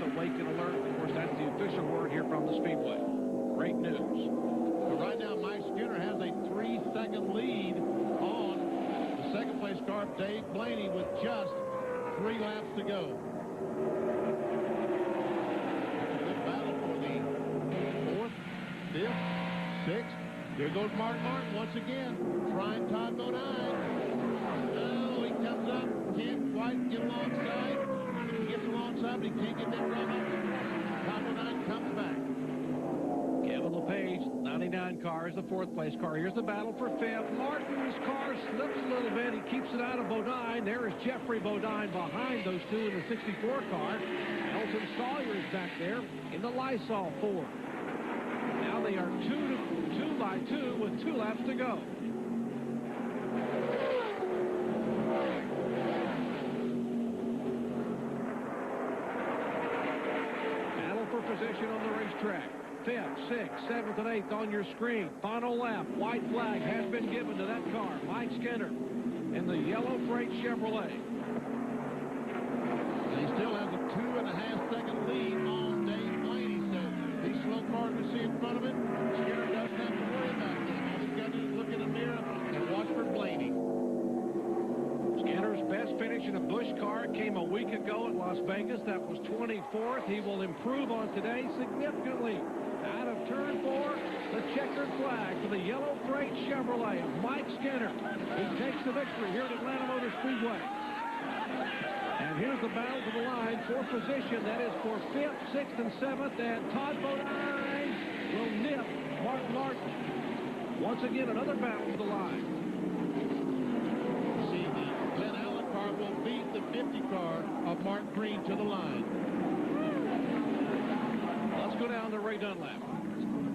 Awake and alert. Of course, that's the official word here from the Speedway. Great news. But right now, Mike Skinner has a 3-second lead on the 2nd place car, Dave Blaney, with just 3 laps to go. Good battle for the 4th, 5th, 6th. There goes Mark Martin once again, trying Todd Bodine. Oh, he comes up, can't quite get alongside. He gets alongside, but he can't get that run up. Todd Bodine comes back. Kevin LePage, 99 car is the fourth-place car. Here's the battle for fifth. Martin's car slips a little bit. He keeps it out of Bodine. There is Jeffrey Bodine behind those two in the 64 car. Elton Sawyer is back there in the Lysol Ford. Now they are 2 by 2 with 2 laps to go. Battle for position on the racetrack. 5th, 6th, 7th, and 8th on your screen. Final lap. White flag has been given to that car. Mike Skinner in the yellow freight Chevrolet. And he still has a 2.5-second lead on Dave Blaney. So these slow cars we see in front of it, Skinner doesn't have to worry about them. All he's got to do is look in the mirror and watch for Blaney. Skinner's best finish in a Busch car came a week ago at Las Vegas. That was 24th. He will improve on today significantly. Out of turn 4, the checkered flag for the yellow freight Chevrolet of Mike Skinner. He takes the victory here at Atlanta Motor Speedway. And here's the battle to the line for position. That is for 5th, 6th, and 7th. And Todd Bodine will nip Mark Martin. Once again, another battle to the line. See, the Glenn Allen car will beat the 50 car of Mark Green to the line. Let's go down to Ray Dunlap.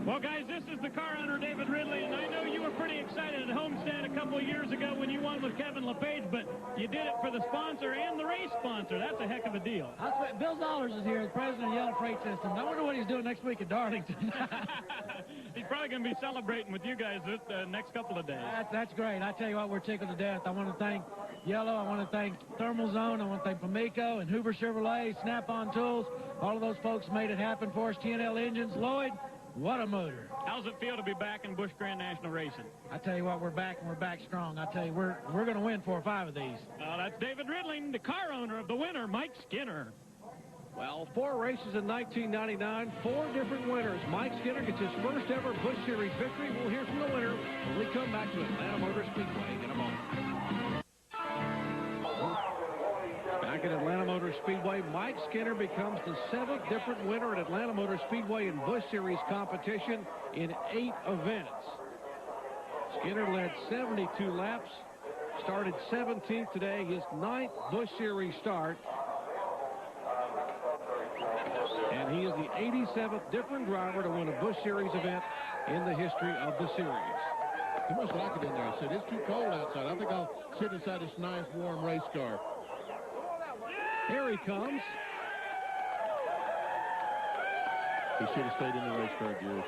Well, guys, this is the car owner, David Ridley, and I know you were pretty excited at Homestead a couple of years ago when you won with Kevin LePage, but you did it for the sponsor and the race sponsor. That's a heck of a deal. Bill Zollers is here, the president of Yellow Freight Systems. I wonder what he's doing next week at Darlington. He's probably going to be celebrating with you guys this next couple of days. That's great. I tell you what, we're tickled to death. I want to thank Yellow. I want to thank Thermal Zone. I want to thank Pamico and Hoover Chevrolet, Snap-on Tools. All of those folks made it happen for us. TNL Engines. Lloyd, what a motor. How's it feel to be back in Busch Grand National Racing? I tell you what, we're back, and we're back strong. I tell you, we're going to win 4 or 5 of these. That's David Ridling, the car owner of the winner, Mike Skinner. Well, 4 races in 1999, 4 different winners. Mike Skinner gets his first ever Busch Series victory. We'll hear from the winner when we come back to Atlanta Motor Speedway in a moment. Back at Atlanta Motor Speedway, Mike Skinner becomes the 7th different winner at Atlanta Motor Speedway in Busch Series competition in 8 events. Skinner led 72 laps, started 17th today, his 9th Busch Series start. And he is the 87th different driver to win a Busch Series event in the history of the series. He must like it in there. He said, it's too cold outside. I think I'll sit inside this nice, warm race car. Here he comes. He should have stayed in the race car, George.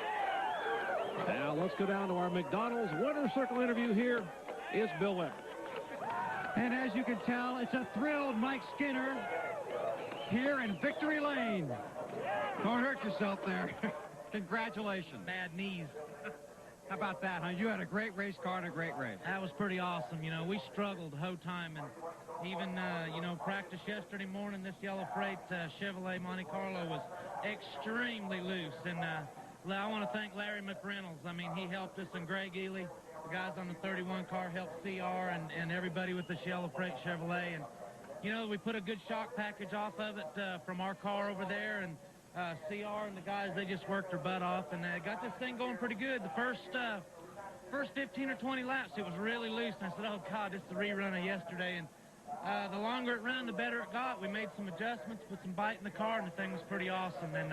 Now let's go down to our McDonald's Winner's Circle interview. Here is Bill Weber. And as you can tell, it's a thrilled Mike Skinner here in Victory Lane. Don't hurt yourself there. Congratulations. Bad knees. How about that, huh? You had a great race car and a great race. That was pretty awesome. You know, we struggled the whole time, and even, you know, practice yesterday morning, this Yellow Freight Chevrolet Monte Carlo was extremely loose. And I want to thank Larry McReynolds. I mean, he helped us, and Greg Ely, the guys on the 31 car, helped CR and everybody with this Yellow Freight Chevrolet. And, you know, we put a good shock package off of it from our car over there, and CR and the guys, they just worked their butt off, and got this thing going pretty good. The first 15 or 20 laps, it was really loose, and I said, oh, God, this is the rerun of yesterday. And the longer it ran, the better it got. We made some adjustments, put some bite in the car, and the thing was pretty awesome. And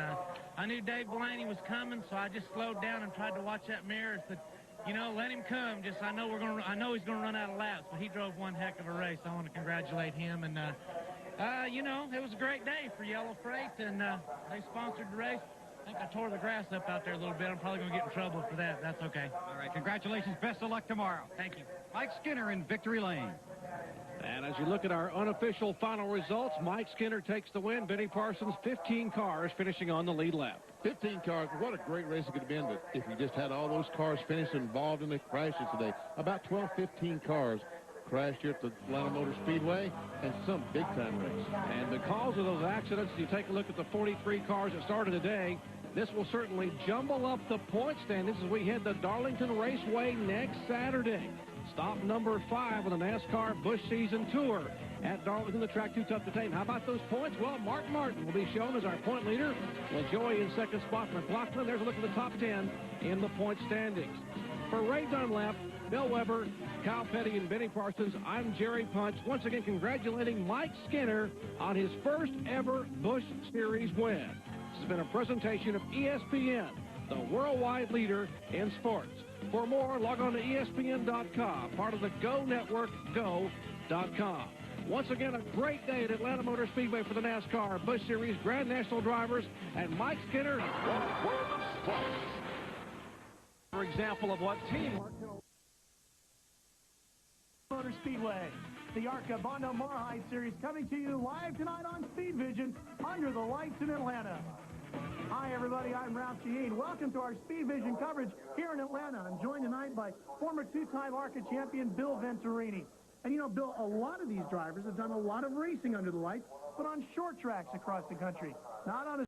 I knew Dave Blaney was coming, so I just slowed down and tried to watch that mirror and said, you know, let him come. Just I know he's going to run out of laps, but he drove one heck of a race. I want to congratulate him. And you know, it was a great day for Yellow Freight, and they sponsored the race. I think I tore the grass up out there a little bit. I'm probably going to get in trouble for that. That's okay. All right, congratulations. Best of luck tomorrow. Thank you. Mike Skinner in Victory Lane. And as you look at our unofficial final results, Mike Skinner takes the win. Benny Parsons, 15 cars finishing on the lead lap. 15 cars. What a great race it could have been if you just had all those cars finished involved in the crashes today. About 12, 15 cars crashed here at the Atlanta Motor Speedway, and some big-time race. And because of those accidents, you take a look at the 43 cars that started today, this will certainly jumble up the point standings as we head to Darlington Raceway next Saturday. Stop number 5 on the NASCAR Busch Season Tour at Darlington. The track too tough to tame. How about those points? Well, Mark Martin will be shown as our point leader. LaJoie in second spot. McLaughlin, there's a look at the top 10 in the point standings. For Ray Dunlap, Bill Weber, Kyle Petty, and Benny Parsons, I'm Jerry Punch. Once again, congratulating Mike Skinner on his first ever Busch Series win. This has been a presentation of ESPN, the worldwide leader in sports. For more, log on to ESPN.com, part of the Go Network, go.com. Once again, a great day at Atlanta Motor Speedway for the NASCAR Busch Series Grand National drivers, and Mike Skinner. For example of what teamwork. Motor Speedway, the ARCA Bondo Marhide Series coming to you live tonight on Speed Vision under the lights in Atlanta. Hi, everybody. I'm Ralph Shaheen. Welcome to our Speed Vision coverage here in Atlanta. I'm joined tonight by former two-time ARCA champion Bill Venturini. And, you know, Bill, a lot of these drivers have done a lot of racing under the lights, but on short tracks across the country, not on a